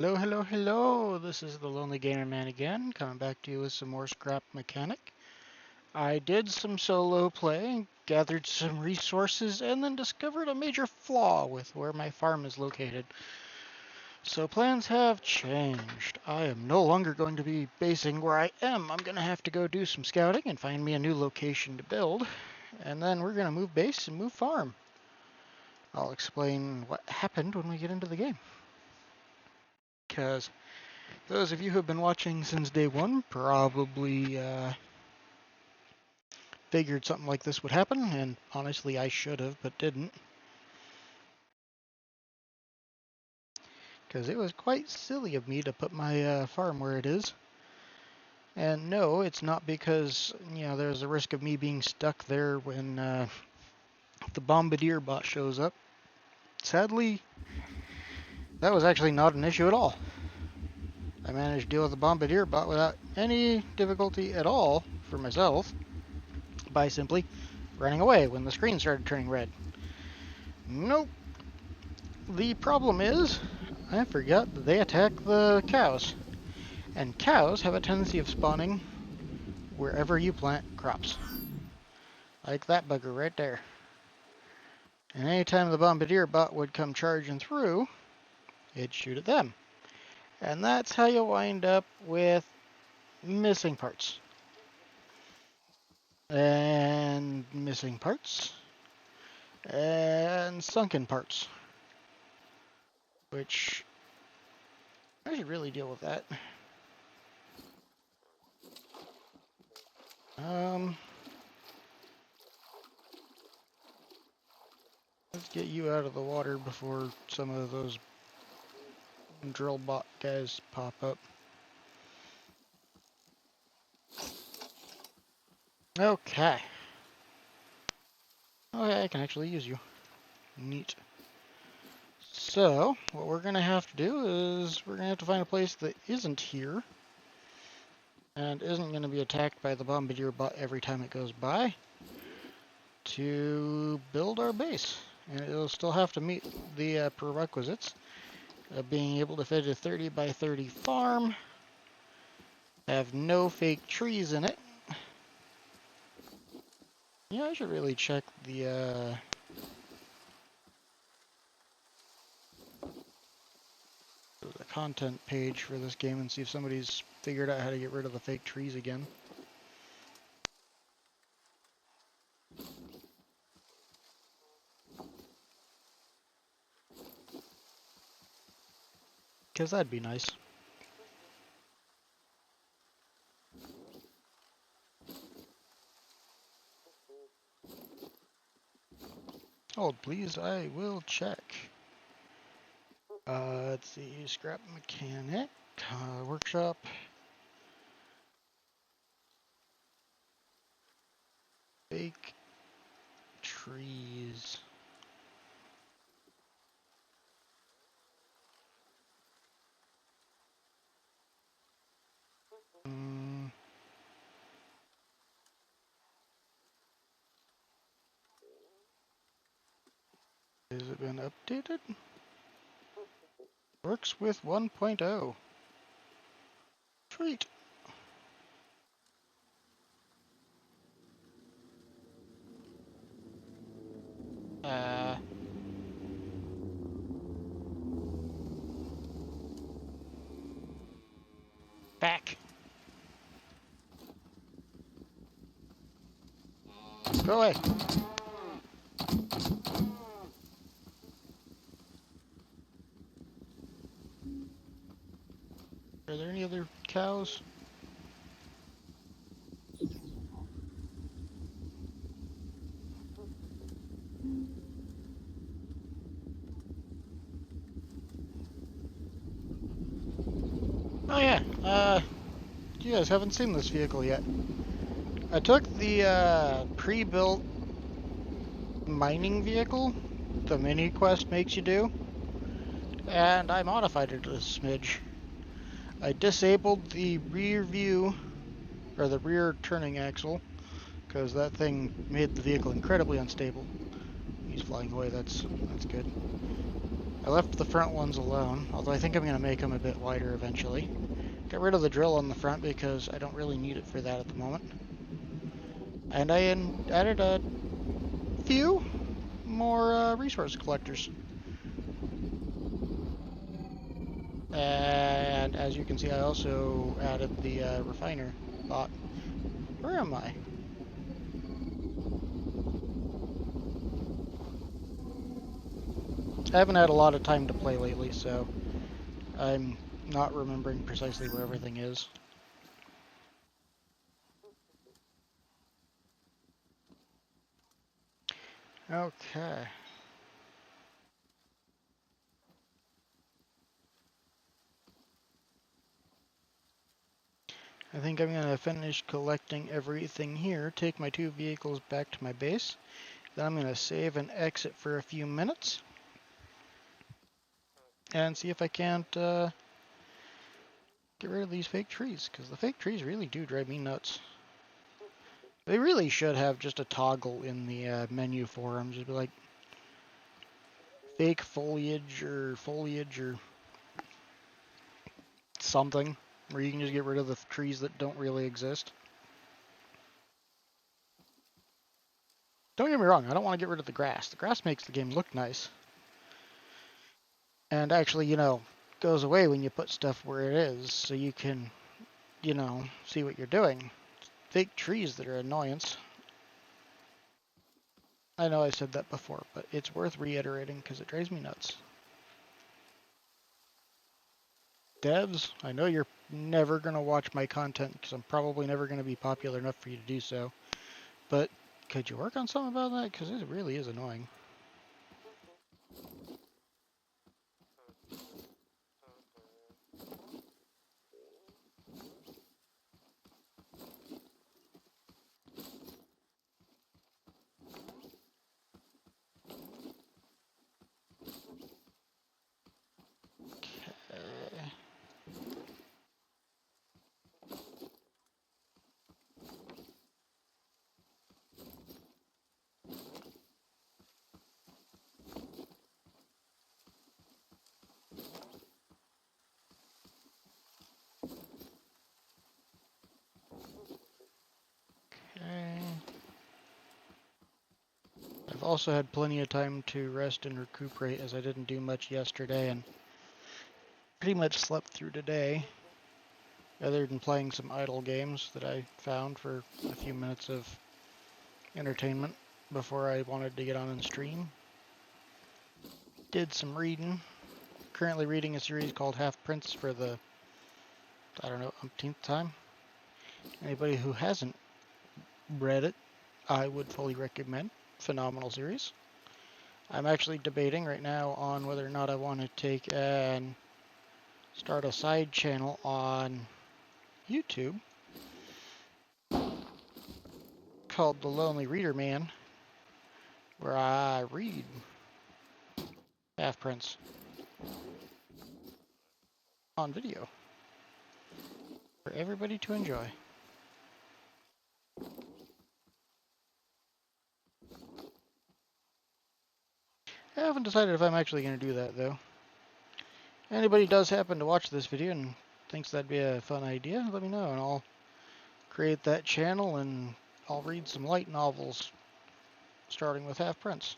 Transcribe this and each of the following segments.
Hello, hello, hello! This is the Lonely Gamer Man again, coming back to you with some more Scrap Mechanic. I did some solo play, gathered some resources, and then discovered a major flaw with where my farm is located. So plans have changed. I am no longer going to be basing where I am. I'm going to have to go do some scouting and find me a new location to build. And then we're going to move base and move farm. I'll explain what happened when we get into the game. Because those of you who have been watching since day one probably figured something like this would happen, and honestly I should have, but didn't. Because it was quite silly of me to put my farm where it is. And no, it's not because, there's a risk of me being stuck there when the bombardier bot shows up. Sadly, that was actually not an issue at all. I managed to deal with the bombardier bot without any difficulty at all for myself by simply running away when the screen started turning red. Nope. The problem is, I forgot that they attack the cows. And cows have a tendency of spawning wherever you plant crops. Like that bugger right there. And anytime the bombardier bot would come charging through, it'd shoot at them. And that's how you wind up with missing parts. And missing parts. And sunken parts. Which, I should really deal with that. Let's get you out of the water before some of those drill bot guys pop up. Okay. Okay, I can actually use you. Neat. So, what we're going to have to do is we're going to have to find a place that isn't here and isn't going to be attacked by the bombardier bot every time it goes by to build our base. And it'll still have to meet the prerequisites of being able to fit a 30 by 30 farm, have no fake trees in it. Yeah, I should really check the content page for this game and see if somebody's figured out how to get rid of the fake trees again. Because that'd be nice. Hold please, I will check. Let's see, scrap mechanic, workshop. Fake trees. Has it been updated? Works with 1.0. Sweet. Back. Go away. Are there any other cows? Oh yeah, you guys haven't seen this vehicle yet. I took the pre-built mining vehicle the mini quest makes you do, and I modified it a smidge. I disabled the rear view, or the rear turning axle, because that thing made the vehicle incredibly unstable. He's flying away, that's good. I left the front ones alone, although I think I'm going to make them a bit wider eventually. Got rid of the drill on the front because I don't really need it for that at the moment. And I added a few more resource collectors. And as you can see, I also added the refiner bot. Where am I? I haven't had a lot of time to play lately, so I'm not remembering precisely where everything is. Okay. I think I'm going to finish collecting everything here, take my 2 vehicles back to my base. Then I'm going to save and exit for a few minutes and see if I can't get rid of these fake trees, because the fake trees really do drive me nuts. They really should have just a toggle in the menu for them, just be like fake foliage or something, where you can just get rid of the trees that don't really exist. Don't get me wrong, I don't want to get rid of the grass. The grass makes the game look nice. And actually, goes away when you put stuff where it is, so you can, see what you're doing. Fake trees that are annoyance. I know I said that before, but it's worth reiterating because it drives me nuts. Devs, I know you're never going to watch my content because I'm probably never going to be popular enough for you to do so, but could you work on something about that? Because it really is annoying. Okay. Okay. I've also had plenty of time to rest and recuperate as I didn't do much yesterday and pretty much slept through today, other than playing some idle games that I found for a few minutes of entertainment before I wanted to get on and stream. Did some reading. Currently reading a series called Half Prince for the, I don't know, umpteenth time. Anybody who hasn't read it, I would fully recommend. Phenomenal series. I'm actually debating right now on whether or not I want to take and start a side channel on YouTube called The Lonely Reader Man, where I read Half Prince on video for everybody to enjoy. I haven't decided if I'm actually going to do that though. Anybody does happen to watch this video and thinks that'd be a fun idea, let me know and I'll create that channel and I'll read some light novels starting with Half Prince.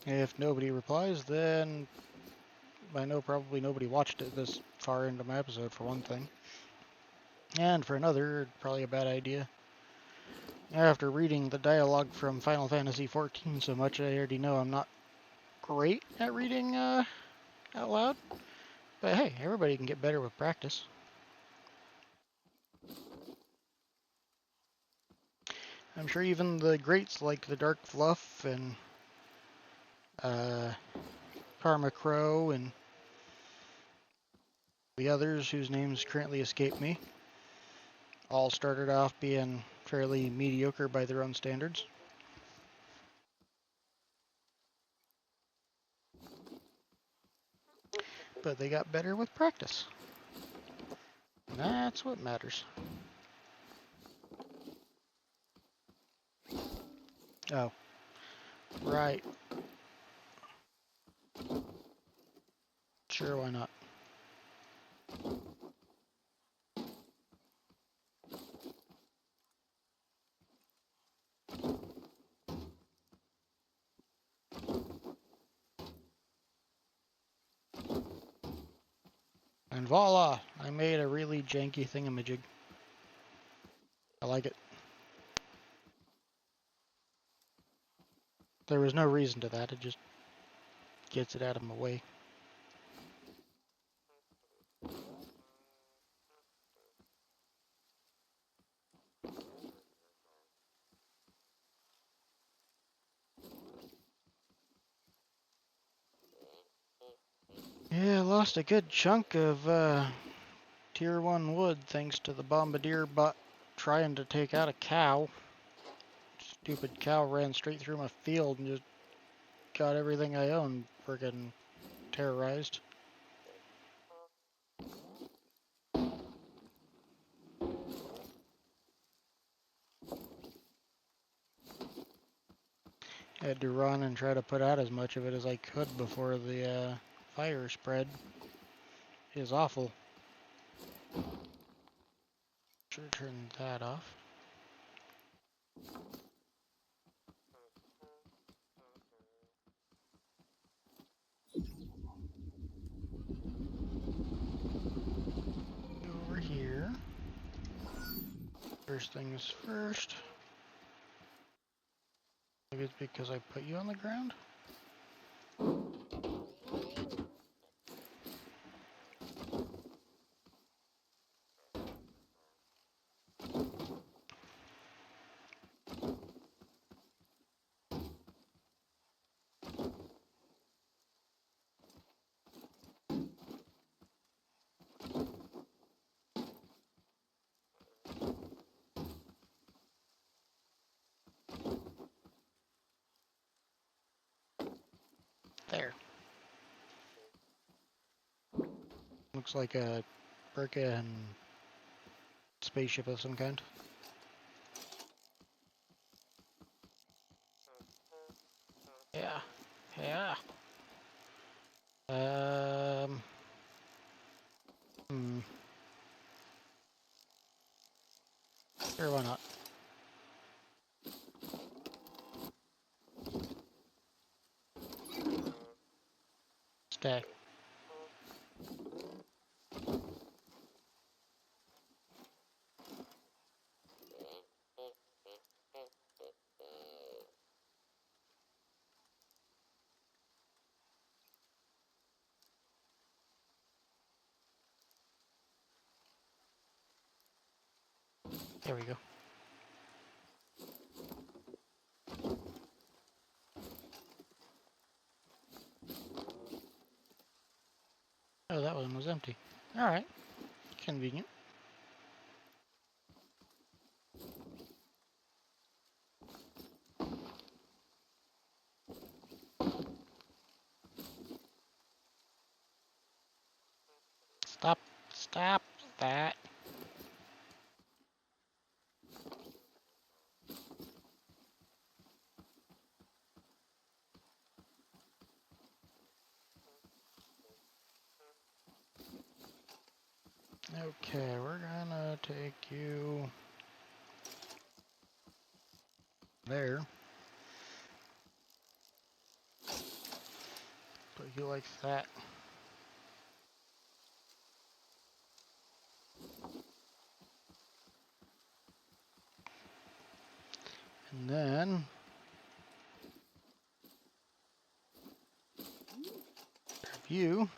If nobody replies, then I know probably nobody watched it this far into my episode for one thing. And for another, probably a bad idea. After reading the dialogue from Final Fantasy XIV so much, I already know I'm not great at reading out loud. But hey, everybody can get better with practice. I'm sure even the greats like the Dark Fluff and Karma Crow and the others whose names currently escape me all started off being fairly mediocre by their own standards. But they got better with practice. That's what matters. Oh, right. Sure, why not? And voila! I made a really janky thingamajig. I like it. There was no reason to that, it just gets it out of my way. Yeah, I lost a good chunk of tier 1 wood thanks to the bombardier bot trying to take out a cow. Stupid cow ran straight through my field and just got everything I own friggin' terrorized. I had to run and try to put out as much of it as I could before the fire spread. It is awful. Should turn that off. Over here. First things first. Maybe it's because I put you on the ground? There. Looks like a Burka and spaceship of some kind. Yeah. Yeah. Um. Hmm. Sure, why not? Stay. There we go. Oh, that one was empty. Alright. Convenient. Stop. Stop that. Okay, we're gonna take you there. Put you like that. And then grab you.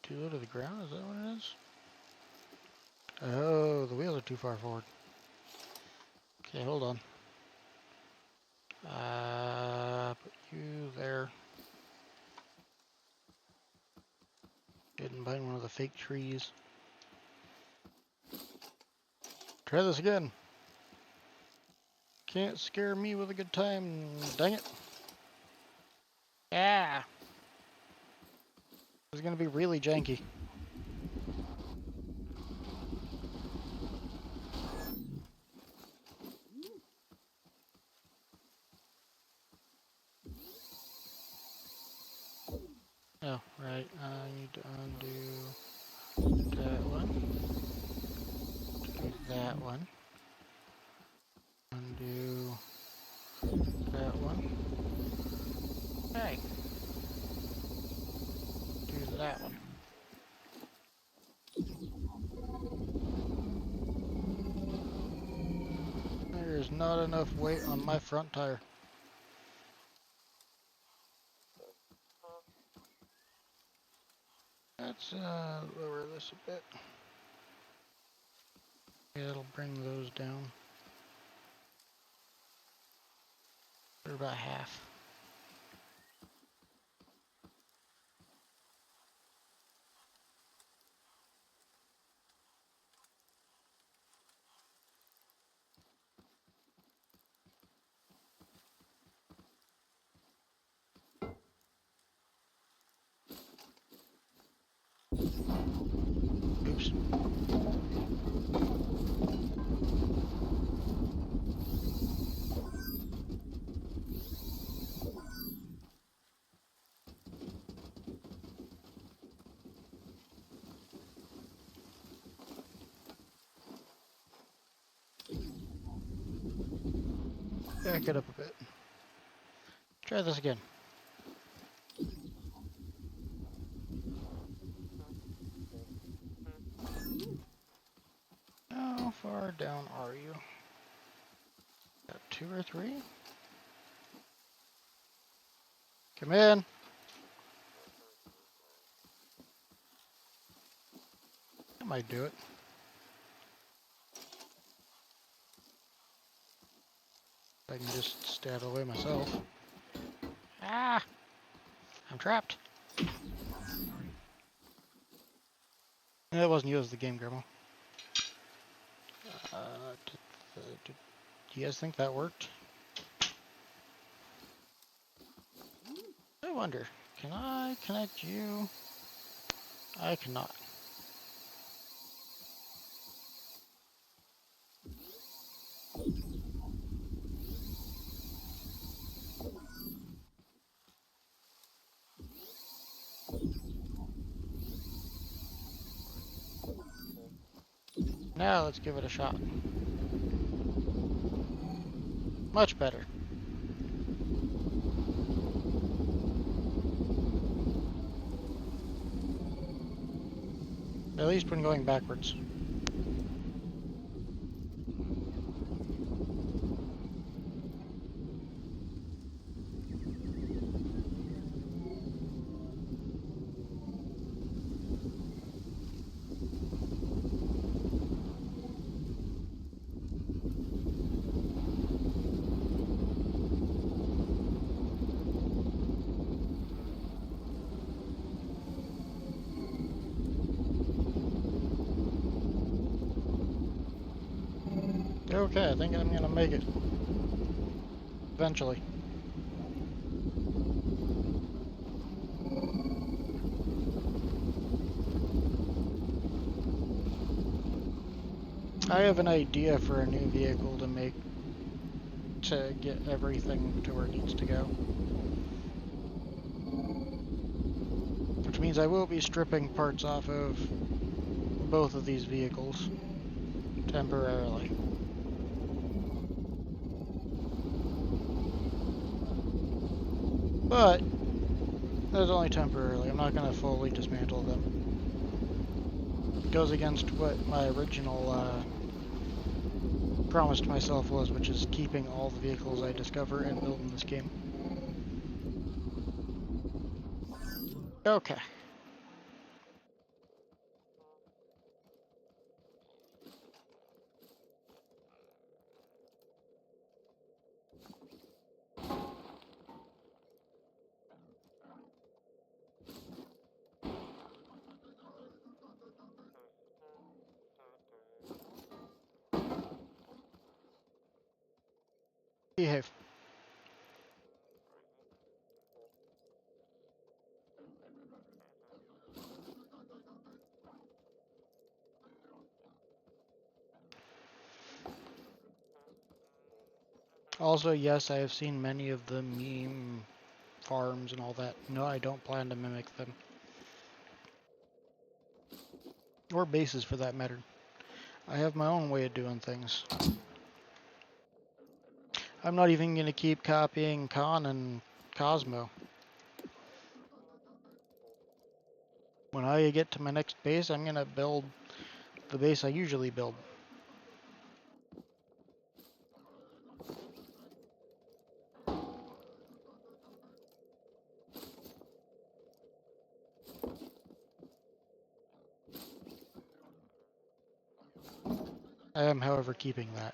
Too low to the ground? Is that what it is? Oh, the wheels are too far forward. Okay, hold on. Put you there. Hidden behind one of the fake trees. Try this again. Can't scare me with a good time, dang it. Yeah. It's gonna be really janky. Oh, right. I need to undo that one. Do that one. Undo that one. Hey, do that one. There is not enough weight on my front tire. Let's lower this a bit. Yeah, it'll bring those down. They're about half. Oops. Back it up a bit. Try this again. How far down are you? About 2 or 3? Come in. That might do it. I can just stay out of the way myself. Ah! I'm trapped. That wasn't you, it was the game, Grandma. Uh, do you guys think that worked? I wonder. Can I connect you? I cannot. Now let's give it a shot. Much better. At least when going backwards. Okay, I think I'm gonna make it. Eventually. I have an idea for a new vehicle to make to get everything to where it needs to go. Which means I will be stripping parts off of both of these vehicles temporarily. But that's only temporarily. I'm not going to fully dismantle them. It goes against what my original promise to myself was, which is keeping all the vehicles I discover and build in this game. Okay. Behave. Also, yes, I have seen many of the meme farms and all that. No, I don't plan to mimic them. Or bases, for that matter. I have my own way of doing things. I'm not even going to keep copying Khan and Cosmo. When I get to my next base, I'm going to build the base I usually build. I am, however, keeping that.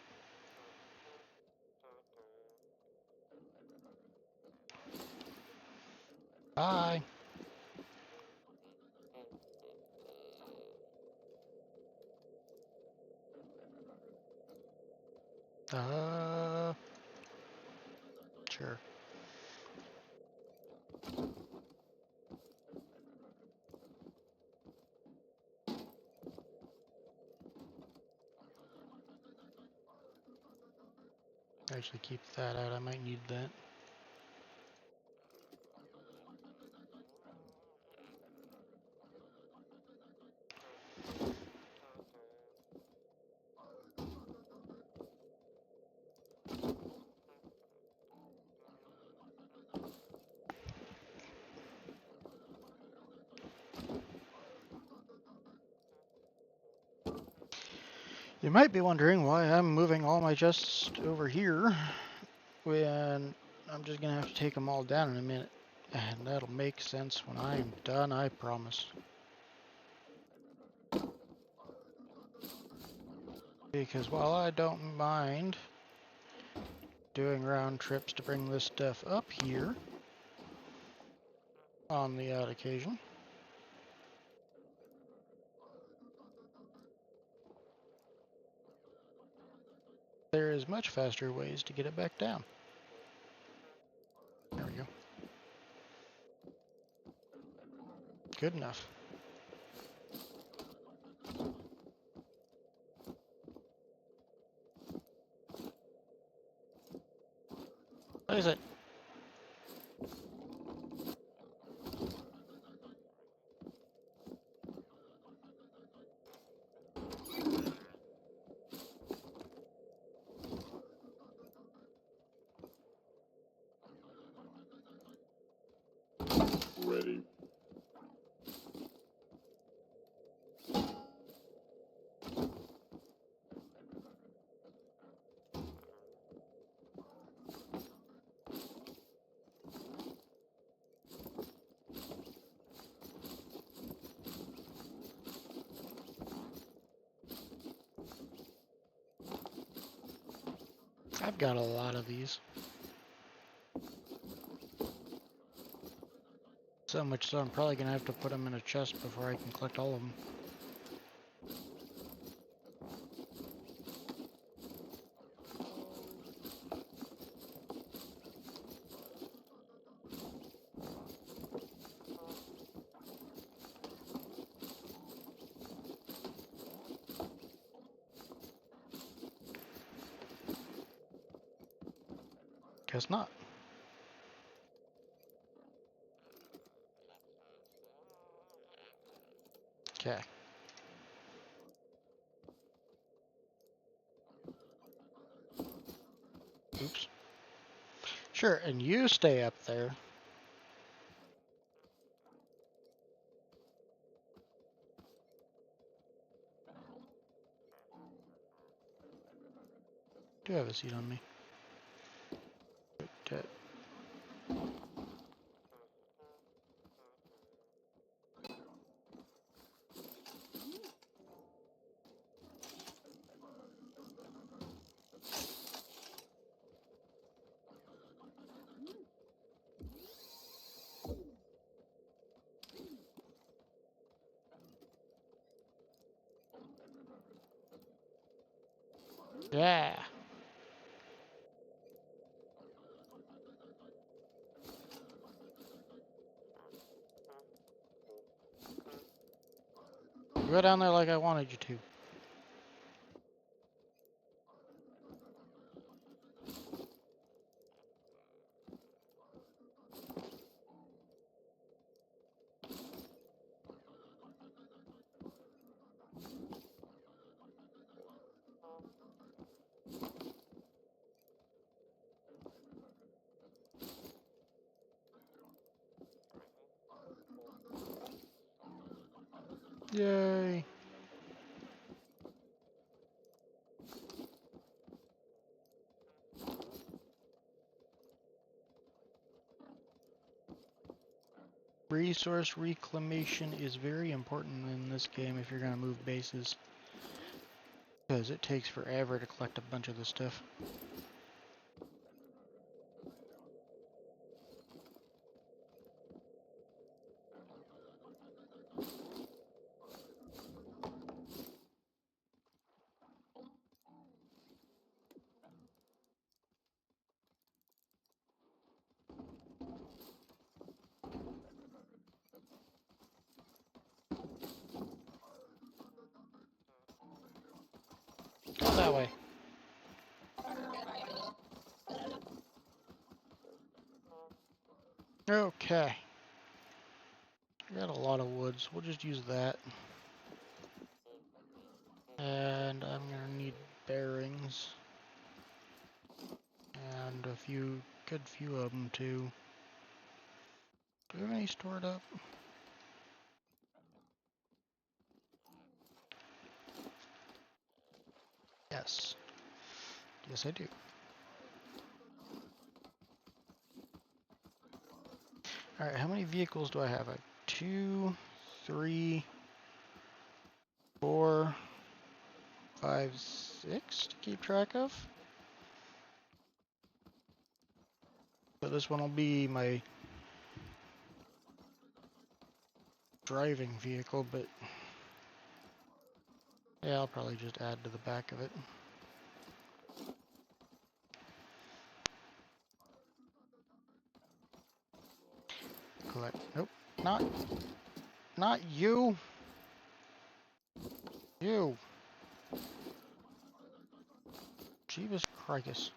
Bye. Sure. Actually, keep that out. I might need that. You might be wondering why I'm moving all my chests over here when I'm just going to have to take them all down in a minute. And that'll make sense when I'm done, I promise. Because while I don't mind doing round trips to bring this stuff up here on the odd occasion, there is much faster ways to get it back down. There we go. Good enough. What is it? Ready. I've got a lot of these. So much so I'm probably going to have to put them in a chest before I can collect all of them. Guess not. Okay. Oops. Sure, and you stay up there. Do have a seat on me. Okay. Yeah. Go down there like I wanted you to. Yay! Resource reclamation is very important in this game if you're going to move bases, because it takes forever to collect a bunch of this stuff. Go that way. Okay. We got a lot of woods. We'll just use that. And I'm gonna need bearings. And a good few of them too. Do we have any stored up? Yes. Yes, I do. Alright, how many vehicles do I have? I have 2, 3, 4, 5, 6 to keep track of. So this one will be my driving vehicle, but yeah, I'll probably just add to the back of it. Collect. Nope. Not you. You. Jeebus Crikes.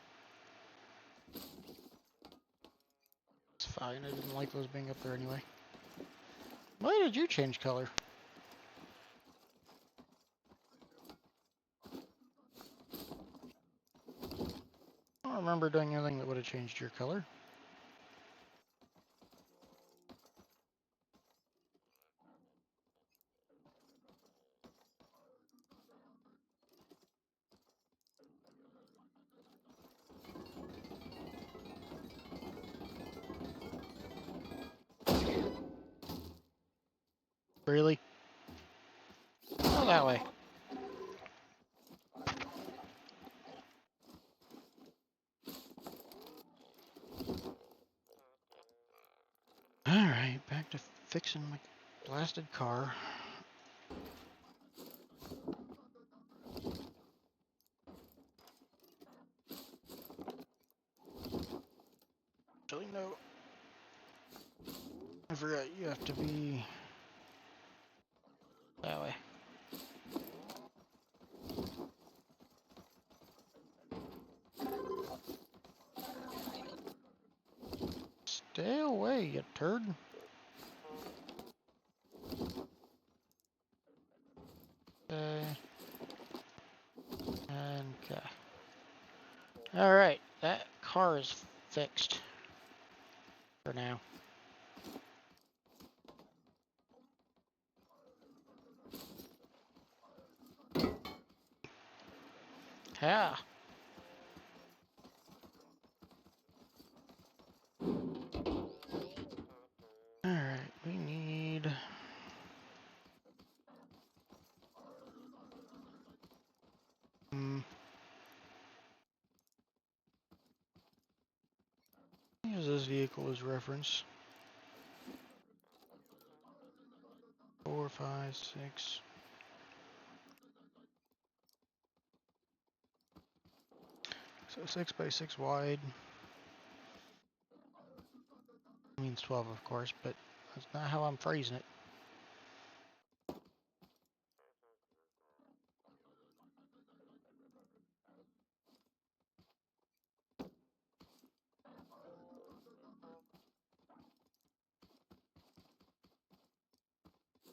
It's fine. I didn't like those being up there anyway. Why did you change color? I don't remember doing anything that would have changed your color. Really? Go that way. Alright, back to fixing my blasted car. Actually, no. I forgot you have to be that way. Stay away, you turd. Okay. And okay. Alright, that car is fixed. For now. Yeah. Alright, we need... use this vehicle as reference. 4, 5, 6. So 6 by 6 wide. Means 12, of course, but that's not how I'm phrasing it.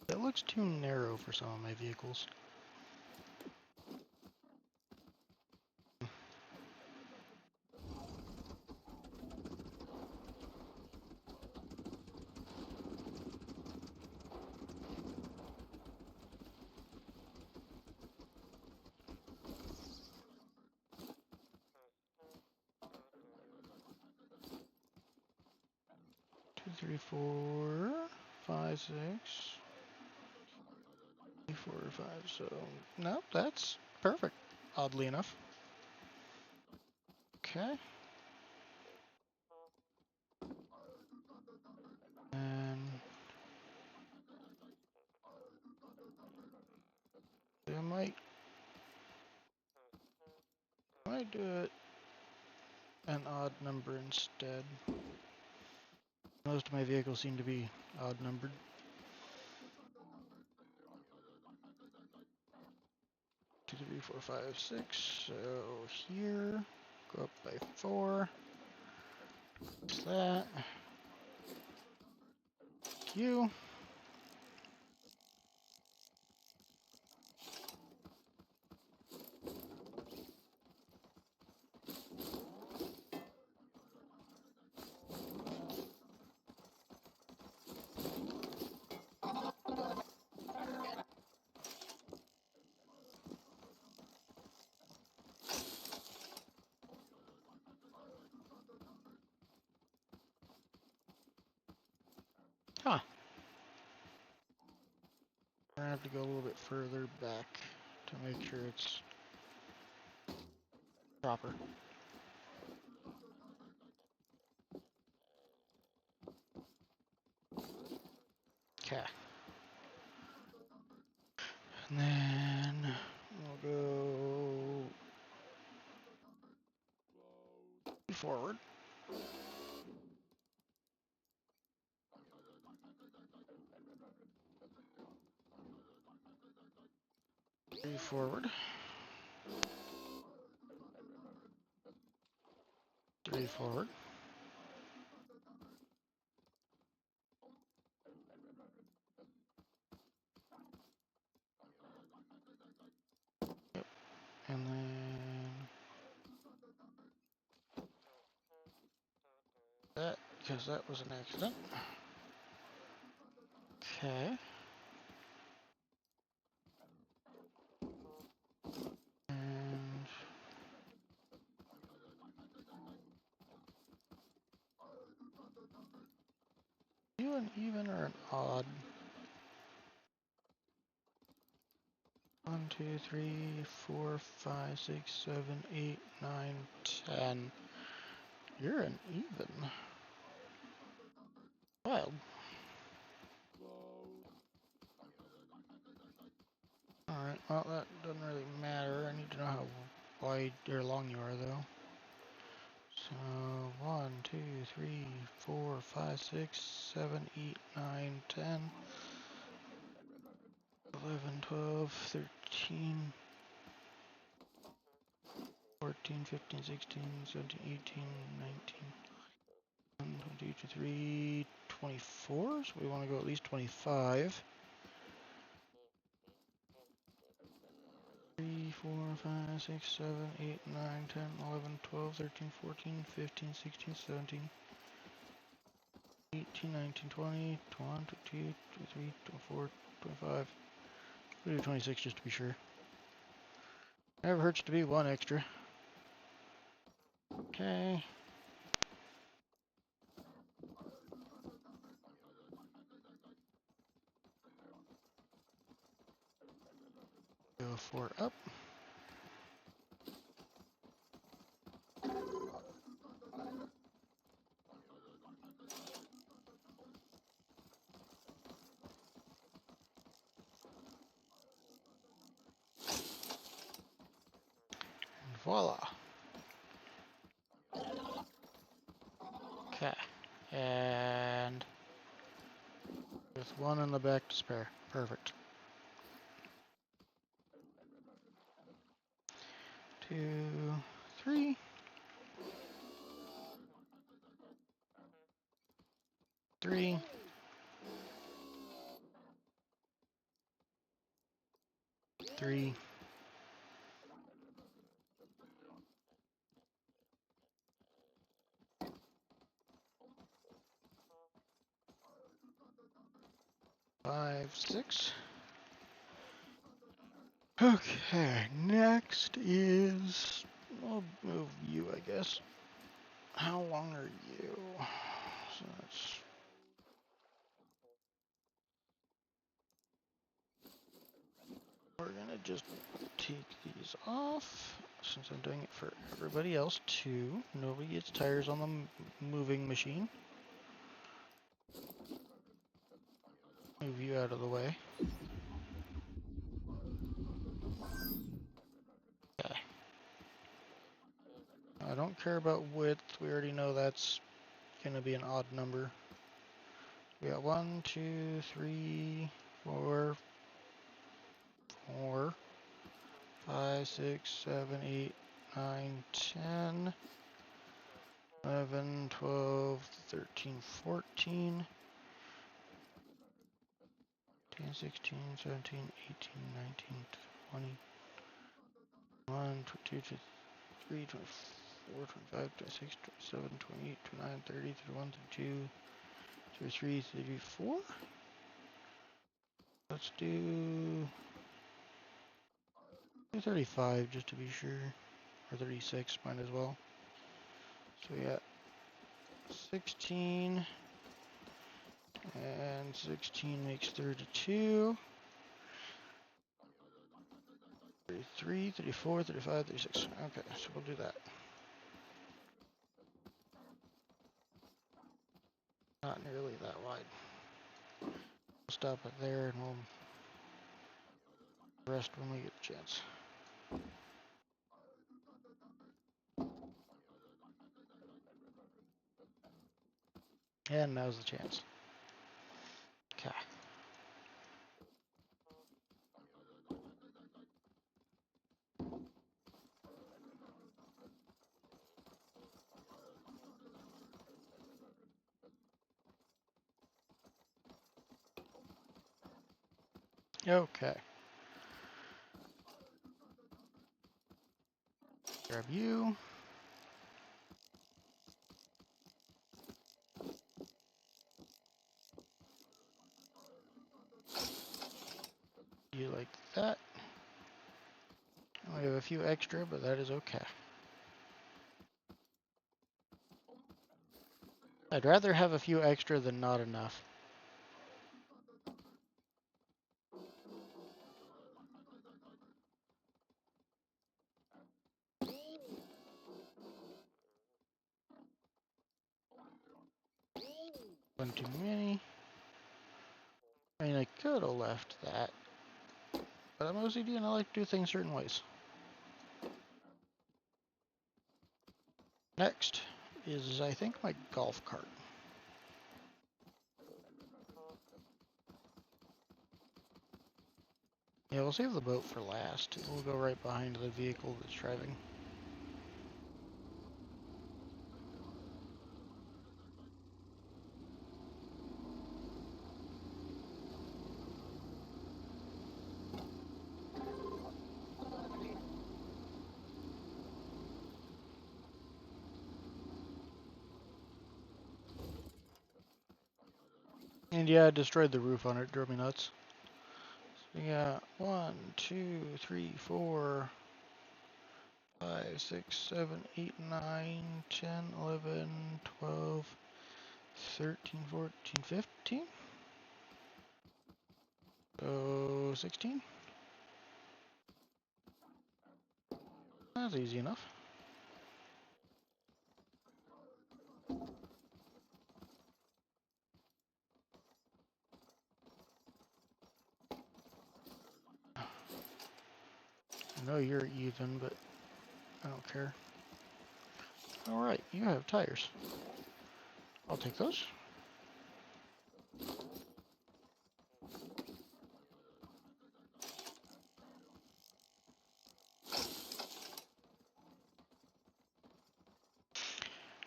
It looks too narrow for some of my vehicles. 3, 4, 5, 6, 3, 4, 5. So, no, that's perfect, oddly enough. Okay. And I might do it an odd number instead. Most of my vehicles seem to be odd numbered. 2, 3, 4, 5, 6. So here, go up by 4. There's that. Q. Huh. I have to go a little bit further back to make sure it's proper. Okay. And then we'll go forward. Forward. 3 forward. Yep. And then that, because that was an accident. Okay. And do an even or an odd? 1, 2, 3, 4, 5, 6, 7, 8, 9, 10. You're an even. Wild. Alright, well that doesn't really matter. I need to know how wide or long you are though. So 1, 2, 3, 4, 5, 6, 7, 8, 9, 10, 11, 12, 13, 14, 15, 16, 17, 18, 19, 1, 2, 3, 24. So we want to go at least 25. 3, 4, 5, 6, 7, 8, 9, 10, 11, 12, 13, 14, 15, 16, 17, 18, 19, 20, 21, 22, 23, 24, 25. We'll do 26 just to be sure. Never hurts to be one extra. Okay. Go 4 up. And voila. Okay. And with 1 in the back to spare. Perfect. 2, 3. 3. 3. 5, 6. Okay, next is, we'll move you, I guess. How long are you? So that's We're gonna just take these off since I'm doing it for everybody else too. Nobody gets tires on the moving machine. Move you out of the way. Okay. I don't care about width. We already know that's gonna be an odd number. We got 1, 2, 3, 4, 5, 6, 7, 8, 9, 10, 11, 12, 13, 14, 15, 16, 17, 18, 19, 20, 21, 22, 23, 24, 25, 26, 27, 28, 29, 30, 31, 32, 33, 34. Let's do 35 just to be sure. Or 36, might as well. So we got 16. And 16 makes 32. 33, 34, 35, 36. Okay, so we'll do that. Not nearly that wide. We'll stop it there and we'll rest when we get a chance. And now's the chance. Okay. Okay. Grab you. You like that. We have a few extra, but that is okay. I'd rather have a few extra than not enough. One too many. I mean, I could have left that, but I'm OCD and I like to do things certain ways. Next is, I think, my golf cart. Yeah, we'll save the boat for last. We'll go right behind the vehicle that's driving. And yeah, I destroyed the roof on it. Drove me nuts. So we got 1, 2, 3, 4, 5, 6, 7, 8, 9, 10, 11, 12, 13, 14, 15. So 16. That's easy enough. I know you're even, but I don't care. Alright, you have tires. I'll take those.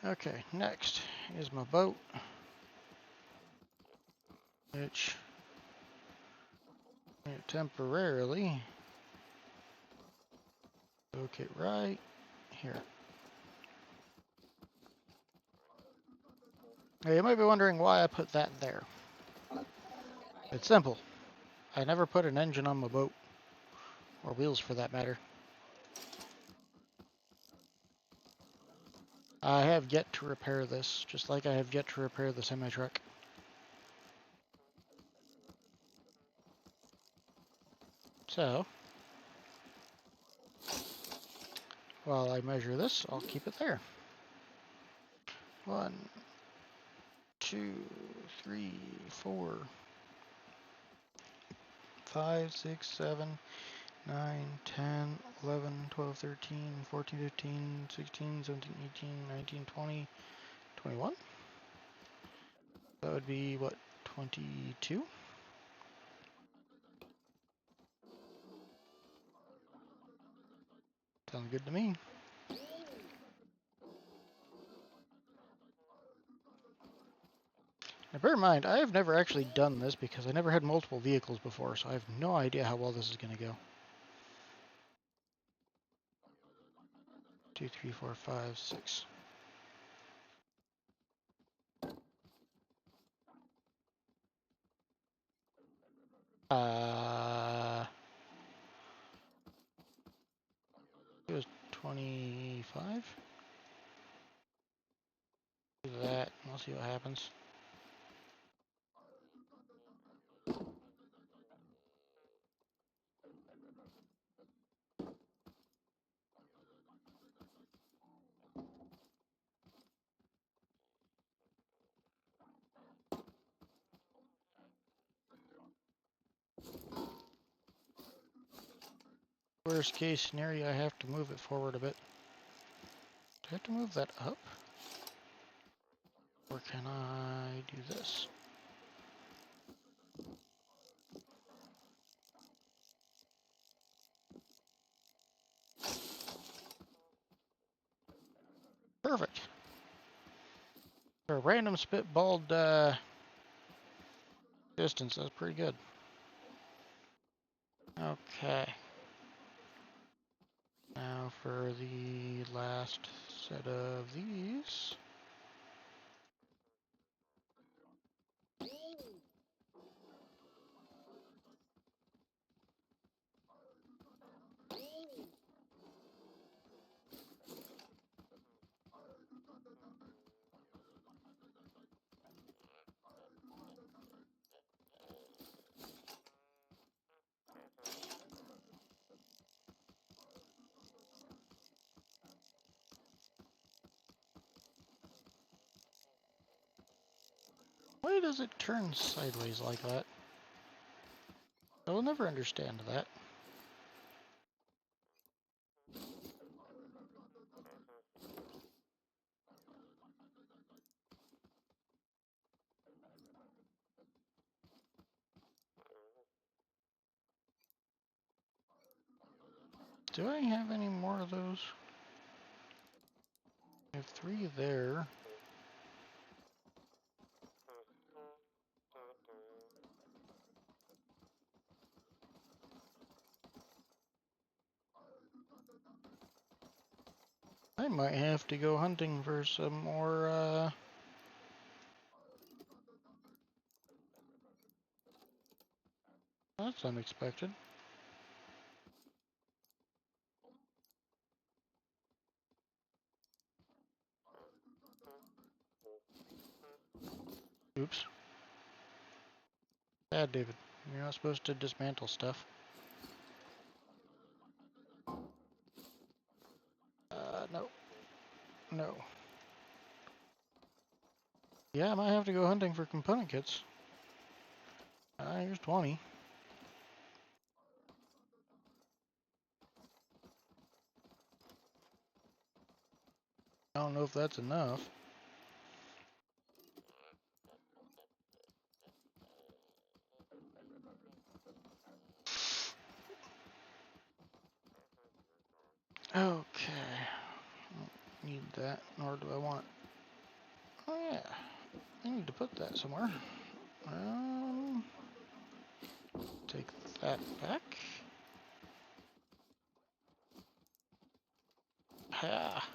Okay, next is my boat, which temporarily locate right here. Now you might be wondering why I put that there. It's simple. I never put an engine on my boat, or wheels for that matter. I have yet to repair this, just like I have yet to repair the semi-truck. So, While I measure this, I'll keep it there. 1, 2, 3, 4, 5, 6, 7, 9, 10, 11, 12, 13, 14, 15, 16, 17, 18, 19, 20, 21. That would be, what, 22? Sounds good to me. Now bear in mind, I have never actually done this because I never had multiple vehicles before, so I have no idea how well this is going to go. 2, 3, 4, 5, 6. It was 25. Do that, and we'll see what happens. Worst case scenario, I have to move it forward a bit. Do I have to move that up? Or can I do this? Perfect. For a random spitballed distance, that's pretty good. Okay. Now for the last set of these. Why does it turn sideways like that? I will never understand that. Do I have any more of those? I have 3 there. I might have to go hunting for some more, That's unexpected. Oops. Bad, David. You're not supposed to dismantle stuff. No. No. Yeah, I might have to go hunting for component kits. Here's 20. I don't know if that's enough. Okay. Don't need that, nor do I want... Oh yeah. I need to put that somewhere. Take that back. Ha!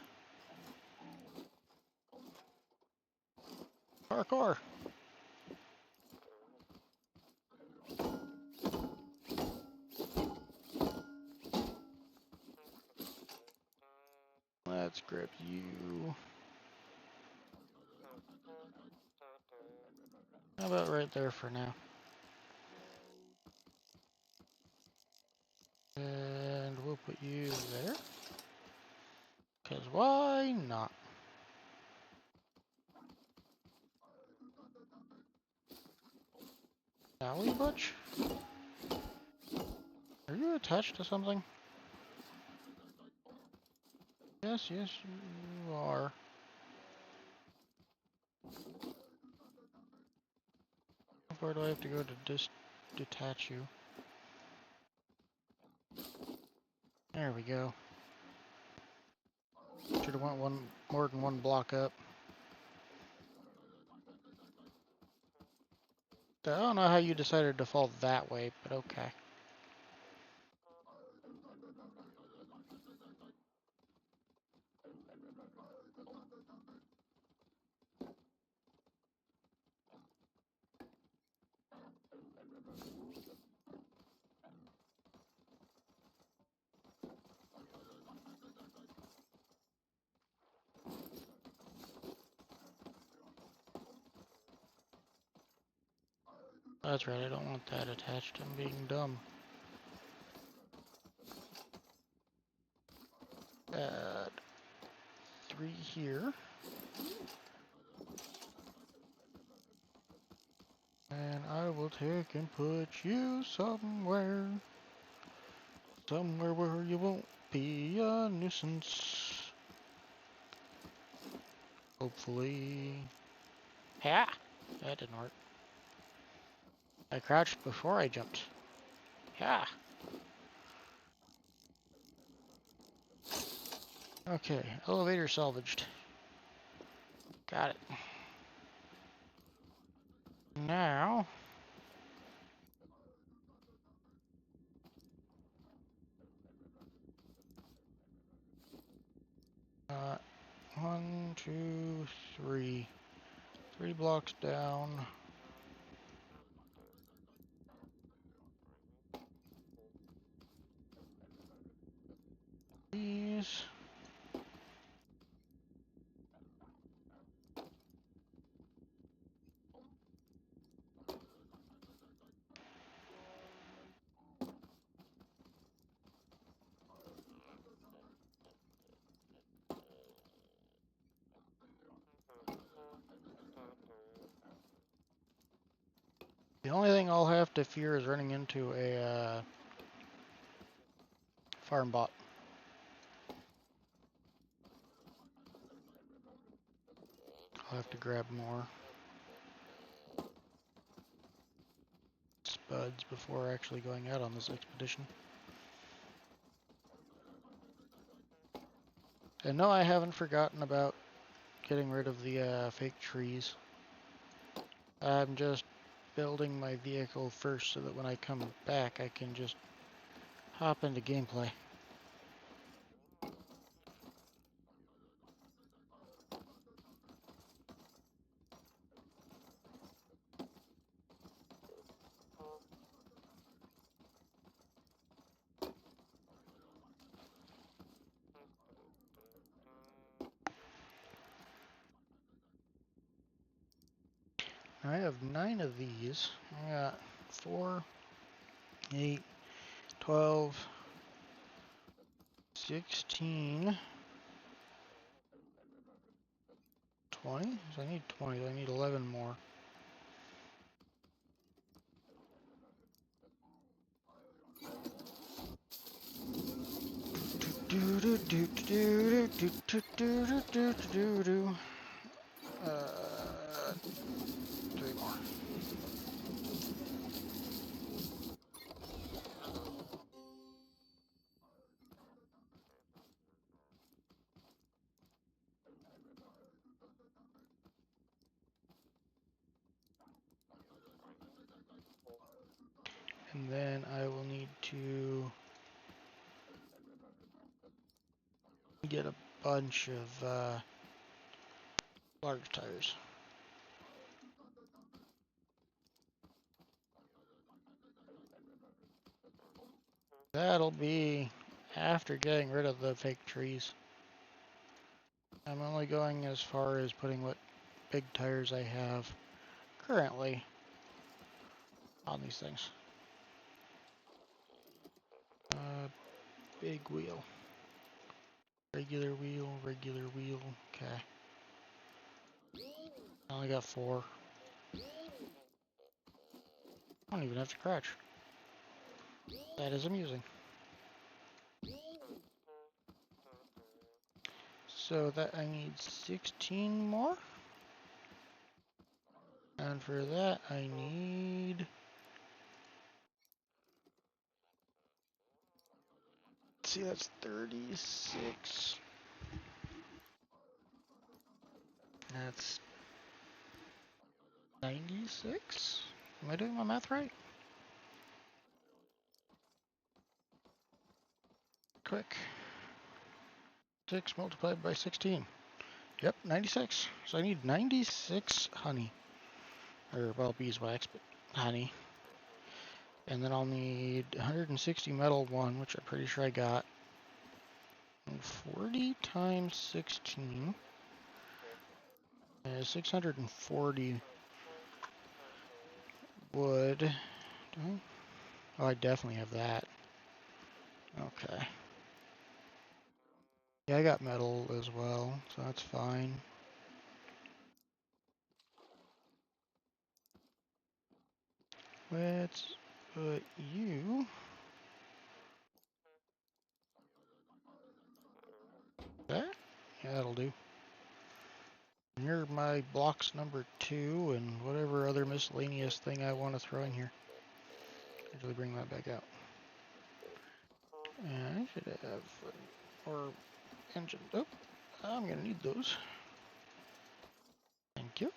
Parkour! Let's grab you. How about right there for now? And we'll put you there. Because why not? Sally Butch? Are you attached to something? Yes, yes, you are. How far do I have to go to detach you? There we go. Should have went more than one block up. I don't know how you decided to fall that way, but okay. That's right, I don't want that attached. I'm being dumb. Add 3 here. And I will take and put you somewhere. Somewhere where you won't be a nuisance. Hopefully. Yeah! That didn't work. I crouched before I jumped. Yeah! Okay, elevator salvaged. Got it. Now... Uh, 1, 2, 3. 3 blocks down. These. The only thing I'll have to fear is running into a farm bot. I'll have to grab more spuds before actually going out on this expedition. And no, I haven't forgotten about getting rid of the fake trees. I'm just building my vehicle first so that when I come back I can just hop into gameplay. I have 9 of these. I got 4, 8, 12, 16, 20? So I need 20. I need 11 more. Do do do do do do do do do do do. 3 more. And then I will need to get a bunch of large tires. That'll be after getting rid of the fake trees. I'm only going as far as putting what big tires I have currently on these things. Big wheel. Regular wheel, regular wheel. Okay. I only got 4. I don't even have to crouch. That is amusing. So that I need 16 more. And for that I need... Let's see, that's 36. That's 96? Am I doing my math right? Quick. 6 multiplied by 16. Yep, 96. So I need 96 honey. Or, well, beeswax, but honey. And then I'll need 160 metal 1, which I'm pretty sure I got. And 40 times 16 is 640 wood. Oh, I definitely have that. Okay. Yeah, I got metal as well, so that's fine. Let's put you... That? Yeah, that'll do. And here are my blocks number 2 and whatever other miscellaneous thing I want to throw in here. Actually bring that back out. And I should have more engine. Oh, I'm gonna need those. Thank you.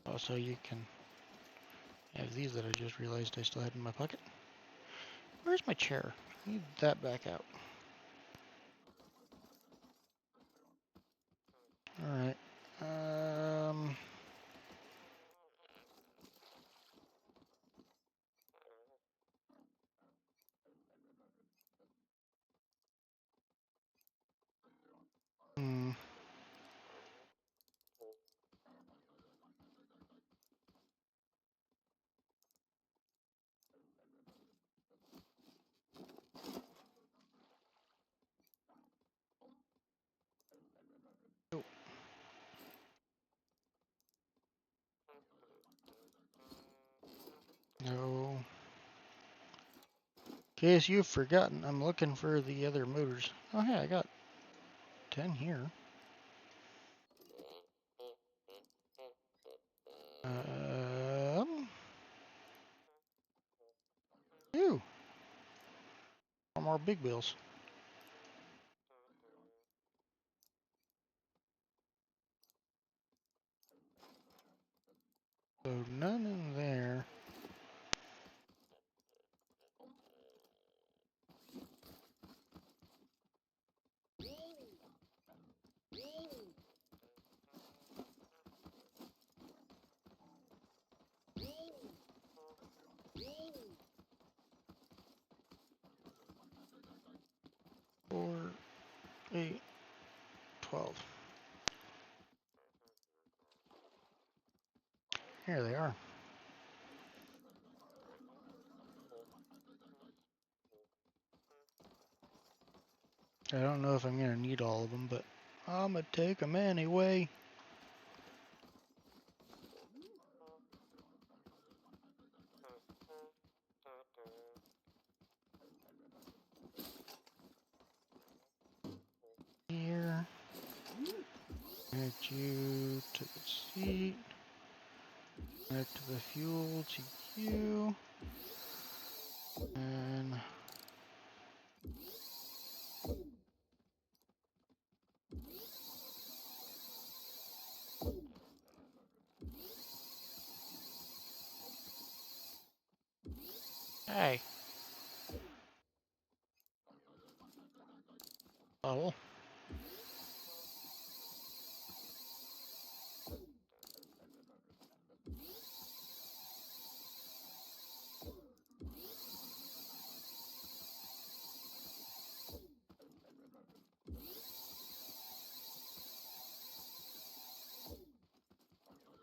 Also, you can have these that I just realized I still had in my pocket. Where's my chair? I need that back out. Alright. Hmm. Oh. No. In case you've forgotten, I'm looking for the other motors. Oh, hey, I got 10 here. Ew. 4 more big wheels. So none in there. Four, 8, 12. Here they are. I don't know if I'm gonna need all of them, but I'm gonna take them anyway. Here. Connect you to the seat. Connect to the fuel to you. And hey. Bottle.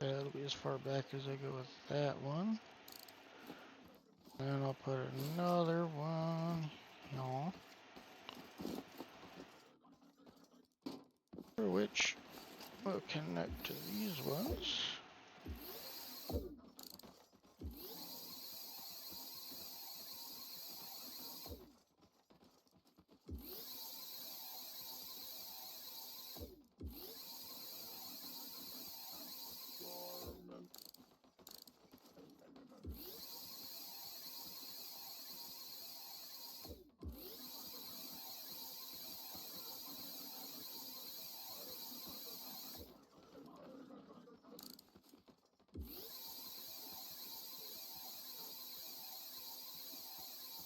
That'll be as far back as I go with that one. And I'll put another one. No. which will connect to these ones.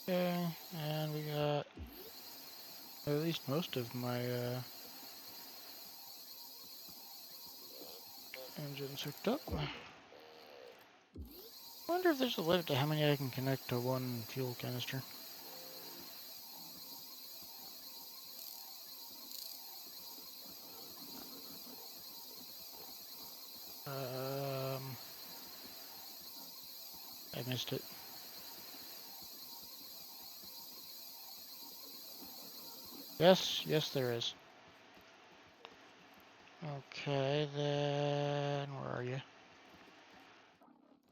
Okay, and we got at least most of my engines hooked up. I wonder if there's a limit to how many I can connect to one fuel canister. I missed it. Yes, there is. Okay, then where are you?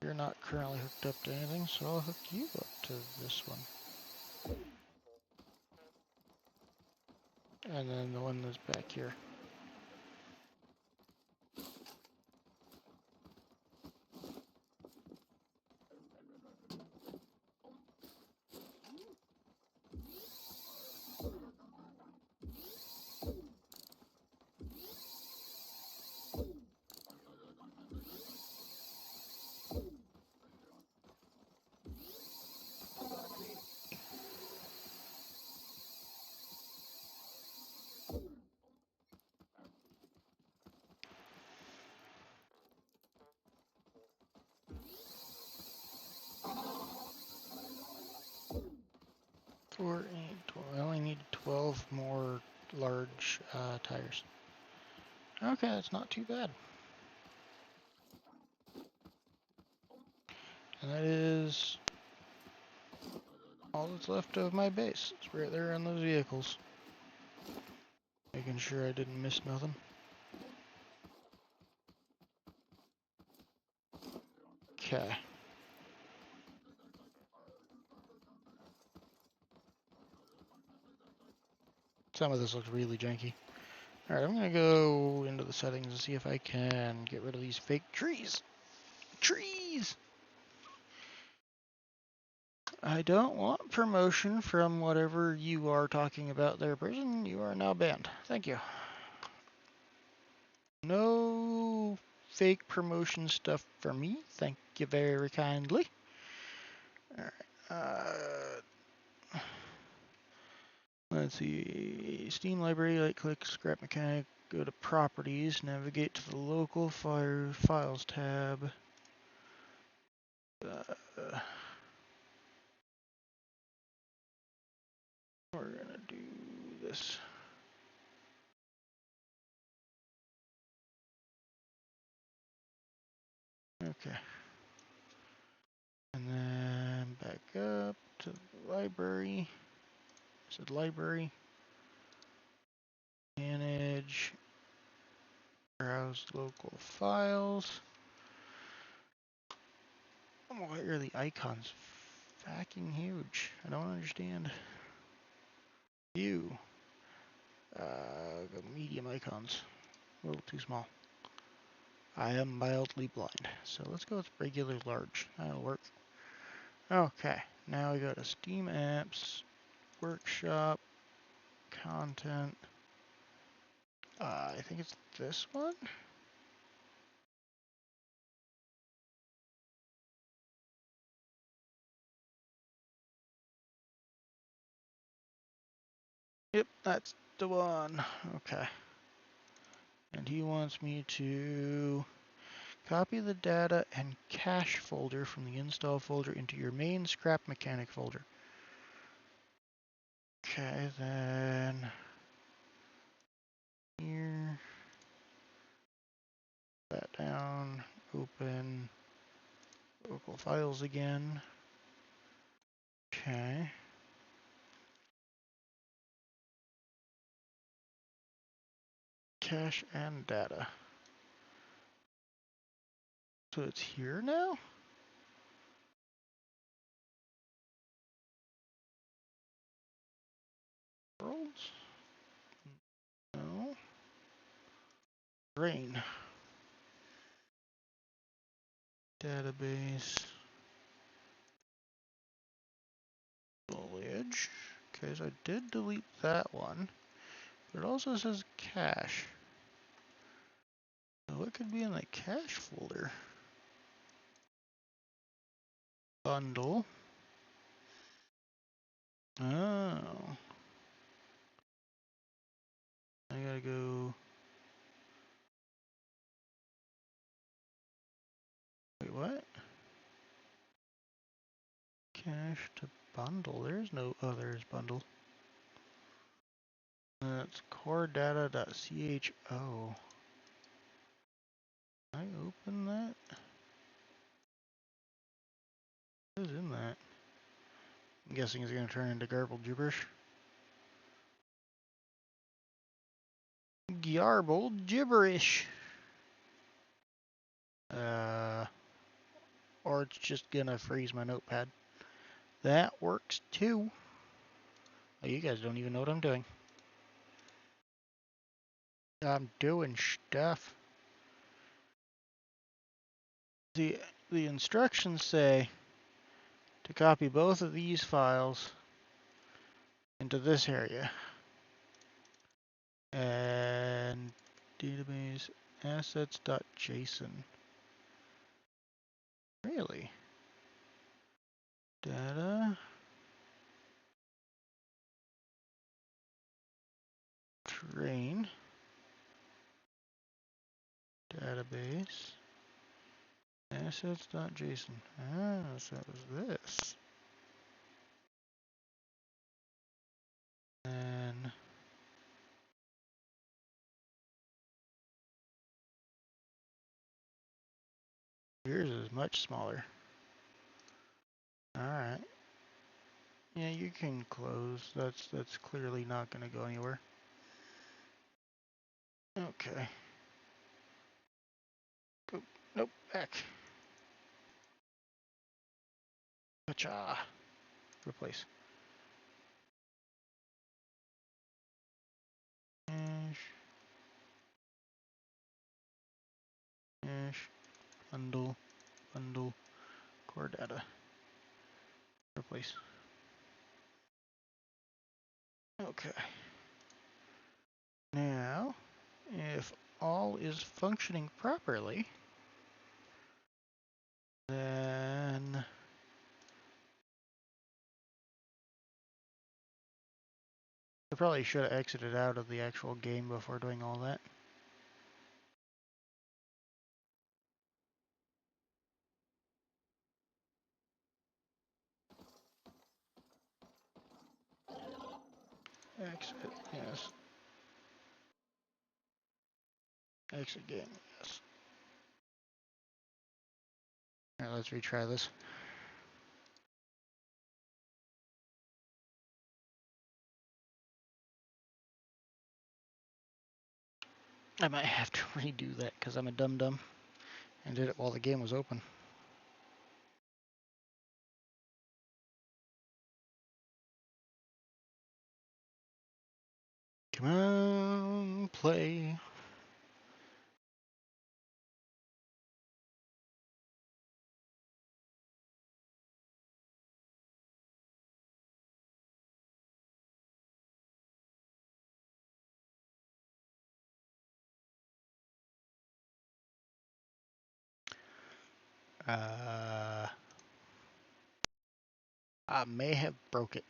You're not currently hooked up to anything, so I'll hook you up to this one. And then the one that's back here. I only need 12 more large tires. Okay, that's not too bad. And that is all that's left of my base. It's right there on those vehicles. Making sure I didn't miss nothing. Okay. Some of this looks really janky. Alright, I'm gonna go into the settings and see if I can get rid of these fake trees. Trees! I don't want promotion from whatever you are talking about there, person. You are now banned. Thank you. No fake promotion stuff for me. Thank you very kindly. Alright, let's see. Steam library, right click, scrap mechanic, go to properties, navigate to the local files tab. We're gonna do this. Okay. And then back up to the library. I said library. Manage. Browse local files. Why are the icons fucking huge? I don't understand. View. The medium icons. A little too small. I am mildly blind. So let's go with regular large. That'll work. Okay. Now we go to Steam Apps. Workshop. Content. I think it's this one. Yep, that's the one. Okay. And he wants me to copy the data and cache folder from the install folder into your main scrap mechanic folder. Okay, then here, that down, open local files again. Okay. cache and data. So it's here now? Worlds? No. Rain. Database. Foliage. Okay, so I did delete that one. But it also says cache. So what could be in the cache folder? Bundle. Oh. I gotta go. Wait, what? Cache to bundle. There's no. Oh, there's bundle. That's core data.cho. Can I open that? What is in that? I'm guessing it's gonna turn into garbled gibberish. Garbled gibberish. Or it's just gonna freeze my notepad. That works too. Oh, you guys don't even know what I'm doing. I'm doing stuff. The instructions say to copy both of these files into this area. And database assets.json. Really? Data. Train. Database. Assets.json. Ah, so it was this. And yours is much smaller. Alright. Yeah, you can close. That's clearly not gonna go anywhere. Okay. Go. Nope, back. Gotcha. Replace. Hash. Hash. Bundle. Bundle. Core data. Replace. Okay. Now, if all is functioning properly, then I probably should have exited out of the actual game before doing all that. Exit, yes. Exit game, yes. Alright, let's retry this. I might have to redo that because I'm a dum-dum and did it while the game was open. Come on, play. I may have broke it.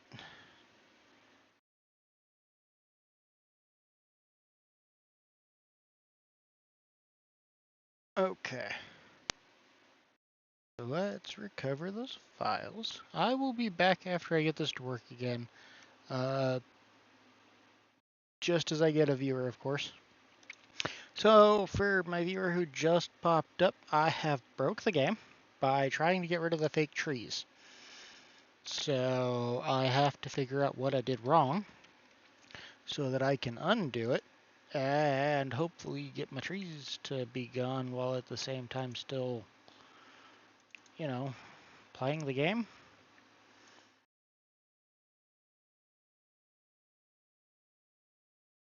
Okay. So let's recover those files. I will be back after I get this to work again. Just as I get a viewer, of course. So for my viewer who just popped up, I have broke the game by trying to get rid of the fake trees. So I have to figure out what I did wrong so that I can undo it and hopefully get my trees to be gone while at the same time still, playing the game.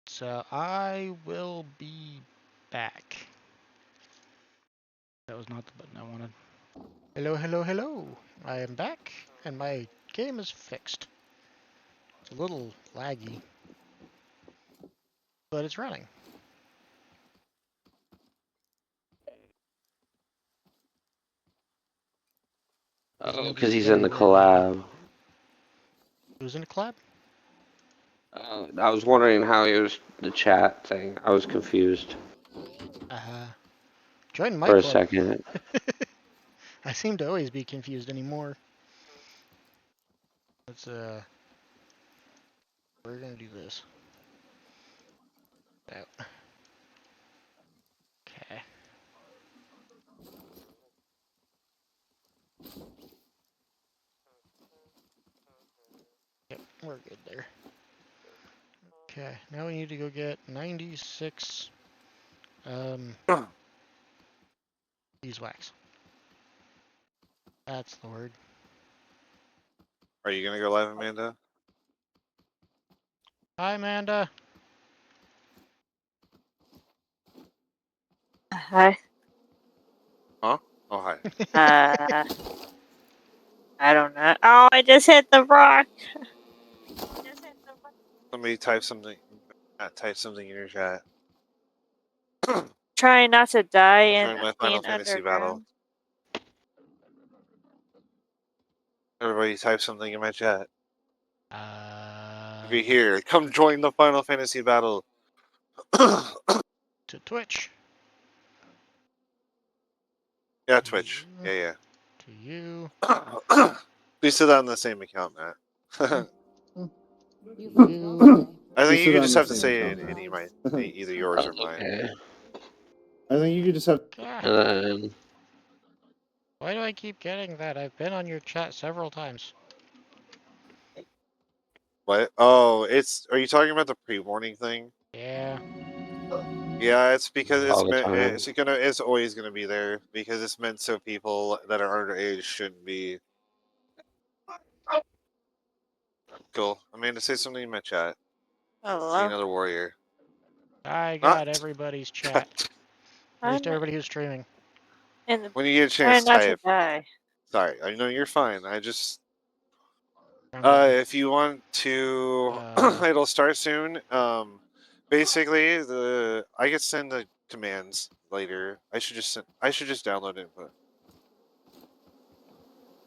So I will be back. That was not the button I wanted. Hello, hello, hello. I am back, and my game is fixed. It's a little laggy, but it's running. Oh, because he's in the collab. Who's in the collab? I was wondering how it was the chat thing. I was confused Join my for a club. second. I seem to always be confused anymore. Let's we're gonna do this. Out. Okay. Yep, we're good there. Okay, now we need to go get 96 beeswax. That's the word. Are you gonna go live, Amanda? Hi, Amanda. Hi. Huh? Oh, hi. I don't know. Oh, I just hit the rock. Somebody type something. Type something in your chat. Trying not to die and Join my Final being Fantasy battle. underground. Everybody type something in my chat. Be To here. Come join the Final Fantasy battle. Twitch. Yeah, Twitch. Yeah. To you. Please sit on the same account, Matt. You. I think you just have to say any mine, either yours or mine. Okay. I think you could just have. And then Why do I keep getting that? I've been on your chat several times. What? Oh, it's. Are you talking about the pre-warning thing? Yeah. Yeah, it's because all it's the meant. time. It's always gonna be there because it's meant so people that are underage shouldn't be. Cool. Amanda, say something in my chat. Be Hello. another warrior. I got everybody's chat. At least I'm everybody who's streaming. in the When you get a chance, trying not to type. die. Sorry, I know you're fine. I just. Trying to If you want to, Uh, it'll start soon. Basically, I could send the commands later. I should just download it,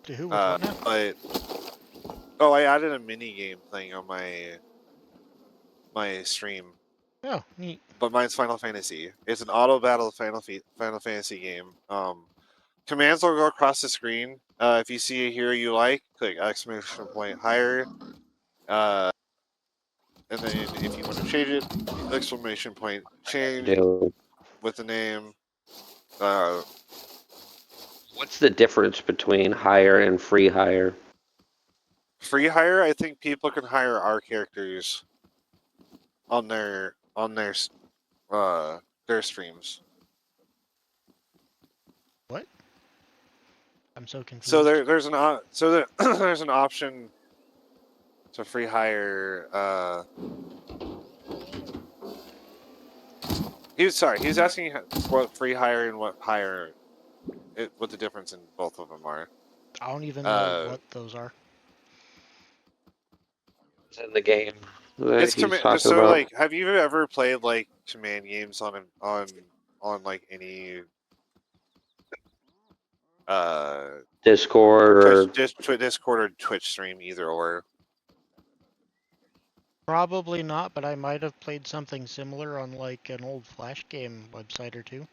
to who with what now? but oh, I added a mini game thing on my stream. Oh, neat. But mine's Final Fantasy. It's an auto battle Final Fantasy game. Commands will go across the screen. If you see a hero you like, click exclamation point higher. And then if you want to change it, exclamation point change Dude, with the name. what's the difference between hire and free hire? Free hire, I think people can hire our characters on their streams. What? I'm so confused. So there's an option to free hire. He was asking what free hire and what what the difference in both of them are. I don't even know what those are. It's in the game that It's he's command. talking So about. like, have you ever played like command games on like any Discord or Discord or Twitch stream, either or? Probably not, but I might have played something similar on like an old Flash game website or two.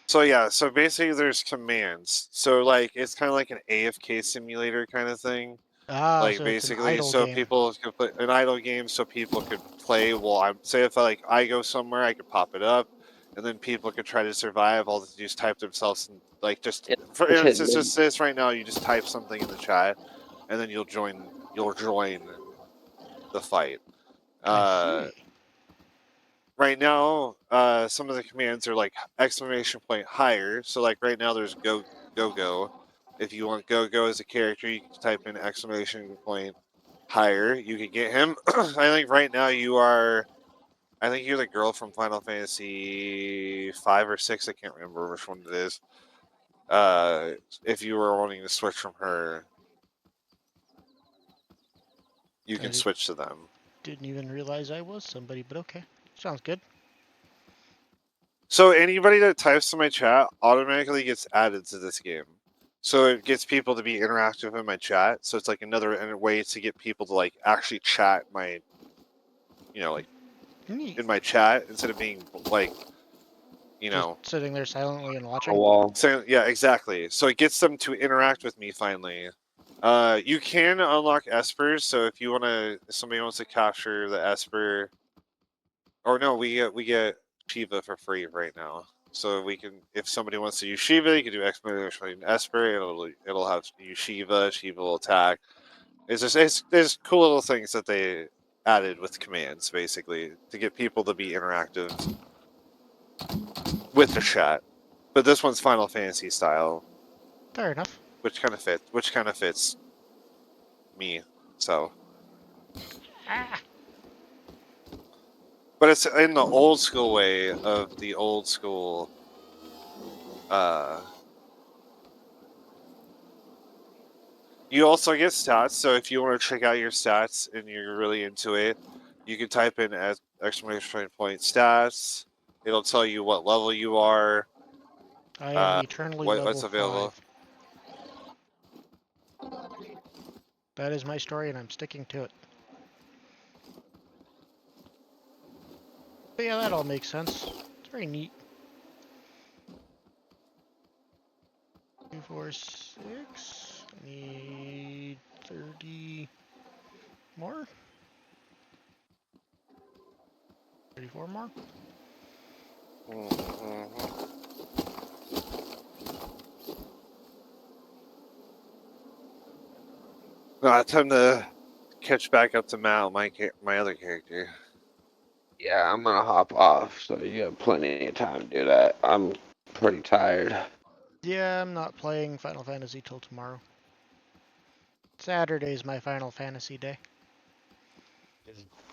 So yeah, so basically there's commands. So like it's kind of like an AFK simulator kind of thing. Like So it's an basically, idle so game. people can play an idle game, so people could play. Well, I say if I go somewhere, I could pop it up, and then people could try to survive. All they do is type themselves and like just for instance, just this right now, you just type something in the chat, and then you'll join the fight. I see. right now, some of the commands are like exclamation point higher. So like right now, there's go. If you want go as a character, you can type in exclamation point higher. You can get him. I think right now you are. I think you're the girl from Final Fantasy 5 or 6. I can't remember which one it is. If you were wanting to switch from her, you can switch to them. Didn't even realize I was somebody, but okay. Sounds good. So anybody that types in my chat automatically gets added to this game. So it gets people to be interactive in my chat. So it's like another way to get people to like actually chat my, like Neat. in my chat instead of being like, Just sitting there silently and watching. wall. saying, yeah, exactly. So it gets them to interact with me finally. You can unlock espers. So if somebody wants to capture the esper, or no, we get Shiva for free right now. So we can, if somebody wants to use Shiva, you can do exclamation esper. It'll have use Shiva. Shiva will attack. There's cool little things that they added with commands basically to get people to be interactive with the chat. But this one's Final Fantasy style. Fair enough. Which kind of fits me. So. But it's in the old school way of the old school. You also get stats, so if you want to check out your stats and you're really into it, you can type in exclamation point stats. It'll tell you what level you are. I am eternally level what's available. 5. That is my story, and I'm sticking to it. But yeah, that all makes sense. It's very neat. 2, 4, 6. I need 30 more. 34 more. Time to catch back up to Mal, my other character. Yeah, I'm gonna hop off, so you have plenty of time to do that. I'm pretty tired. Yeah, I'm not playing Final Fantasy till tomorrow. Saturday's my Final Fantasy day.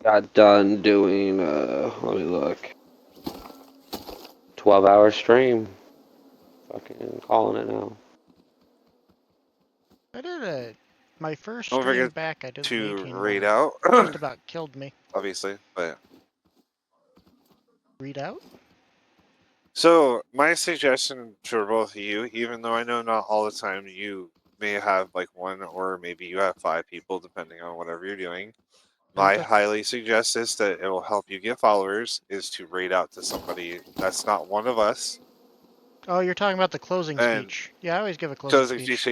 Got done doing, let me look. 12-hour stream. Fucking calling it now. I did my first Don't stream forget back. I did the to 18 raid one. out. Just about killed me. Obviously, but. Read out? So my suggestion for both of you, even though I know not all the time you may have like one or maybe you have 5 people depending on whatever you're doing. I highly suggest this, that it will help you get followers, is to raid out to somebody that's not one of us. Oh, you're talking about the closing speech. Yeah, I always give a closing speech.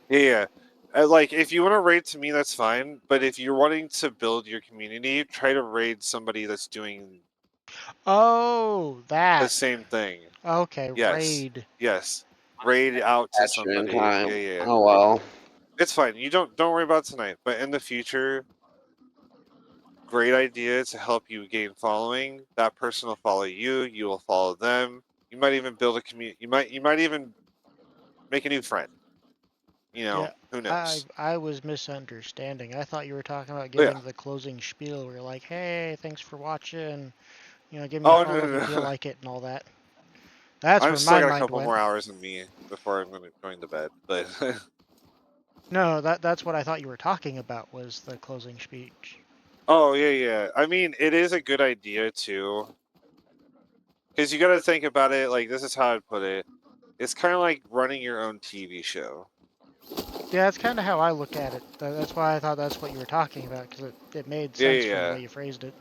Yeah. Like if you want to raid to me, that's fine. But if you're wanting to build your community, try to raid somebody that's doing the same thing. Okay, Yes. raid. Yes. Raid out to somebody. Time. Yeah. Oh well. It's fine. You don't worry about tonight. But in the future, great idea to help you gain following. That person will follow you. You will follow them. You might even build a community. You might even make a new friend. Yeah, who knows? I was misunderstanding. I thought you were talking about giving the closing spiel where you're like, hey, thanks for watching. Give me a follow if you feel like it and all that. That's where still my got a mind couple went. more hours in me before I'm going to bed. But no, that's what I thought you were talking about was the closing speech. Oh yeah. I mean, it is a good idea too, because you got to think about it. Like this is how I'd put it. It's kind of like running your own TV show. Yeah, that's kind of how I look at it. That's why I thought that's what you were talking about, because it made sense from the way you phrased it.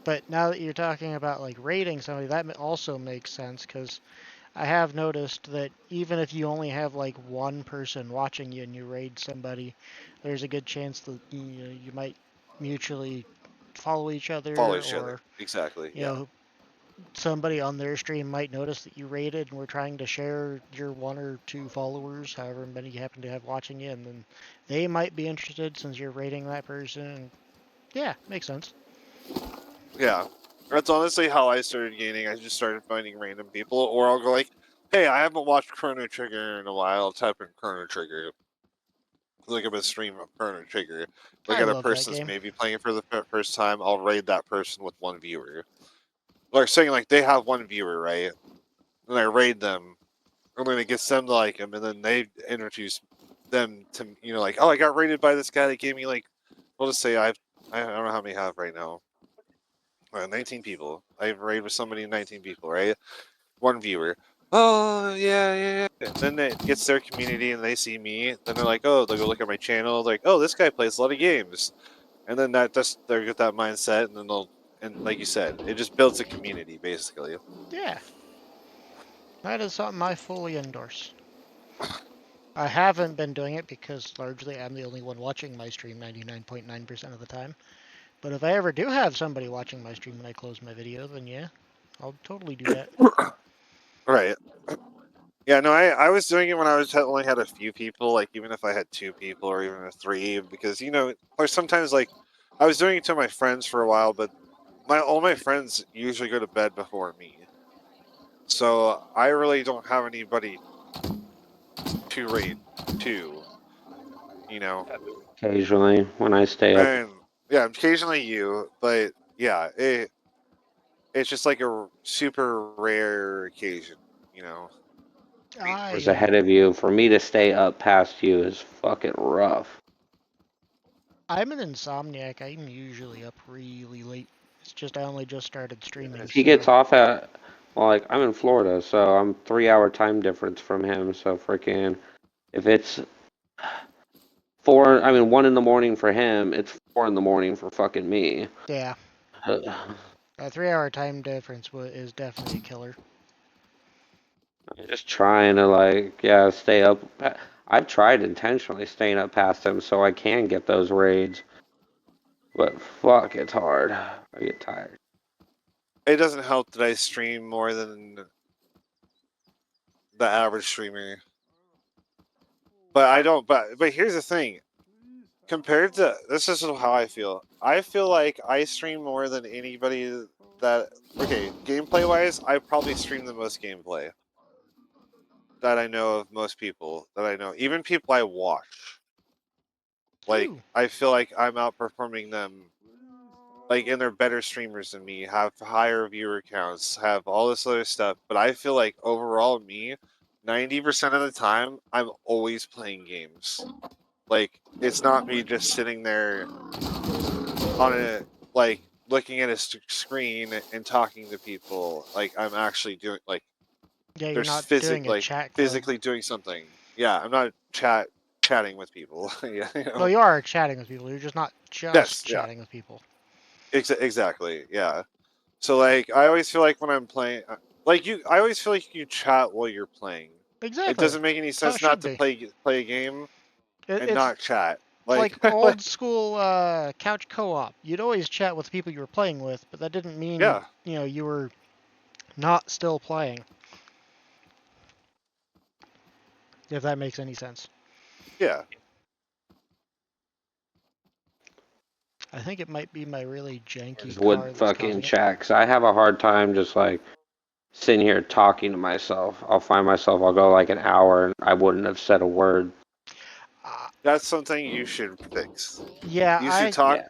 But now that you're talking about like rating somebody, that also makes sense, because I have noticed that even if you only have like one person watching you and you raid somebody, there's a good chance that you might mutually follow each other, or Exactly. somebody on their stream might notice that you raided and we're trying to share your 1 or 2 followers, however many you happen to have watching you, and then they might be interested since you're raiding that person. Yeah, makes sense. Yeah. That's honestly how I started gaining. I just started finding random people, or I'll go like, "Hey, I haven't watched Chrono Trigger in a while." I'll type in Chrono Trigger, look up a stream of Chrono Trigger, look I at a love that person that's game. maybe playing it for the first time. I'll raid that person with one viewer. Like saying like they have one viewer, right? And I raid them, and then it gets them to like them, and then they introduce them to like, oh, I got raided by this guy that gave me like, we'll just say I don't know how many I have right now. 19 people. I've raided with somebody 19 people, right? One viewer. Oh yeah. And then it gets their community and they see me. Then they're like, oh, they'll go look at my channel. Like, oh, this guy plays a lot of games. And then they get that mindset, and then and like you said, it just builds a community basically. Yeah. That is something I fully endorse. I haven't been doing it because largely I'm the only one watching my stream 99.9% of the time. But if I ever do have somebody watching my stream when I close my video, then yeah, I'll totally do that. Right. Yeah, no, I was doing it when I only had a few people, like even if I had 2 people or even a 3, because or sometimes like I was doing it to my friends for a while, but all my friends usually go to bed before me, so I really don't have anybody to raid to, Occasionally, when I stay up. and yeah, occasionally you, but yeah, it's just like a super rare occasion, you know. Hours ahead of you. For me to stay up past you is fucking rough. I'm an insomniac. I'm usually up really late. It's just I only just started streaming. He gets off at, well, like, I'm in Florida, so I'm 3-hour time difference from him. So freaking, if it's 1 in the morning for him, it's 4 in the morning for fucking me. Yeah. A 3-hour time difference is definitely a killer. I'm just trying to stay up. I've tried intentionally staying up past him so I can get those raids. But fuck, it's hard. I get tired. It doesn't help that I stream more than the average streamer. But I don't. But here's the thing. Compared to this is how I feel. I feel like I stream more than anybody that. Okay, gameplay wise, I probably stream the most gameplay that I know of most people that I know, even people I watch. Like I feel like I'm outperforming them. Like, and they're better streamers than me, have higher viewer counts, have all this other stuff. But I feel like overall, me, 90% of the time, I'm always playing games. Like, it's not me just sitting there on looking at a screen and talking to people. Like, I'm actually doing, like, yeah, you're not doing a chat club. Physically doing something. Yeah, I'm not chatting with people. Yeah, Well, you are chatting with people. You're just not just chatting with people. Exactly. Yeah. So like, I always feel like when I'm playing, I always feel like you chat while you're playing. Exactly. It doesn't make any sense not to play a game and not chat. Like old school couch co-op. You'd always chat with the people you were playing with, but that didn't mean you were not still playing. If that makes any sense. Yeah. I think it might be my really janky would fucking chat, because I have a hard time just like sitting here talking to myself. I'll find myself, I'll go like an hour and I wouldn't have said a word. That's something you should fix. Yeah, you should talk. Yeah.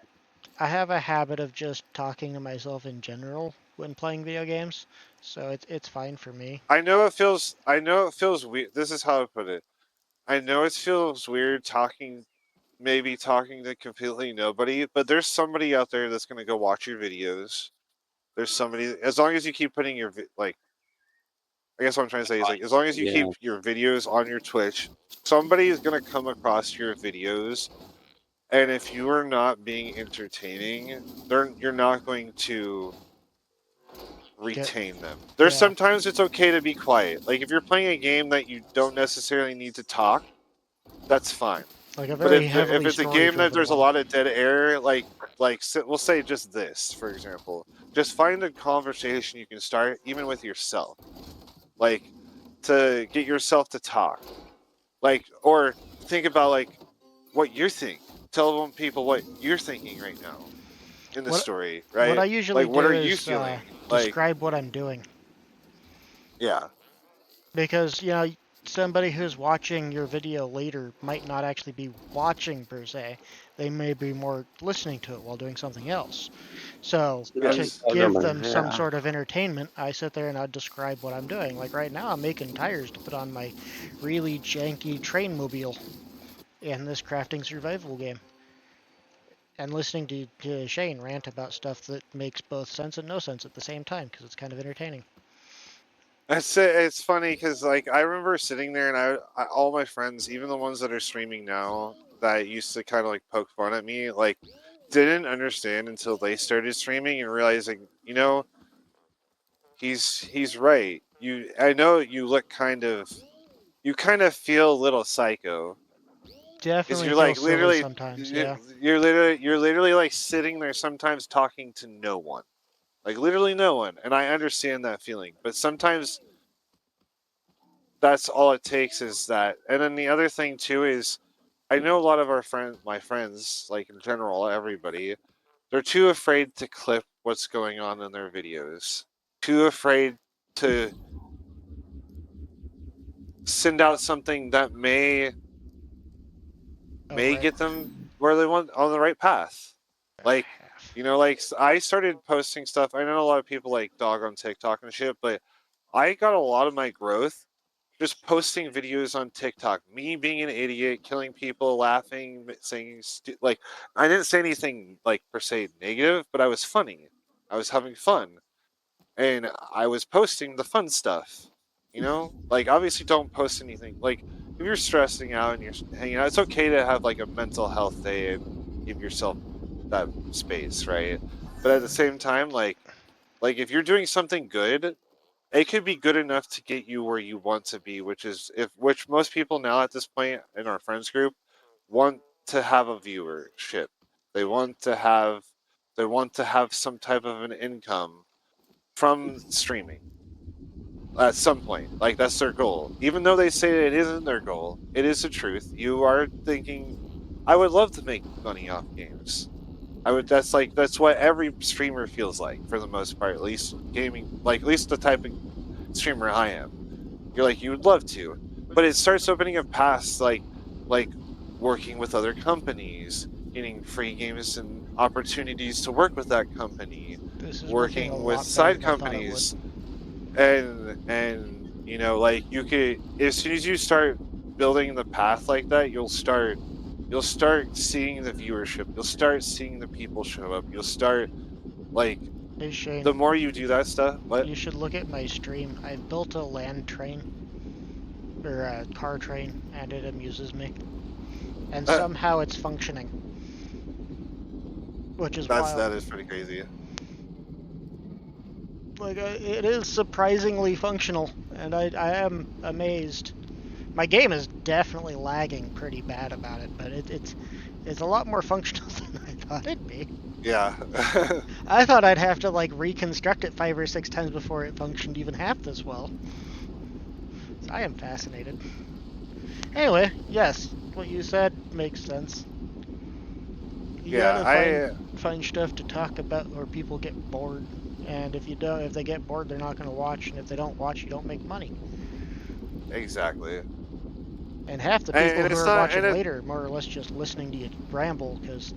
I have a habit of just talking to myself in general when playing video games, so it's fine for me. I know it feels weird. This is how I put it. I know it feels weird talking to completely nobody, but there's somebody out there that's going to go watch your videos. There's somebody, as long as you keep putting your I guess what I'm trying to say is, like, as long as you keep your videos on your Twitch, somebody is going to come across your videos, and if you are not being entertaining, you're not going to retain them. There's sometimes it's okay to be quiet. Like, if you're playing a game that you don't necessarily need to talk, that's fine. Like a but if it's a game that there's a lot of dead air, we'll say just this, for example, just find a conversation you can start, even with yourself, like, to get yourself to talk, like, or think about like what you're thinking. Tell people what you're thinking right now. in the What- story, right? What I usually like, what do are you is feeling? Like, describe what I'm doing. yeah, Because, somebody who's watching your video later might not actually be watching per se. They may be more listening to it while doing something else. So, to yes, give them some Yeah. sort of entertainment, I sit there and I describe what I'm doing. Like right now, I'm making tires to put on my really janky train mobile in this crafting survival game. And listening to Shane rant about stuff that makes both sense and no sense at the same time, because it's kind of entertaining. it's funny because like I remember sitting there and all my friends, even the ones that are streaming now, that used to kind of like poke fun at me, like didn't understand until they started streaming and realizing, he's right. I know you look you kind of feel a little psycho because Definitely you're feels like silly literally sometimes, yeah. you're literally like sitting there sometimes talking to no one, like literally no one, and I understand that feeling, but sometimes that's all it takes is that. And then the other thing too is I know a lot of my friends, like in general, everybody, they're too afraid to clip what's going on in their videos, too afraid to send out something that may Right. get them where they want on the right path. Like, like I started posting stuff. I know a lot of people like dog on TikTok and shit, but I got a lot of my growth just posting videos on TikTok. Me being an idiot, killing people, laughing, saying like I didn't say anything like per se negative, but I was funny. I was having fun, and I was posting the fun stuff. Like obviously don't post anything like if you're stressing out and you're hanging out. It's okay to have like a mental health day and give yourself that space, right? But at the same time, like if you're doing something good, it could be good enough to get you where you want to be, which most people now at this point in our friends group want to have a viewership. They want to have some type of an income from streaming at some point. Like that's their goal. Even though they say it isn't their goal, it is the truth. You are thinking, I would love to make money off games. That's what every streamer feels like for the most part, at least gaming, like at least the type of streamer I am. You're like, you would love to, but it starts opening up paths like working with other companies, getting free games and opportunities to work with that company, This is working a working with lot better side than I thought it would. companies, and like you could, as soon as you start building the path like that, you'll start seeing the viewership, you'll start seeing the people show up, you'll start like Hey Shane, the more you do that stuff. What? you should look at my stream. I built a land train, or a car train, and it amuses me. And somehow it's functioning. Which is wild. That is pretty crazy. Like, it is surprisingly functional, and I am amazed. My game is definitely lagging pretty bad about it, but it's a lot more functional than I thought it'd be. Yeah. I thought I'd have to like reconstruct it 5 or 6 times before it functioned even half this well. So I am fascinated. Anyway, yes, what you said makes sense. You gotta find stuff to talk about, or people get bored. And if they get bored, they're not gonna watch. And if they don't watch, you don't make money. Exactly. And half the people who are watching later are more or less just listening to you ramble, because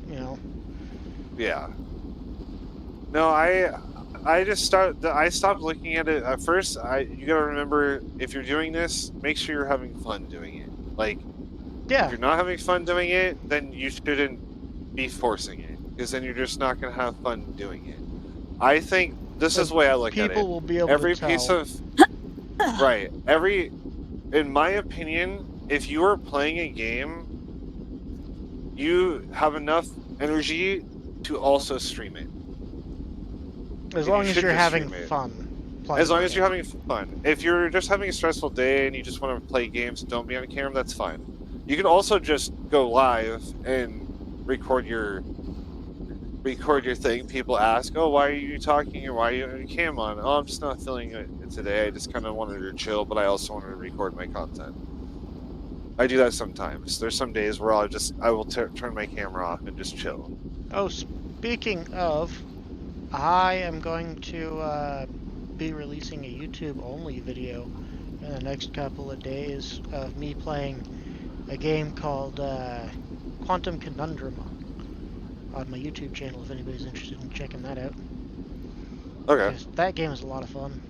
Yeah. No, I stopped looking at it at first. You gotta remember, if you're doing this, make sure you're having fun doing it. Like, yeah. If you're not having fun doing it, then you shouldn't be forcing it, because then you're just not gonna have fun doing it. I think this is the way I look at it. People will be able to tell. Piece of right. In my opinion, if you are playing a game, you have enough energy to also stream it. As long as you're having fun. As long as you're having fun. If you're just having a stressful day and you just want to play games, don't be on camera, that's fine. You can also just go live and record your thing. People ask, oh, why are you talking, or why are you on cam on? Oh, I'm just not feeling it today. I just kind of wanted to chill, but I also wanted to record my content. I do that sometimes. There's some days where I will turn my camera off and just chill. Oh, speaking speaking of, I am going to be releasing a YouTube-only video in the next couple of days of me playing a game called Quantum Conundrum on my YouTube channel if anybody's interested in checking that out. Okay. Because that game is a lot of fun.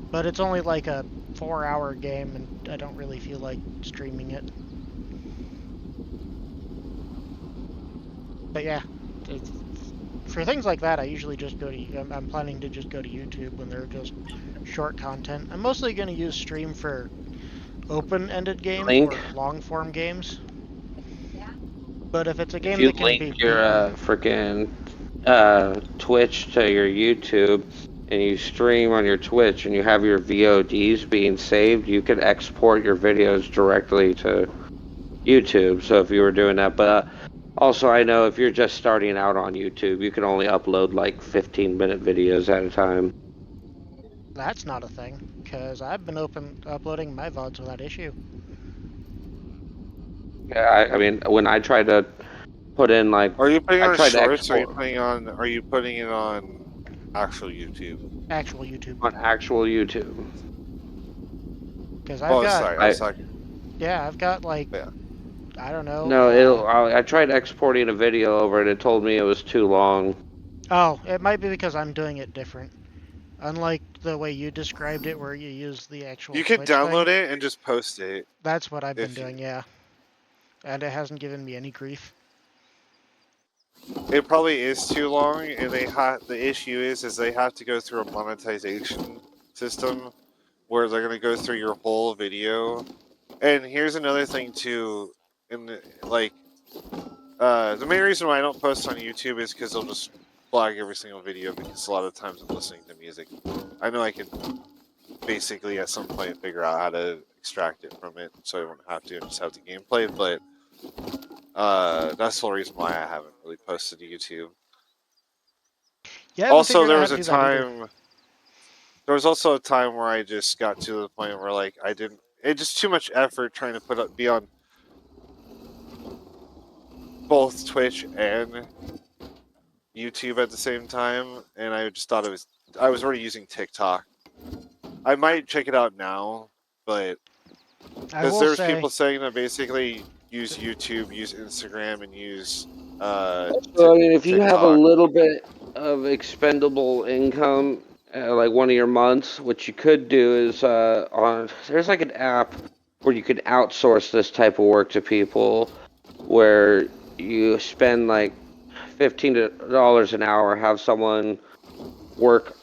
But it's only like a 4-hour game, and I don't really feel like streaming it. But yeah, for things like that, I usually just go to. I'm planning to just go to YouTube when they're just short content. I'm mostly going to use Stream for open-ended games Link. or long-form games. But if it's a If game you that can link be your beaten, freaking Twitch to your YouTube and you stream on your Twitch and you have your VODs being saved, you can export your videos directly to YouTube. So if you were doing that, but also I know if you're just starting out on YouTube, you can only upload like 15-minute videos at a time. that's not a thing, because I've been uploading my VODs without issue. Yeah, I mean, when I try to put in like, Are you putting I on tried to shorts? Or export are you putting it on actual YouTube? Actual YouTube. on actual YouTube. Because I've Oh, got, sorry. I was talking. yeah, I've got like, Yeah. I don't know. No, I tried exporting a video over and it told me it was too long. Oh, it might be because I'm doing it different. Unlike the way you described it, where you use the actual You could Twitch download thing. it and just post it. That's what I've been If you, doing, yeah. And it hasn't given me any grief. it probably is too long, and the issue is they have to go through a monetization system where they're gonna go through your whole video. And here's another thing too, the main reason why I don't post on YouTube is because they'll just flag every single video, because a lot of times I'm listening to music. I know I can basically at some point figure out how to extract it from it so I won't have to and just have the gameplay, but that's the whole reason why I haven't really posted to YouTube. Yeah, Also, there was also a time where I just got to the point where like it's just too much effort trying to be on both Twitch and YouTube at the same time, and I just thought I was already using TikTok. I might check it out now, but because there's people saying that basically use YouTube, use Instagram, and use So, I mean, if you have a TikTok. little bit of expendable income, like one of your months, what you could do is there's like an app where you can outsource this type of work to people, where you spend like $15 an hour, have someone work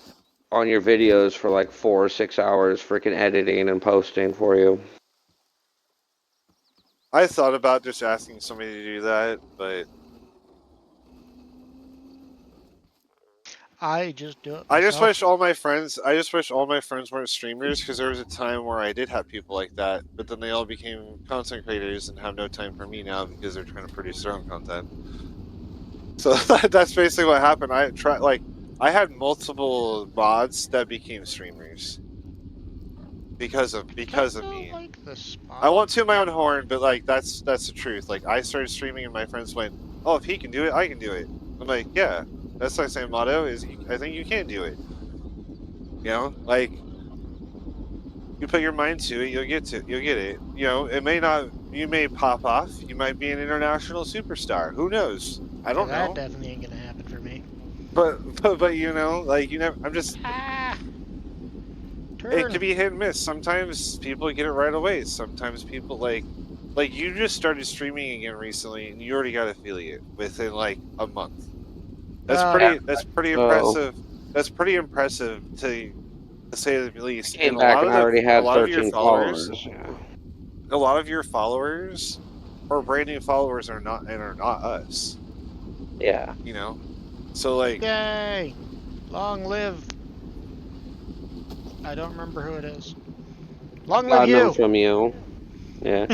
on your videos for like 4 or 6 hours, freaking editing and posting for you. I thought about just asking somebody to do that, but I just do it myself. I just wish all my friends weren't streamers, because there was a time where I did have people like that, but then they all became content creators and have no time for me now because they're trying to produce their own content. So that's basically what happened. I had multiple mods that became streamers because of me. Like the spot. I won't toot my own horn, but like that's the truth. Like I started streaming and my friends went, "Oh, if he can do it, I can do it." I'm like, "Yeah, that's my same motto. I think you can do it." You know, like you put your mind to it, you'll get it. You know, you may pop off. You might be an international superstar. Who knows? I don't know. That definitely ain't gonna happen for me. But you know, like you never. I'm just. Turn. It can be hit and miss. Sometimes people get it right away. Sometimes people like you just started streaming again recently, and you already got affiliate within like a month. That's pretty impressive. That's pretty impressive to say the least. Came back and I already had 13 followers. A lot of your followers are brand new followers, are not us. Yeah. You know, so like. Yay! Long live. I don't remember who it is. Long live you. From you. Yeah.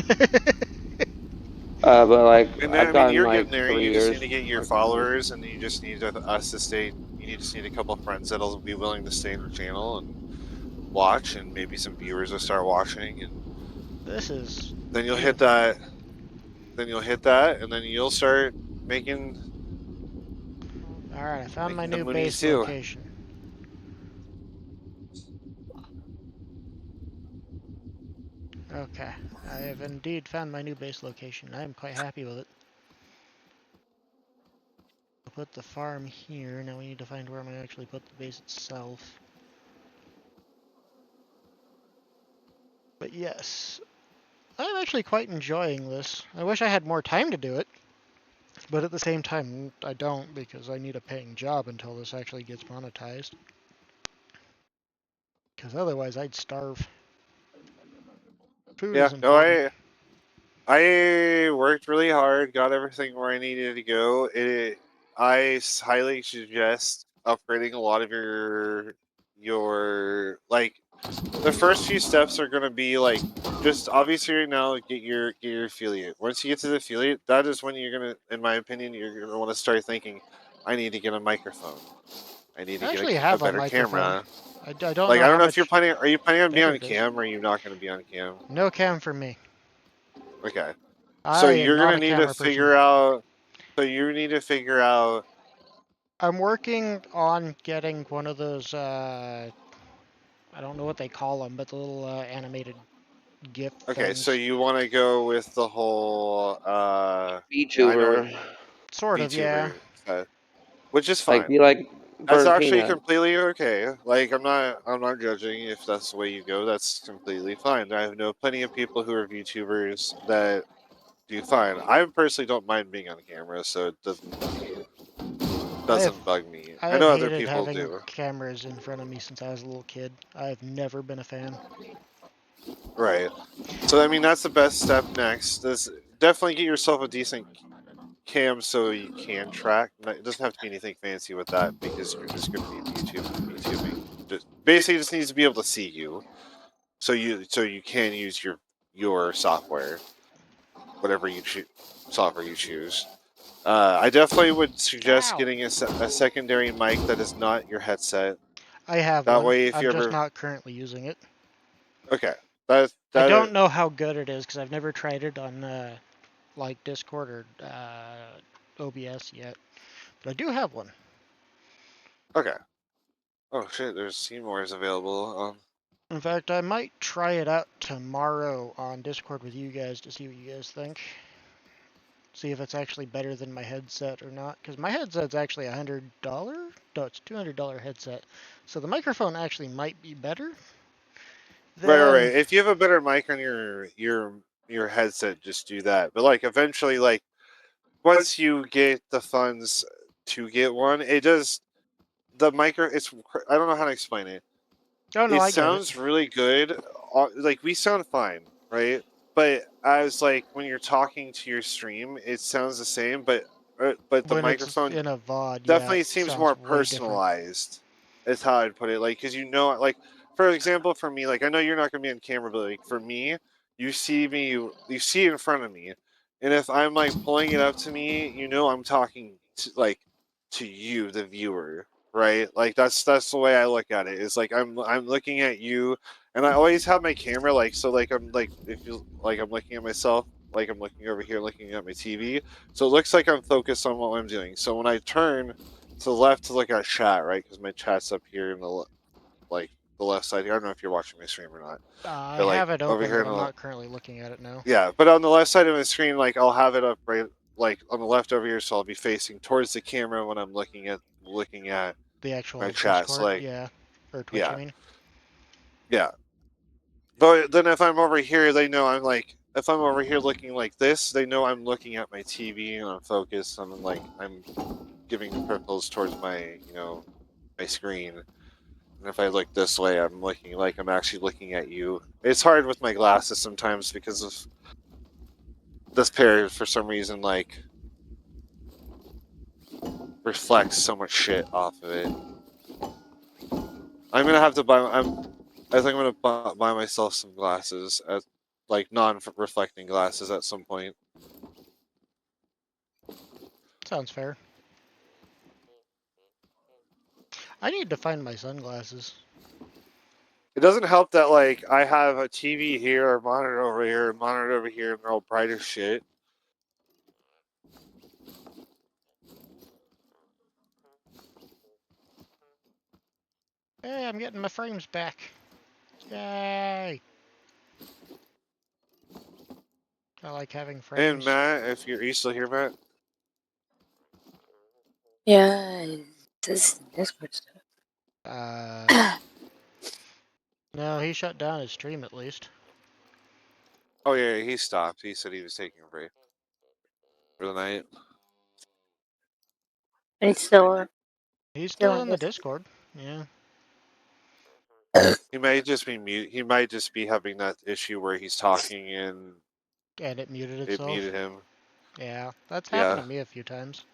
But like, And then, I mean, you're getting there. You just need to get your followers, and you just need us to stay. You just need a couple of friends that'll be willing to stay in the channel and watch, and maybe some viewers will start watching. And then you'll hit that. Then you'll hit that, and then you'll start making Alright, I found my Making the new moonies base too. location. Okay, I have indeed found my new base location. I am quite happy with it. I'll put the farm here. Now we need to find where I'm going to actually put the base itself. But yes, I'm actually quite enjoying this. I wish I had more time to do it. But at the same time, I don't, because I need a paying job until this actually gets monetized. Because otherwise I'd starve. Food is Yeah, no, important. I worked really hard, got everything where I needed to go. I highly suggest upgrading a lot of your like the first few steps are gonna be like just obviously right now get your affiliate. Once you get to the affiliate, that is when you're gonna, in my opinion, you're gonna want to start thinking, I need to get a microphone. I need to I get actually a have a better microphone. camera. I don't Like know I don't how know if you're much planning. Are you planning on being better on it is. cam, or are you not going to be on cam? No cam for me. Okay. So I am you're not gonna a need to camera person. figure out. So you need to figure out. I'm working on getting one of those, I don't know what they call them, but the little animated GIF Okay, so things. you want to go with the whole. I know what VTuber. Sort of, yeah. VTuber, which is Like, fine. be like That's Burnt actually Peanut. completely okay. Like I'm not judging if that's the way you go. That's completely fine. I know plenty of people who are VTubers that do fine. I personally don't mind being on camera, so it I have doesn't bug me. I I have know other hated people having do. cameras in front of me since I was a little kid. I've never been a fan. Right. So I mean that's the best step next. Is definitely get yourself a decent cam so you can track. It doesn't have to be anything fancy with that because you're just going to be VTubing. Just basically just needs to be able to see you, so you can use your software, whatever software you choose. I definitely would suggest Ow! getting a secondary mic that is not your headset. I have That one. way, if I'm you just ever not currently using it. okay, that I that don't know how good it is because I've never tried it on like Discord or OBS yet. But I do have one. okay. Oh shit, there's Seymour's available. In fact, I might try it out tomorrow on Discord with you guys to see what you guys think. See if it's actually better than my headset or not. Because my headset's actually $100. No, it's $200 headset. So the microphone actually might be better Right. than. If you have a better mic on your headset, just do that. But like eventually, like once you get the funds to get one, it does the micro. I don't know how to explain it. Oh no, It I get it. sounds really good. Like we sound fine, right? But as like when you're talking to your stream, it sounds the same. But the When it's microphone in a VOD, yeah, definitely it seems sounds more way different. personalized. Is how I'd put it. Like, because like for example, for me, like I know you're not gonna be on camera, but like for me, you see it in front of me, and if I'm like pulling it up to me, I'm talking to you, the viewer, right? Like that's the way I look at it. It's like I'm looking at you, and I always have my camera like so like I'm like if you like I'm looking at myself. Like I'm looking over here, looking at my TV, so it looks like I'm focused on what I'm doing. So when I turn to the left to look at chat, right? Because my chat's up here in like the left side here. I don't know if you're watching my stream or not, I but like have it over open, here but in I'm the not currently looking at it now. yeah, but on the left side of my screen, like I'll have it up right like on the left over here, so I'll be facing towards the camera when I'm looking at The my actual chat. So Discord, like yeah. Or Twitch, I yeah, mean. yeah. But then if I'm over here, they know I'm like if I'm over here looking like this, they know I'm looking at my TV and I'm focused. And I'm giving the purples towards my screen. And if I look this way, I'm looking like I'm actually looking at you. It's hard with my glasses sometimes because of this pair for some reason like reflects so much shit off of it. I'm gonna have to buy. I think I'm gonna buy myself some glasses, like non-reflecting glasses at some point. Sounds fair. I need to find my sunglasses. It doesn't help that like I have a TV here, a monitor over here, a monitor over here, and they're all bright as shit. Hey, I'm getting my frames back. Yay! I like having And frames. Matt, if are you still here, Matt? Yeah, this Discord stuff. No, he shut down his stream at least. Oh yeah, he stopped. He said he was taking a break for the night. But he's still He's still still in in the this. Discord. Yeah. He might just be mute. He might just be having that issue where he's talking and And it muted it itself. muted him. Yeah, that's happened Yeah. to me a few times.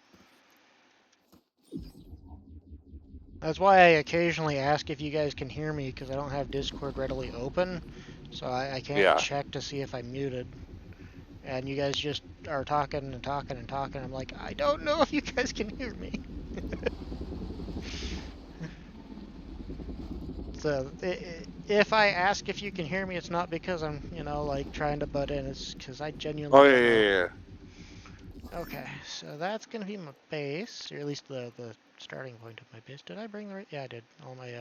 That's why I occasionally ask if you guys can hear me, because I don't have Discord readily open, so I can't Yeah. check to see if I'm muted. And you guys just are talking and talking and talking. I'm like, I don't know if you guys can hear me. So if I ask if you can hear me, it's not because I'm, like trying to butt in. It's because I genuinely Oh yeah, don't know. yeah. Okay, so that's gonna be my base, or at least the starting point of my base. Did I bring the right? Yeah, I did. All my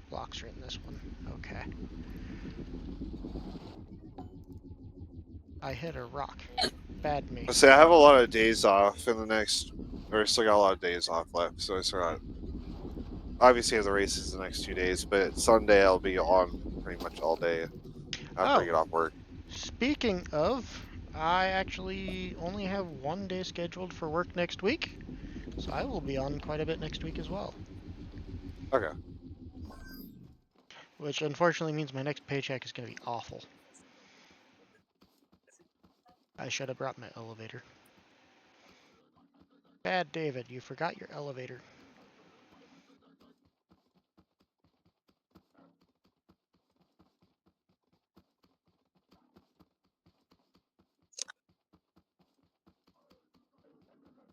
blocks are in this one. Okay. I hit a rock. Bad me. I have a lot of days off in the next, or still got a lot of days off left, so I still got. Obviously, the races the next 2 days, but Sunday I'll be on pretty much all day after I get off work. Speaking of, I actually only have one day scheduled for work next week, so I will be on quite a bit next week as well. Okay. Which unfortunately means my next paycheck is going to be awful. I should have brought my elevator. Bad David, you forgot your elevator.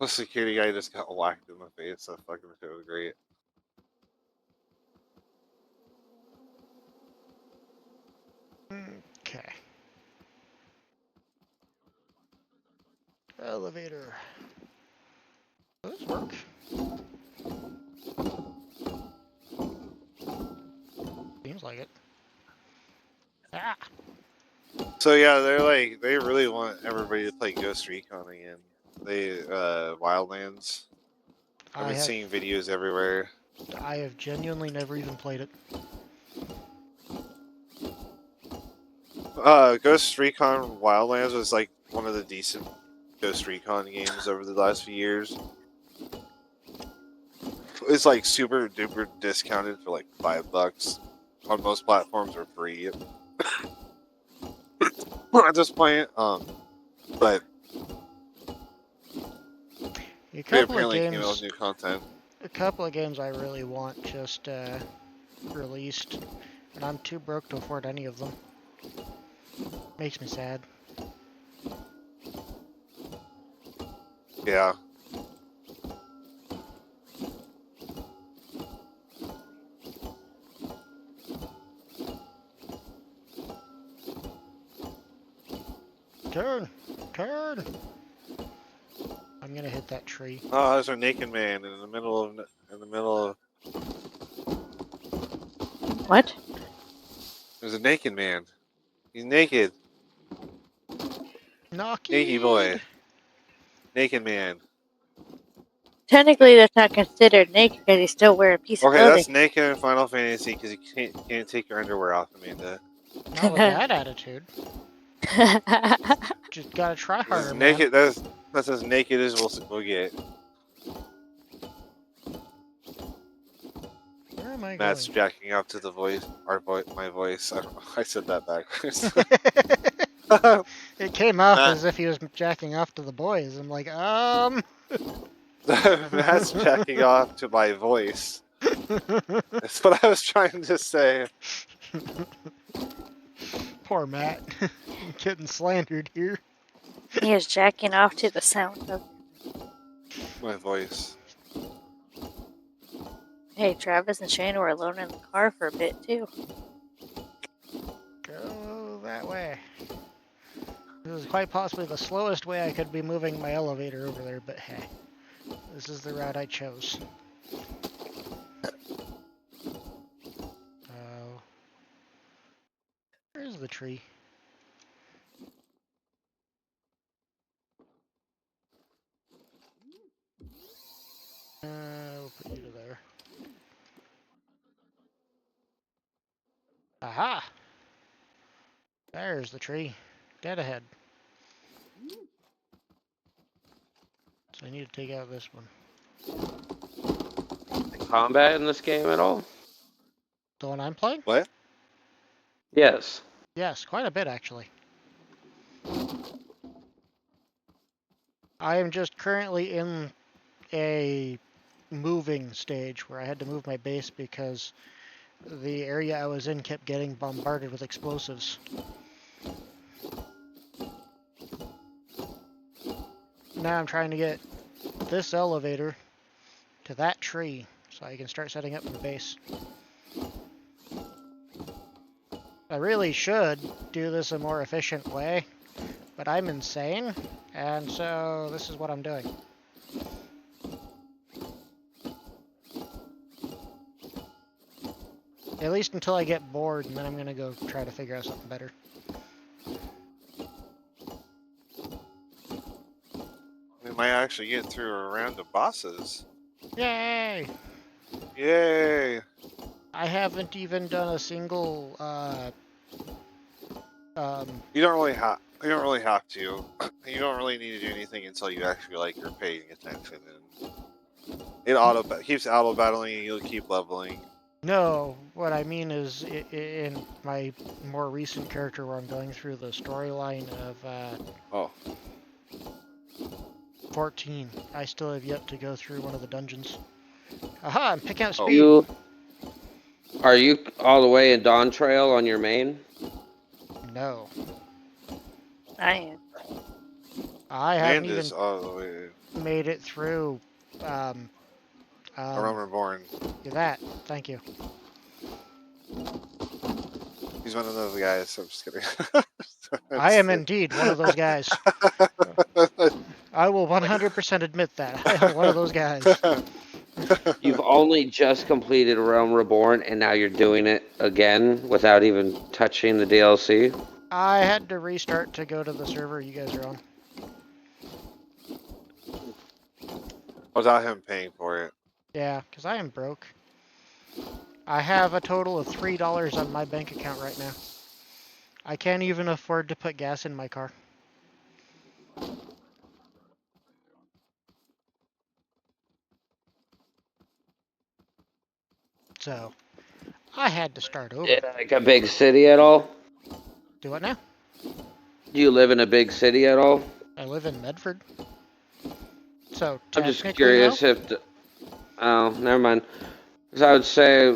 The security guy just got whacked in the face. That fucking shit was great. Okay. Elevator. Does this work? Seems like it. Ah! So yeah, they really want everybody to play Ghost Recon again. They Wildlands. I've been seeing videos everywhere. I have genuinely never even played it. Ghost Recon Wildlands was like one of the decent Ghost Recon games over the last few years. It's like super duper discounted for like $5 on most platforms or free at this point. But A they couple of apparently came out with games. new content. A couple of games I really want just released, and I'm too broke to afford any of them. Makes me sad. Yeah. Turn! Turn! I'm gonna hit that tree. Oh, there's a naked man in the middle of. What? There's a naked man. He's naked. Naked boy. Naked man. Technically, that's not considered naked because he's still wearing a piece of Okay, clothing. that's naked in Final Fantasy because you can't take your underwear off, Amanda. Not with that attitude. Just gotta try harder, man. Naked. That's as naked as we'll get. Where am I Matt's going? jacking off to the voice. My voice. I said that backwards. It came off Matt. as if he was jacking off to the boys. I'm like, Matt's jacking off to my voice. That's what I was trying to say. Poor Matt. Getting slandered here. He is jacking off to the sound of My voice. Hey, Travis and Shane were alone in the car for a bit too. Go that way. This is quite possibly the slowest way I could be moving my elevator over there, but hey. This is the route I chose. is the tree? We'll put you to there. Aha! There's the tree. Dead ahead. So I need to take out this one. Combat in this game at all? The one I'm playing? What? Yes. Yes, quite a bit actually. I am just currently in a moving stage where I had to move my base because the area I was in kept getting bombarded with explosives. Now I'm trying to get this elevator to that tree so I can start setting up my base. I really should do this a more efficient way, but I'm insane, and so this is what I'm doing. At least until I get bored, and then I'm gonna go try to figure out something better. We might actually get through a round of bosses. Yay! Yay! I haven't even done a single, You don't really have. You don't really have to. You don't really need to do anything until you actually like you're paying attention, and it keeps auto battling, and you'll keep leveling. No, what I mean is in my more recent character where I'm going through the storyline of 14, I still have yet to go through one of the dungeons. Aha, I'm picking up speed. Are you all the way in Dawn Trail on your main? No. I am. I haven't And even is all the way made it through, Realm Reborn. that. Thank you. He's one of those guys. I'm just kidding. I am indeed one of those guys. I will 100% admit that. I am one of those guys. You've only just completed Realm Reborn, and now you're doing it again without even touching the DLC? I had to restart to go to the server you guys are on. Without him paying for it. Yeah, because I am broke. I have a total of $3 on my bank account right now. I can't even afford to put gas in my car. So, I had to start over. Like a big city at all? Do what now? Do you live in a big city at all? I live in Medford. So, I'm just technically no. curious if... Oh, never mind. Because I would say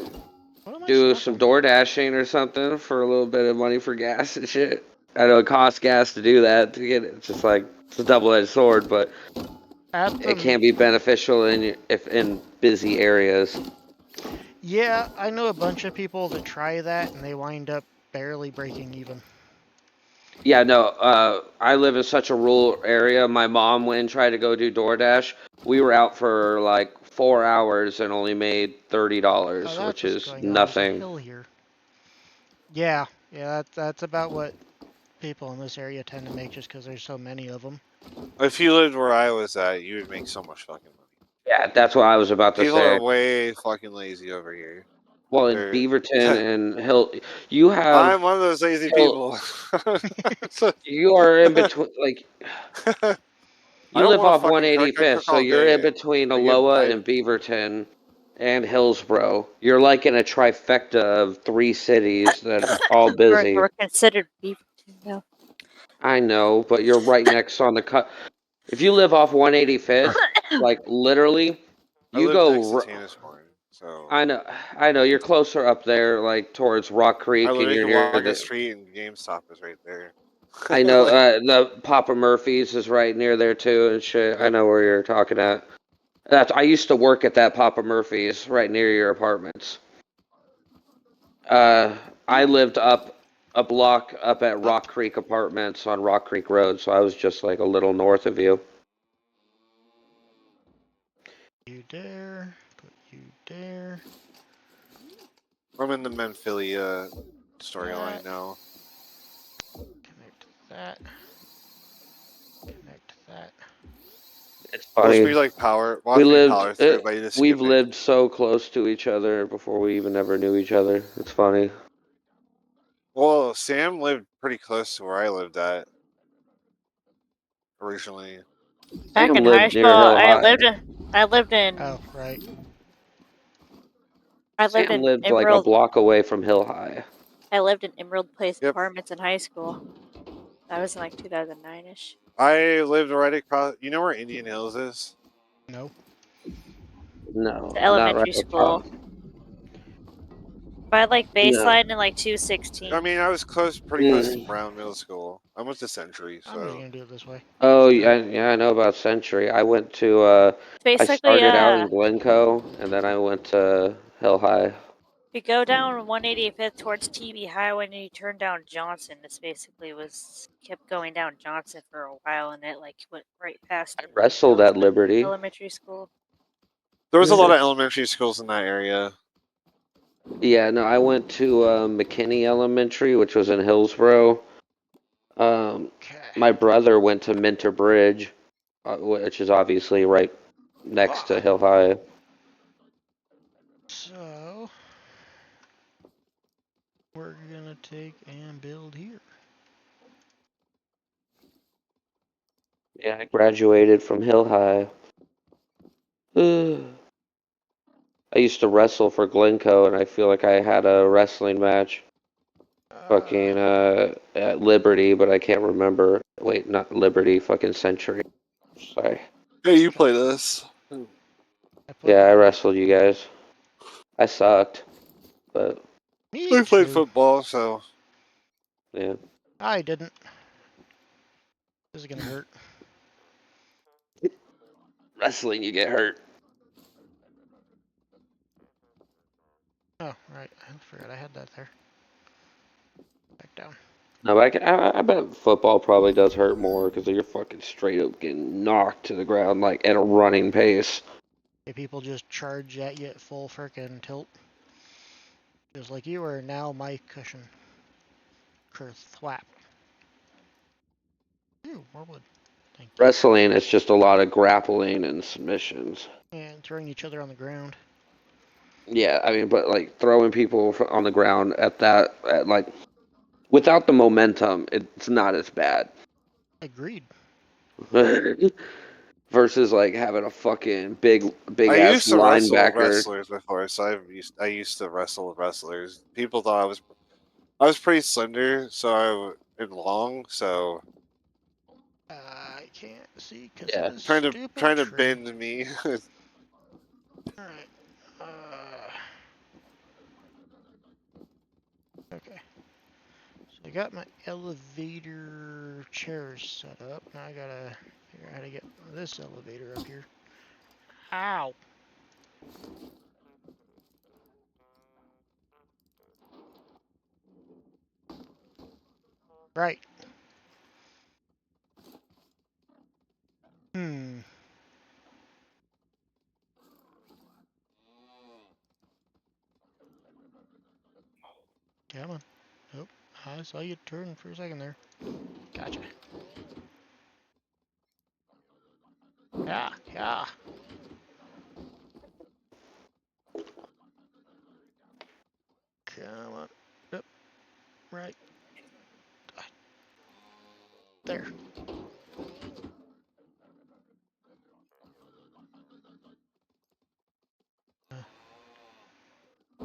What am I do stuck some on? door dashing or something for a little bit of money for gas and shit. I know it costs gas to do that. To get it. It's just like, it's a double-edged sword, but it can be beneficial if in busy areas. Yeah, I know a bunch of people that try that and they wind up barely breaking even. Yeah, no, I live in such a rural area. My mom went and tried to go do DoorDash. We were out for like 4 hours and only made $30, Oh, that's which what's is going on. There's a nothing. hill here. Yeah, that's about what people in this area tend to make just because there's so many of them. If you lived where I was at, you would make so much fucking money. Yeah, that's what I was about to People are say. way fucking lazy over here. Well, in Beaverton and Hill, you have I'm one of those lazy Hill. people. You are in between, like, I you don't live want to off fucking cook. I 185th, cook so all you're in day. between Aloha and Beaverton and Hillsboro. You're like in a trifecta of 3 cities that are all busy. We're considered Beaverton, though. I know, but you're right next on the cut. If you live off 185th, like literally, I you live go. next to Tannismore, so I know. You're closer up there, like towards Rock I Creek, and literally you're can near walk a the. street and GameStop is right there. I know Like, the Papa Murphy's is right near there too, and shit. I know where you're talking at. I used to work at that Papa Murphy's right near your apartments. I lived up a block up at Rock Creek Apartments on Rock Creek Road, so I was just like a little north of you. You there, put you there. I'm in the Menphilia storyline now. that. Connect that. It's Watch funny. me like power. We Watch me lived. power through by just We've skipping. lived so close to each other before we even ever knew each other. It's funny. Well, Sam lived pretty close to where I lived at originally. Back Sam in high lived school, near Hill I High. lived in. I lived in. Oh, right. I lived Sam in lived like a Emerald. block away from Hill High. I lived in Emerald Place Yep. Apartments in high school. That was in like 2009ish. I lived right across. You know where Indian Hills is? No. No, The not right elementary up top. school. By like No. baseline in like I 216. mean, I was pretty close to Brown Middle School. I went to Century, I'm just so. gonna do it this way. Oh, Straight. yeah, I know about Century. I went to, It's I basically started out in Glencoe, and then I went to Hill High. you go down 185th towards TB Highway and you turn down Johnson. This basically kept going down Johnson for a while, and it like went right past I wrestled at Liberty. elementary school. There was a lot of elementary schools in that area. Yeah, no, I went to McKinney Elementary, which was in Hillsboro. Okay. My brother went to Minter Bridge, which is obviously right next to Hill High. So we're gonna take and build here. Yeah, I graduated from Hill High. I used to wrestle for Glencoe, and I feel like I had a wrestling match. Fucking at Liberty, but I can't remember. Wait, not Liberty, fucking Century. Sorry. Hey, you play this. Yeah, I wrestled you guys. I sucked, but Me I played too. football, so. yeah. I didn't. This is gonna hurt. Wrestling, you get hurt. Oh, right. I forgot I had that there. Back down. No, but I bet football probably does hurt more because you're fucking straight up getting knocked to the ground like at a running pace. If people just charge at you at full frickin' tilt. Just like you are now my cushion. Kerthwap. Ooh, more wood. Thank you. Wrestling, it's just a lot of grappling and submissions. And throwing each other on the ground. Yeah, I mean, but like throwing people on the ground at like without the momentum, it's not as bad. Agreed. Versus like having a fucking big I ass used to wrestle with linebacker. wrestlers before, so I used to wrestle with wrestlers. People thought I was pretty slender, and long, so. I can't see because Yeah. of this Trying stupid to tree. bend me. Alright. Okay. So I got my elevator chairs set up. Now I gotta figure out how to get this elevator up here. Ow! Right. Hmm. Come on. Nope. I saw you turn for a second there. Gotcha. Yeah, yeah. Come on. Yep. Right. There.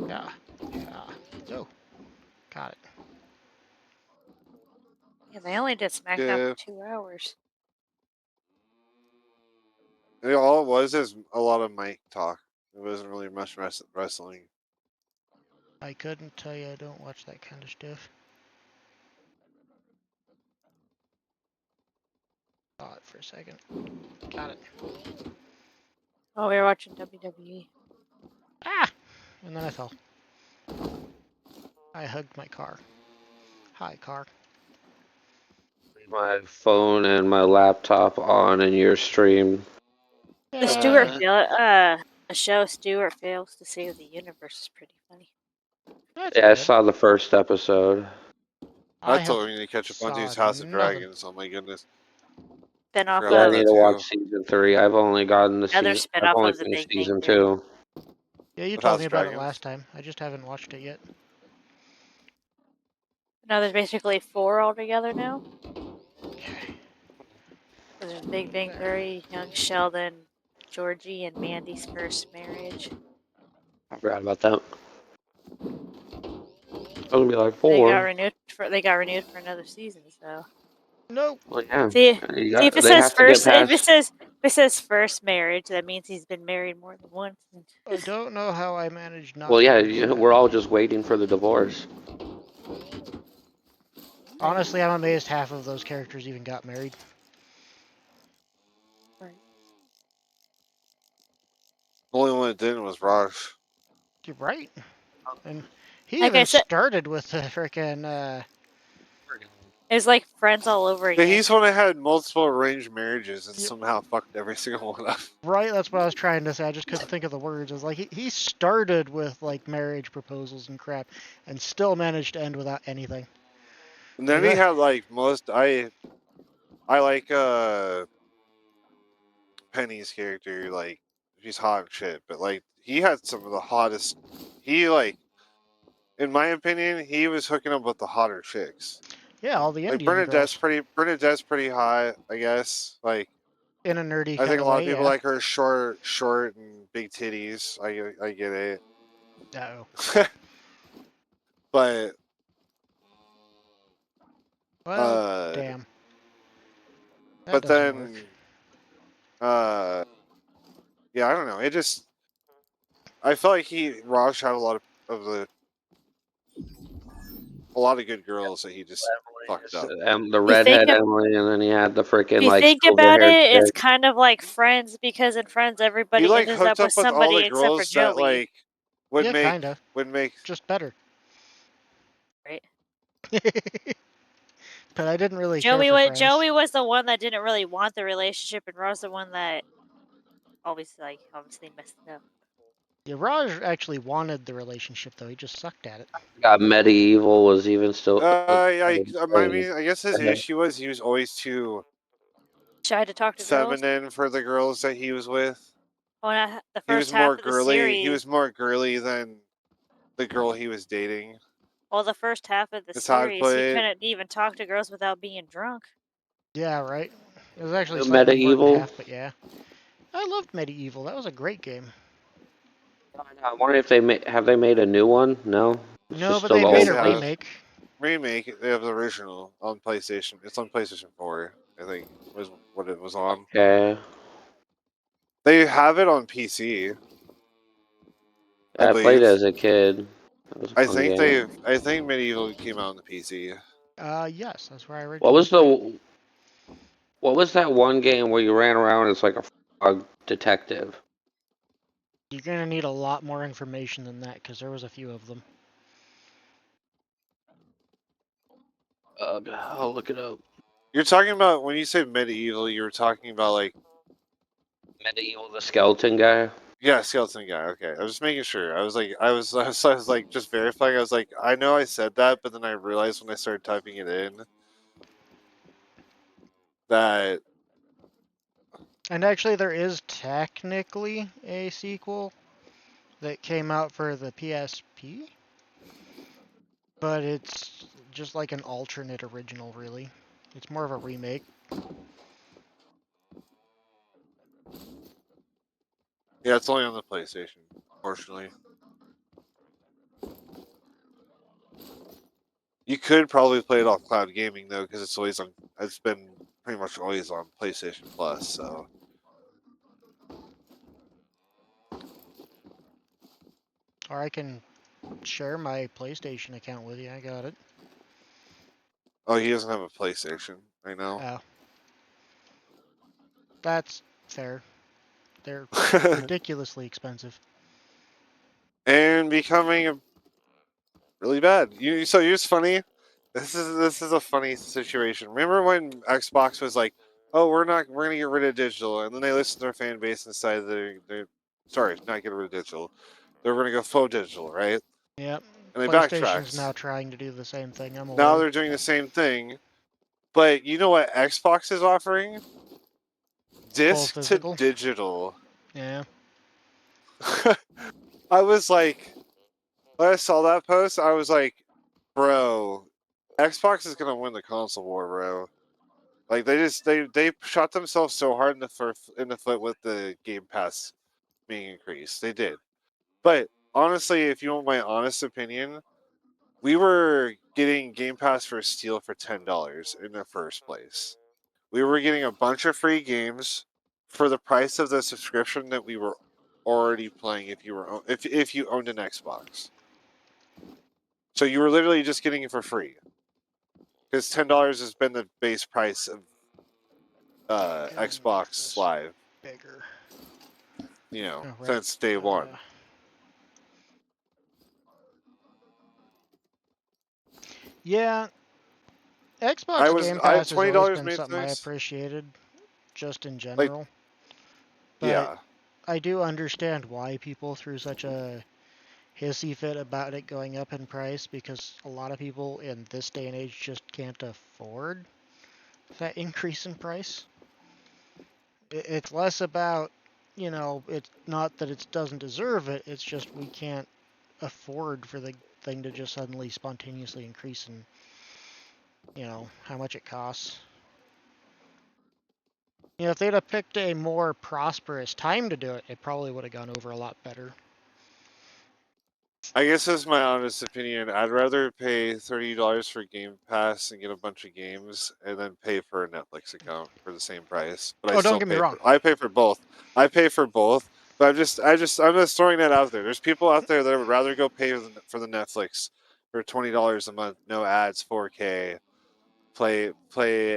Yeah. Yeah. So. Got it. Yeah, they only did SmackDown for 2 hours. All it was is a lot of mic talk. It wasn't really much wrestling. I couldn't tell you I don't watch that kind of stuff. Saw it for a second. Got it. Oh, we were watching WWE. Ah! And then I fell. I hugged my car. Hi, car. My phone and my laptop on in your stream. The show Stewart Fails to Save the Universe is pretty funny. That's Yeah, I good. saw the first episode. I I told have him to catch up on saw these House of nothing. Dragons. Oh my goodness. Spin off Forgot Yeah, I about of need that to watch too. season 3. I've only gotten the another season. spin I've off only of the finished Big Bang season Theory. 2. Yeah, you Of told House me of about it Dragons. last time. I just haven't watched it yet. Now there's basically 4 altogether now. Okay. There's Big Bang There. Theory, Young Sheldon, Georgie, and Mandy's first marriage. I forgot about that. It'll be like They 4. got renewed for another season. So Nope. Well, yeah. see if it They says have to get first, past. if it says first marriage, that means he's been married more than once. I don't know how I managed not Well, to yeah, notice that. we're all just waiting for the divorce. Honestly, I'm amazed half of those characters even got married. Right. The only one that didn't was Raj. You're right. And he Like I even said, started with the frickin' it was like friends all over Yeah, again. he's one that had multiple arranged marriages and Yep. somehow fucked every single one up. Right, that's what I was trying to say. I just couldn't think of the words. I was like, he started with like marriage proposals and crap, and still managed to end without anything. And then Like he that- had like I like Penny's character, like she's hot and shit, but like he had some of the hottest. He like, in my opinion, he was hooking up with the hotter chicks. Yeah, all the Like Indian girls Bernadette's pretty hot, I guess. Like in a nerdy I kind think a of lot of way. people Yeah. like her short and big titties. I get it. No. But Well, damn. That but doesn't work. then yeah, I don't know. It just I felt like Raj had a lot of good girls that he just fucked up. The You think redhead Emily, and then he had the freaking If you like think silver about haired it, it's chick. kind of like Friends, because in Friends He everybody like ends up hooked with up with all somebody the except for girls that Joey. like would Yeah, kinda. would make Just better. Right. But I didn't really care for Friends. Joey was the one that didn't really want the relationship, and Rose the one that obviously messed it up. Yeah, Raj actually wanted the relationship, though. He just sucked at it. Got medieval was even still. I mean, I guess his issue was he was always too Tried to talk to girls. feminine for the girls that he was with. Well, the He was first half more of the girly. series. He was more girly than the girl he was dating. Well, the first half of the That's how I'd series, put he it. couldn't even talk to girls without being drunk. Yeah, right. It was actually New slightly more than Medieval? half, but yeah. I loved Medieval. That was a great game. I wonder if have they made a new one? No. It's No, just but still they the made old a have. remake. Remake. They have the original on PlayStation. It's on PlayStation 4. I think was what it was on. Okay. They have it on PC. I played believe. it as a kid. It was a I fun think game. I think Medieval came out on the PC. Yes, that's where I What originally was played. what was that one game where you ran around as like a frog detective? You're gonna need a lot more information than that, because there was a few of them. I'll look it up. You're talking about when you say medieval, you were talking about like Medieval, the skeleton guy. yeah, skeleton guy. Okay, I was just making sure. I was like just verifying. I was like, I know I said that, but then I realized when I started typing it in that And actually, there is technically a sequel that came out for the PSP, but it's just like an alternate original, really. It's more of a remake. yeah, it's only on the PlayStation, unfortunately. You could probably play it off cloud gaming though, because it's always on. It's been pretty much always on PlayStation Plus. So Or I can share my PlayStation account with you. I got it. oh, he doesn't have a PlayStation right now. Oh. That's fair. They're ridiculously expensive. And becoming really bad. So here's funny. This is a funny situation. Remember when Xbox was like, "Oh, we're gonna get rid of digital," and then they listened to their fan base and decided they're sorry, not get rid of digital. They're gonna go faux digital, right? Yep. and they PlayStation's backtracked. now trying to do the same thing. I'm Now aware. they're doing the same thing, but you know what Xbox is offering? Disc to physical. digital. Yeah. I was like, when I saw that post, I was like, bro, Xbox is gonna win the console war, bro. Like they shot themselves so hard in the foot with the Game Pass being increased. They did. But honestly, if you want my honest opinion, we were getting Game Pass for a steal for $10 in the first place. We were getting a bunch of free games for the price of the subscription that we were already playing if you owned an Xbox. So you were literally just getting it for free. Because $10 has been the base price of Xbox Live, Bigger. Oh, right. since day one. Yeah, Xbox Game I Pass has always $20 been made something I things appreciated, just in like general. But yeah. I do understand why people threw such a hissy fit about it going up in price, because a lot of people in this day and age just can't afford that increase in price. It's less about, it's not that it doesn't deserve it, it's just we can't afford for the thing to just suddenly spontaneously increase in, how much it costs. If they'd have picked a more prosperous time to do it, it probably would have gone over a lot better. I guess that's my honest opinion. I'd rather pay $30 for Game Pass and get a bunch of games, and then pay for a Netflix account for the same price. But I Oh, don't still get me wrong. I pay for both. I pay for both. But I'm just throwing that out there. There's people out there that would rather go pay for the Netflix for $20 a month, no ads, 4K, play,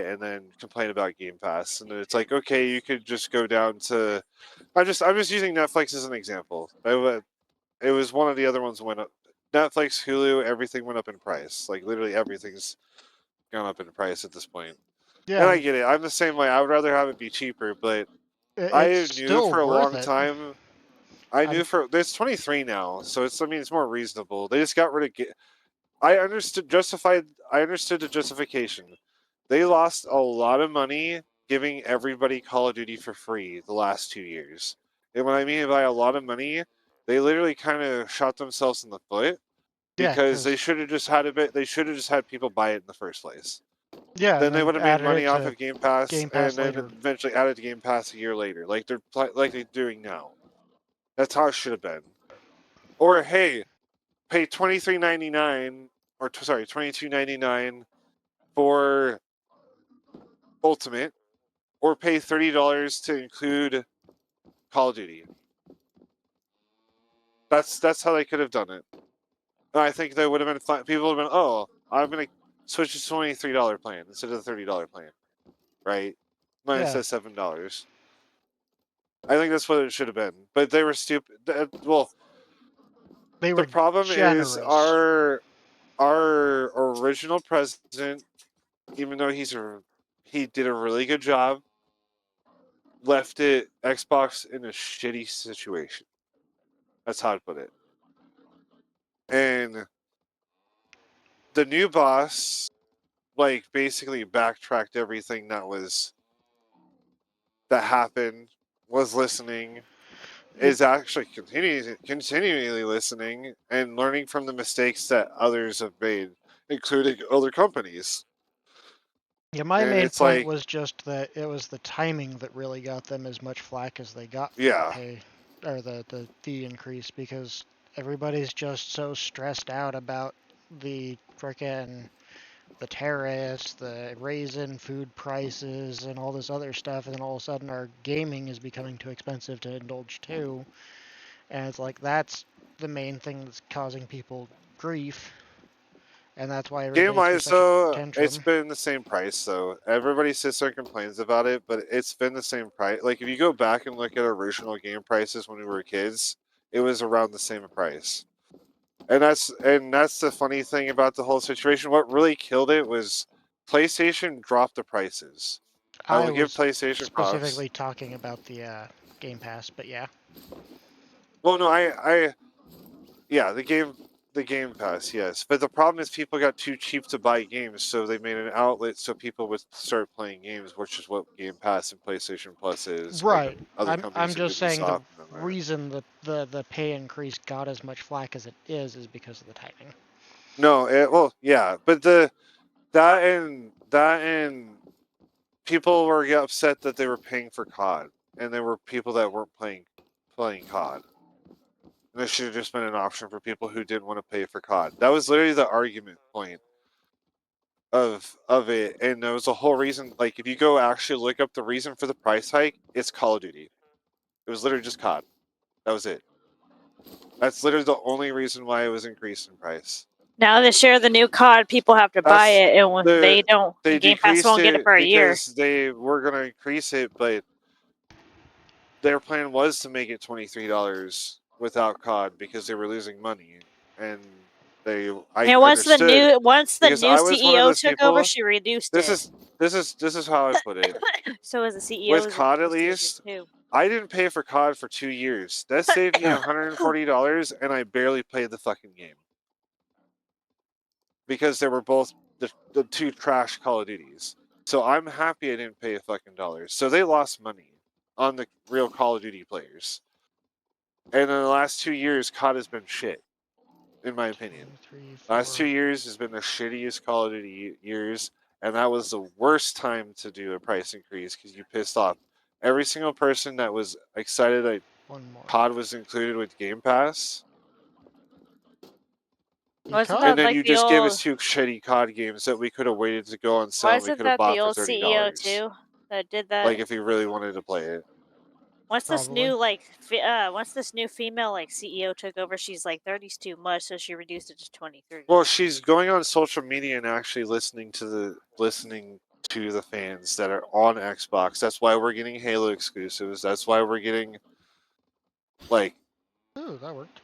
and then complain about Game Pass. And it's like, okay, you could just go down to. I'm just using Netflix as an example. It was one of the other ones went up. Netflix, Hulu, everything went up in price. Like literally everything's gone up in price at this point. And Yeah, I get it. I'm the same way. I would rather have it be cheaper, but it's I knew still for a worth long it. time. It's 23 now, so it's more reasonable. They just got rid of. I understood the justification. They lost a lot of money giving everybody Call of Duty for free the last 2 years. And what I mean by a lot of money, they literally kind of shot themselves in the foot Yeah, because they because should have just had a bit. They should have just had people buy it in the first place. yeah, Then and they then would have made added money it off to of Game Pass, Game and Pass then later. eventually added to Game Pass a year later, like they're doing now. That's how it should have been. Or hey, pay $23.99 or $22.99 for Ultimate, or pay $30 to include Call of Duty. That's how they could have done it. And I think they would have been fine. People would have been, oh, I'm gonna switch to $23 plan instead of the $30 plan, right? Minus Yeah, that $7. I think that's what it should have been. But they were stupid. Well, they the were problem is generous. our original president, even though he did a really good job, left Xbox in a shitty situation. That's how I'd put it. And the new boss, like, basically backtracked everything that happened, was listening, is actually continually listening and learning from the mistakes that others have made, including other companies. Yeah, my And main it's point like, was just that it was the timing that really got them as much flack as they got for the yeah, pay or the fee increase, because everybody's just so stressed out about the frickin' the tariffs, the raise in food prices, and all this other stuff, and then all of a sudden our gaming is becoming too expensive to indulge too. And it's like that's the main thing that's causing people grief, and that's why game everybody threw wise such a though, it's tantrum. been the same price. So everybody sits there and complains about it, but it's been the same price. Like if you go back and look at original game prices when we were kids, it was around the same price. And that's the funny thing about the whole situation. What really killed it was PlayStation dropped the prices. I I will give was PlayStation props. specifically talking about the Game Pass, but yeah. Well, no, yeah, the The Game Pass, yes. But the problem is people got too cheap to buy games, so they made an outlet so people would start playing games, which is what Game Pass and PlayStation Plus is. Right. And other I'm companies like just saying the Ubisoft and them are. reason that the pay increase got as much flack as it is because of the timing. No, well, yeah, but that and people were upset that they were paying for COD, and there were people that weren't playing COD. And there should have just been an option for people who didn't want to pay for COD. That was literally the argument point of it, and there was a whole reason. Like, if you go actually look up the reason for the price hike, it's Call of Duty. It was literally just COD. That was it. That's literally the only reason why it was increased in price. Now they share the new COD, people have to buy it, and when they don't, They Game Pass won't get it for a year. because they were going to increase it, but their plan was to make it $23 without COD because they were losing money, and and once the new CEO took over, she reduced it. This is how I put it. So as the CEO With COD, at least, I didn't pay for COD for 2 years. That saved me $140, and I barely played the fucking game because they were both the two trash Call of Duties. So I'm happy I didn't pay a fucking dollar. So they lost money on the real Call of Duty players. And in the last 2 years, COD has been shit, in my opinion. Last 2 years has been the shittiest Call of Duty years, and that was the worst time to do a price increase because you pissed off every single person that was excited that COD was included with Game Pass. And then you just gave us 2 shitty COD games that we could have waited to go on sale and we could have bought for $30. CEO too that did that? Like, if you really wanted to play it. Once this new female CEO took over, she's like 30's too much, so she reduced it to 23. Well, she's going on social media and actually listening to the fans that are on Xbox. That's why we're getting Halo exclusives. That's why we're getting that worked.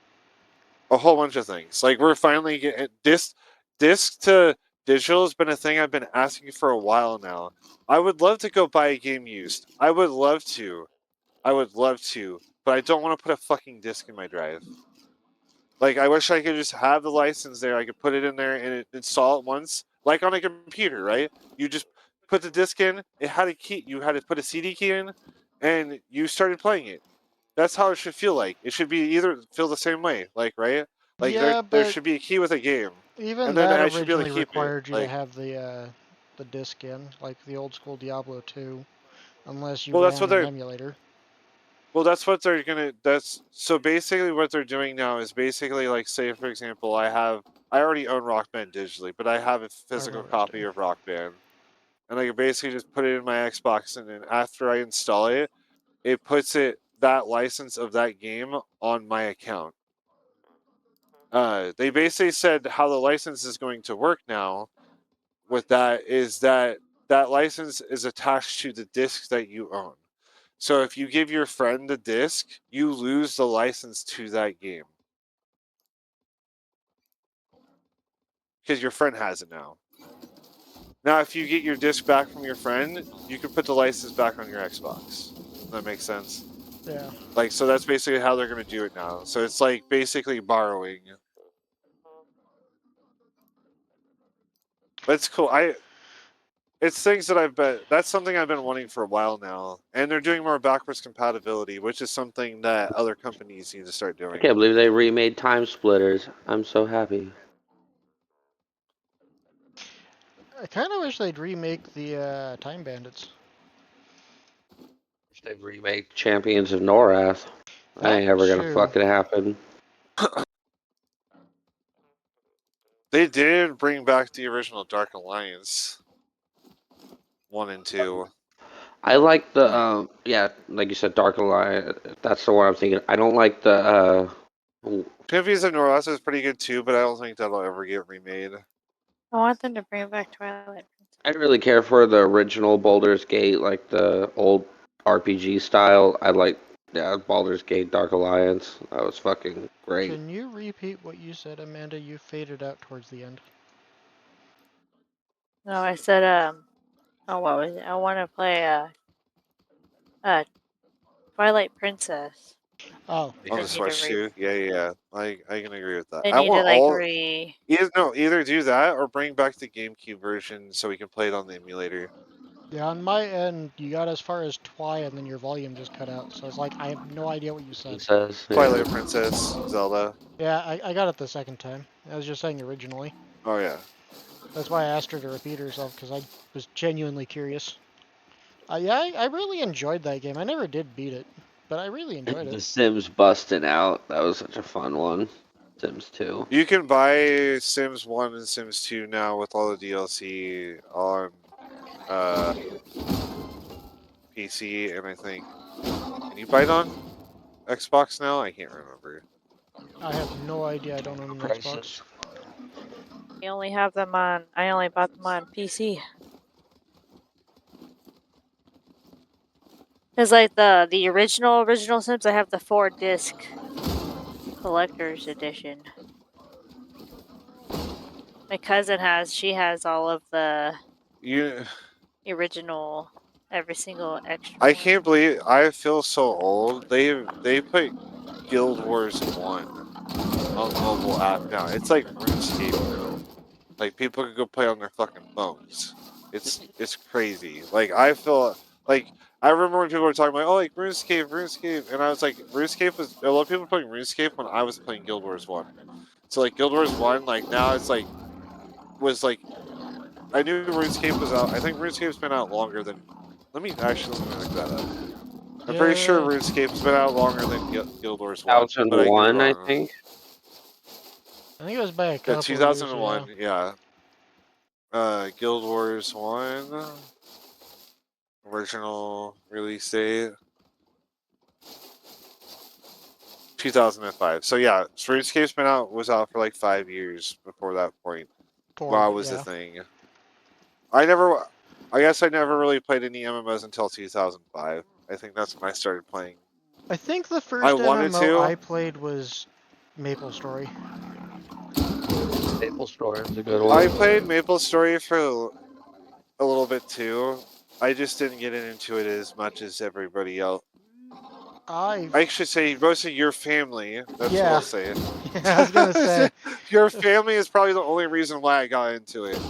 A whole bunch of things. Like, we're finally getting disc to digital has been a thing I've been asking for a while now. I would love to go buy a game used. I would love to, but I don't want to put a fucking disc in my drive. Like, I wish I could just have the license there. I could put it in there and install it once, like on a computer, right? You just put the disc in. It had a key. You had to put a CD key in, and you started playing it. That's how it should feel like. It should feel the same way, like, right? Like, yeah, there should be a key with a game. Even and then that I should be able to keep required it. you to have the disc in, like the old school Diablo 2, unless you ran an emulator. Well, that's what they're gonna. So basically what they're doing now is basically like, say for example, I already own Rock Band digitally, but I have a physical copy of Rock Band, and I can basically just put it in my Xbox, and then after I install it, it puts that license of that game on my account. They basically said how the license is going to work now with that is that license is attached to the disc that you own. So if you give your friend the disc, you lose the license to that game. Because your friend has it now. Now, if you get your disc back from your friend, you can put the license back on your Xbox. Does that make sense? Yeah. Like, so that's basically how they're going to do it now. So it's like basically borrowing. But it's cool. It's things that that's something I've been wanting for a while now. And they're doing more backwards compatibility, which is something that other companies need to start doing. I can't believe they remade Time Splitters. I'm so happy. I kind of wish they'd remake the Time Bandits. They'd remake Champions of Norath. That ain't ever gonna fucking happen. They did bring back the original Dark Alliance 1 and 2. I like the like you said, Dark Alliance. That's the one I'm thinking. I don't like the Champions of Norath is pretty good too, but I don't think that'll ever get remade. I want them to bring back Twilight. I didn't really care for the original Baldur's Gate, like the old RPG style. I like Baldur's Gate Dark Alliance. That was fucking great. Can you repeat what you said, Amanda? You faded out towards the end. No, I said what was it? I want to play Twilight Princess. Oh, on They the need to Switch too. Yeah. I can agree with that. They I need to want like all either do that or bring back the GameCube version so we can play it on the emulator. yeah, on my end, you got as far as Twi and then your volume just cut out. So it's like, I have no idea what you said. Says, Twilight Princess, Zelda. Yeah, I got it the second time. I was just saying originally. Oh yeah. That's why I asked her to repeat herself, because I was genuinely curious. Yeah, I really enjoyed that game. I never did beat it, but I really enjoyed The it. Sims busting out. That was such a fun one. Sims 2. You can buy Sims 1 and Sims 2 now with all the DLC on PC, and I think can you buy it on Xbox now? I can't remember. I have no idea. I don't own an Xbox. Prices. I only have them on. I only bought them on PC. It's like the original Sims. I have the 4-disc collector's edition. My cousin she has all of the original, every single extra. I can't believe I feel so old. They put Guild Wars 1 on the mobile app now. It's like RuneScape now. Like people can go play on their fucking phones. It's crazy. Like I feel like I remember when people were talking about, oh, like RuneScape, and I was like, RuneScape was a lot of people were playing RuneScape when I was playing Guild Wars 1. So like Guild Wars 1, like now it's like I knew RuneScape was out. I think RuneScape's been out longer than. Let me look that up. I'm pretty sure RuneScape's been out longer than Guild Wars 1, but I could be 2001, I wrong. think. I think it was by a couple. 2001, years, yeah. Guild Wars 1 original release date 2005. So yeah, RuneScape's was out for like 5 years before that point. WoW was the thing. I guess I never really played any MMOs until 2005. I think that's when I started playing. I think the first I wanted MMO to. I played was Maple Story. Maple Story was a good one. I played Maple Story for a little bit too. I just didn't get into it as much as everybody else. I should say most of your family. That's what I'll say. Yeah, I was gonna say. Your family is probably the only reason why I got into it.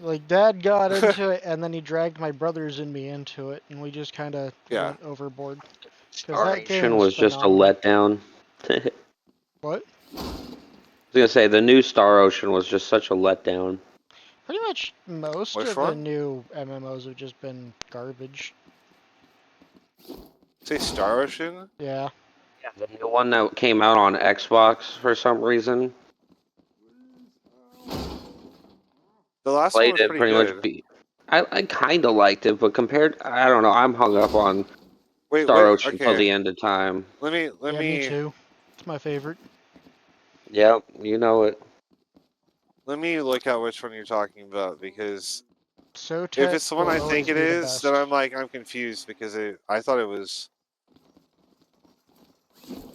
Like, Dad got into it, and then he dragged my brothers and me into it, and we just kind of went overboard. Starvation was just a letdown. What? I was gonna say the new Star Ocean was just such a letdown. Pretty much most of the new MMOs have just been garbage. Say Star Ocean? Yeah. Yeah, the new one that came out on Xbox for some reason. The last one was pretty good. I kind of liked it, but I don't know. I'm hung up on Star Ocean till the end of time. Let me. Me too. It's my favorite. Yep, you know it. Let me look at which one you're talking about, because if it's the one I think it is, then I'm confused, because I thought it was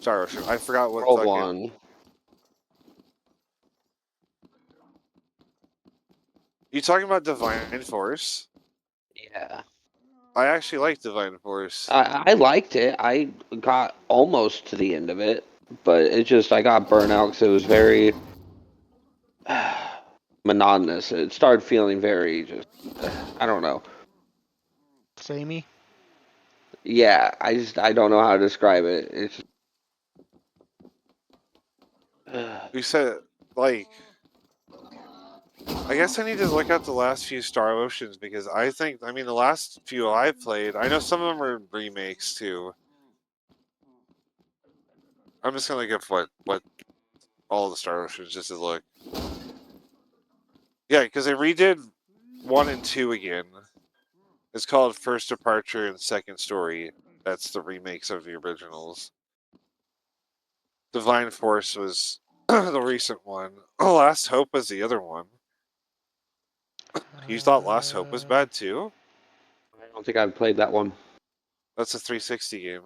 Star Ocean. I forgot what one. You talking about Divine Force? Yeah. I actually like Divine Force. I liked it. I got almost to the end of it, but I got burnt out because it was very monotonous. It started feeling very I don't know. Samey? Yeah, I don't know how to describe it. It's You said, like, I guess I need to look at the last few Star Oceans, because I mean, the last few I've played, I know some of them are remakes too. I'm just gonna look at what all the Star Oceans just to look. Yeah, because they redid 1 and 2 again. It's called First Departure and Second Story. That's the remakes of the originals. Divine Force was the recent one. Oh, Last Hope was the other one. You thought Last Hope was bad too? I don't think I've played that one. That's a 360 game.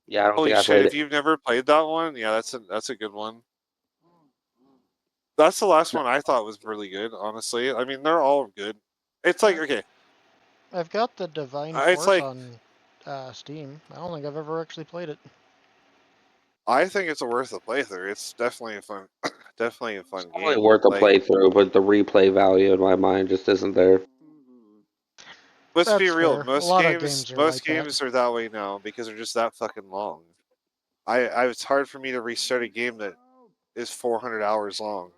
Yeah, I don't think I I played it. If you've never played that one, yeah, that's a good one. That's the last one I thought was really good, honestly. I mean, they're all good. It's like, okay. I've got the Divine Force on Steam. I don't think I've ever actually played it. I think it's worth a playthrough. It's definitely a fun, definitely a fun Probably game. worth a Like, playthrough, but the replay value in my mind just isn't there. let's be That's real. fair. A lot of games are like that. Are that way now because they're just that fucking long. It's hard for me to restart a game that is 400 hours long.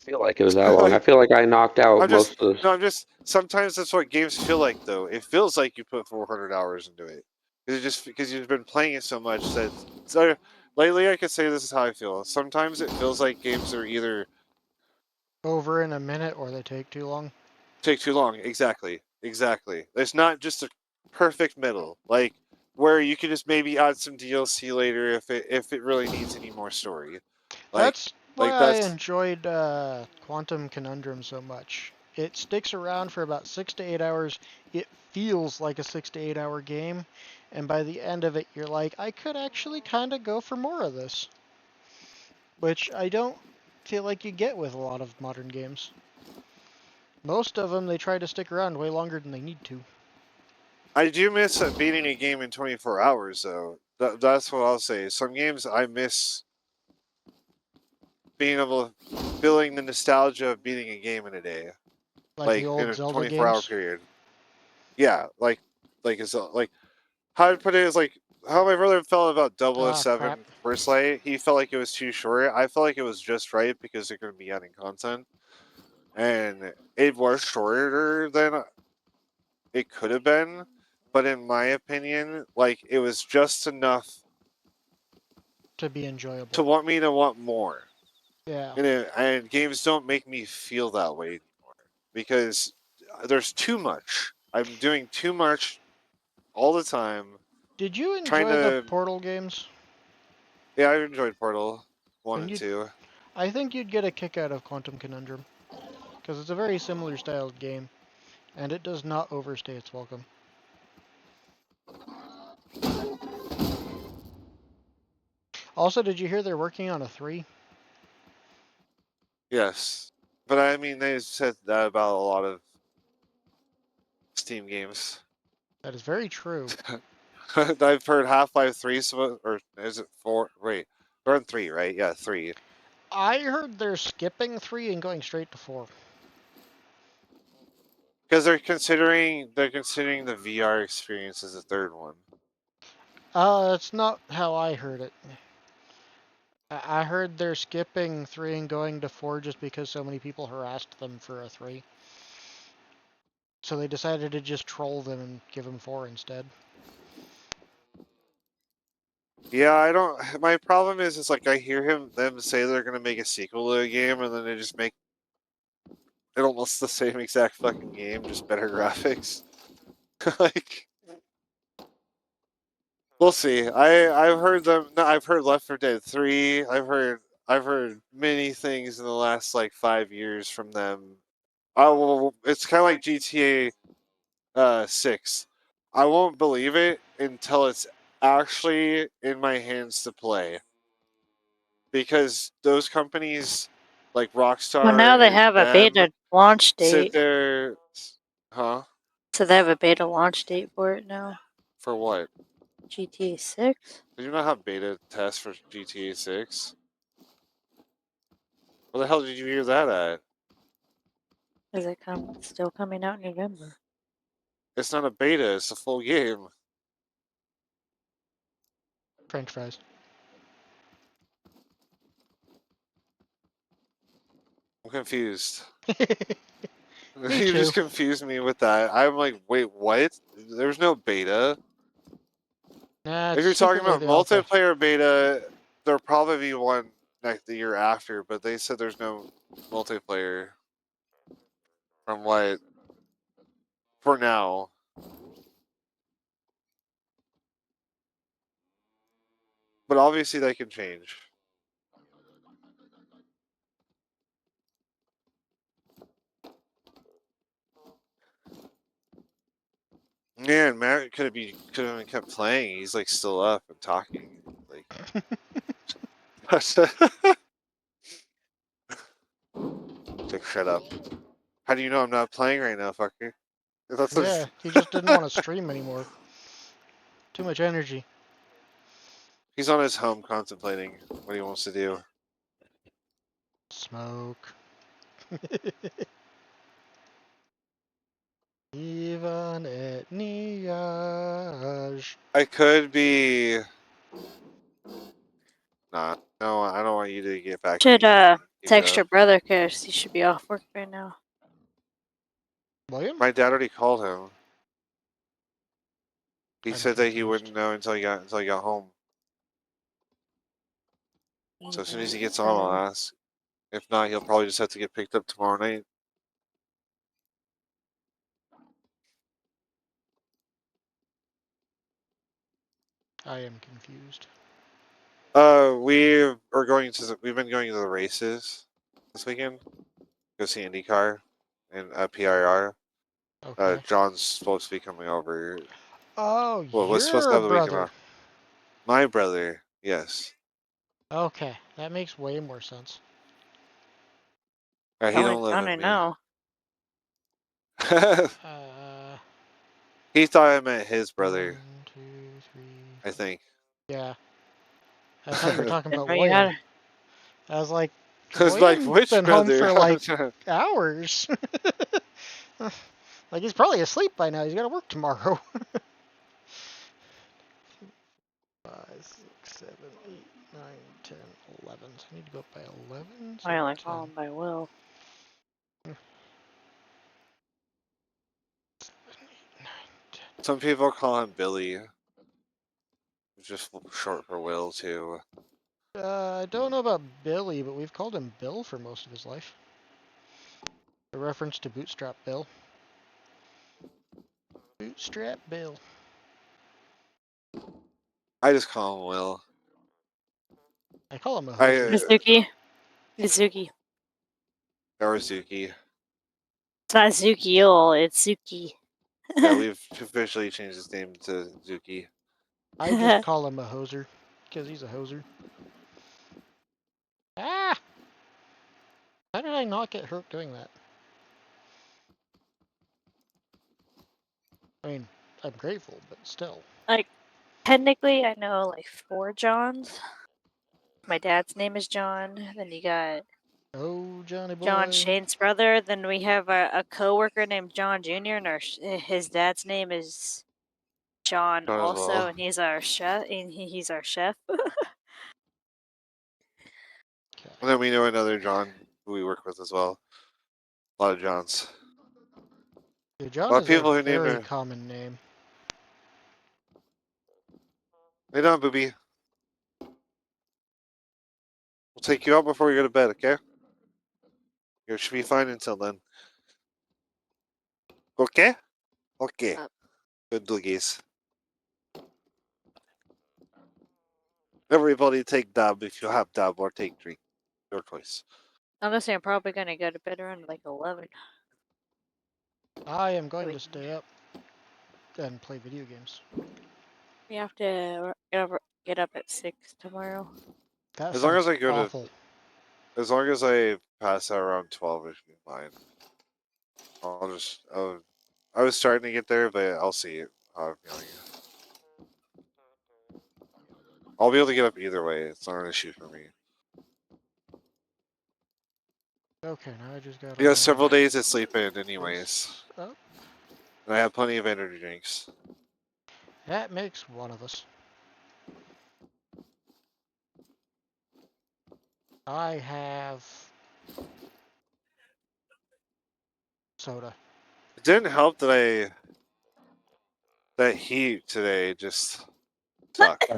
I feel like it was that long. I Like, feel like I knocked out most of no, this. I'm just. Sometimes that's what games feel like, though. It feels like you put 400 hours into it. Because you've been playing it so much that lately I could say this is how I feel. Sometimes it feels like games are either Over in a minute or they take too long. take too long. Exactly. It's not just a perfect middle, like where you could just maybe add some DLC later if it really needs any more story. That's why I That's enjoyed Quantum Conundrum so much. It sticks around for about 6 to 8 hours. It feels like a 6 to 8 hour game, and by the end of it, you're like, I could actually kind of go for more of this, which I don't feel like you get with a lot of modern games. Most of them, they try to stick around way longer than they need to. I do miss beating a game in 24 hours, though. That's what I'll say. Some games I miss being able to feeling the nostalgia of beating a game in a day, Like the in old a Zelda 24-hour games. period. Yeah, it's like how I put it is like how my brother felt about Ah, 007 crap. First Light. He felt like it was too short. I felt like it was just right because they're going to be adding content, and it was shorter than it could have been. But in my opinion, like it was just enough To be enjoyable. to want me to want more. Yeah. And games don't make me feel that way anymore because there's too much. I'm doing too much all the time. Did you Trying enjoy the to. Portal games? Yeah, I enjoyed Portal 1 And and you, 2. I think you'd get a kick out of Quantum Conundrum, because it's a very similar styled game, and it does not overstay its welcome. Also, did you hear they're working on a 3? Yes. But I mean, they said that about a lot of Steam games. That is very true. I've heard Half-Life 3, or is it 4? Wait, they're on 3, right? Yeah, 3. I heard they're skipping 3 and going straight to 4. Because they're considering the VR experience as a third one. That's not how I heard it. I heard they're skipping 3 and going to 4 just because so many people harassed them for a 3. So they decided to just troll them and give them 4 instead. Yeah, I don't. My problem is like I hear them say they're gonna make a sequel to a game, and then they just make it almost the same exact fucking game, just better graphics. Like, we'll see. I've heard them. No, I've heard Left 4 Dead 3. I've heard many things in the last like 5 years from them. It's kind of like GTA 6. I won't believe it until it's actually in my hands to play. Because those companies like Rockstar Well, now they and have a them beta launch sit date. there, huh? So they have a beta launch date for it now. For what? GTA 6? Did you not have beta tests for GTA 6? Where the hell did you hear that at? Is it still coming out in November? It's not a beta, it's a full game. French fries. I'm confused. Me You too. just confused me with that. I'm like, wait, what? There's no beta. Nah, If it's you're talking secretly about the alpha. multiplayer beta, there'll probably be one the year after, but they said there's no multiplayer from what for now. But obviously that can change. Man, Matt could have kept playing. He's like still up and talking. Like like shut up. How do you know I'm not playing right now, fucker? That's Yeah, he just didn't want to stream anymore. Too much energy. He's on his home contemplating what he wants to do. Smoke. Even at Niage. I could be. Nah, no, I don't want you to get back to Should me. text your brother because he should be off work right now. William? My dad already called him. He I'm said that he confused. wouldn't know until he got home. So as soon as he gets on, I'll ask. If not, he'll probably just have to get picked up tomorrow night. I am confused. We've been going to the races this weekend. Go see IndyCar and PIR. Okay. John's supposed to be coming over. Oh, Well, was supposed your to have the weekend brother. off. My brother, yes. Okay, that makes way more sense. He don't live I with me. know. He thought I meant his 1, brother. 2, 3. I think. Yeah. I thought you were talking about You William. had I was like, I was like, William's which been home brother? for like hours. Like he's probably asleep by now. He's got to work tomorrow. 5, 6, 7, 8, 9, 10, 11. So I need to go up by 11. So I only 10. call him by Will. 7, 8, 9, 10. Some people call him Billy. It's just short for Will, too. I don't know about Billy, but we've called him Bill for most of his life. A reference to Bootstrap Bill. Bootstrap Bill. I just call him Will. I call him a hoser. Mizuki. Mizuki. Or Zuki. It's not Zuki-ol, it's Zuki. Yeah, we've officially changed his name to Zuki. I just call him a hoser, because he's a hoser. Ah! How did I not get hurt doing that? I mean, I'm grateful, but still. Like, technically, I know like 4 Johns. My dad's name is John. Then you got Oh, Johnny boy. John Shane's brother. Then we have a co-worker named John Jr. and his dad's name is John John as also, well. and he's our chef. And he's our chef. And then we know another John who we work with as well. A lot of Johns. Yeah, A John lot of is a people who named very her. common name. Lay down, booby. We'll take you out before we go to bed, okay? You should be fine until then. Okay? Okay. Good doggies. Everybody take dab if you have dab, or take drink. Your choice. Honestly, I'm probably gonna go to bed around like 11. I am going to stay up and play video games. We have to get up at 6 tomorrow. That As long sounds as I go awful. to, as long as I pass out around 12, it should be fine. I was starting to get there, but I'll see how I'm feeling. I'll be able to get up either way. It's not an issue for me. Okay, now I just got. We got several days to sleep in, anyways. Up. And I have plenty of energy drinks. That makes one of us. I have soda. It didn't help that that heat today just sucked.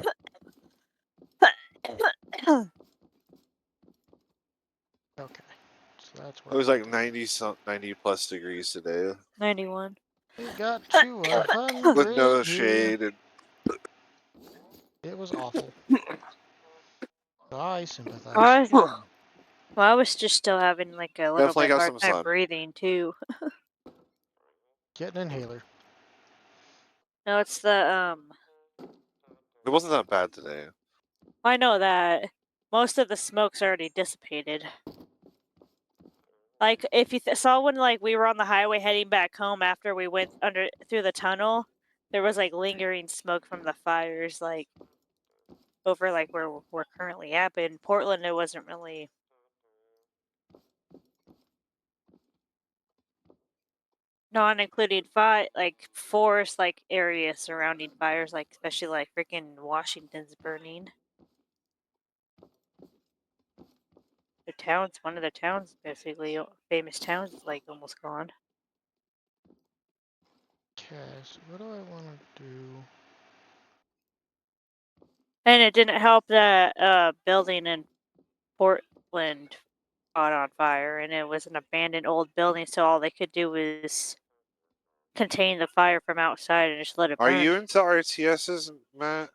Okay, so that's where It was like 90 plus degrees today. 91. we got to 100 With no here. shade and It was awful. I sympathize. Well, I was just still having like a little definitely bit got hard some time sun. breathing too. Get an inhaler. No, it's the It wasn't that bad today. I know that most of the smoke's already dissipated. Like if you saw when like we were on the highway heading back home after we went through the tunnel, there was like lingering smoke from the fires, like over like where we're currently at. But in Portland, it wasn't really. Not including like forest like areas surrounding fires, like especially like freaking Washington's burning. The towns, one of the towns, basically famous towns, is like almost gone. Okay, so what do I want to do? And it didn't help that building in Portland caught on fire, and it was an abandoned old building, so all they could do was contain the fire from outside and just let it Are burn. you into RTSs, Matt?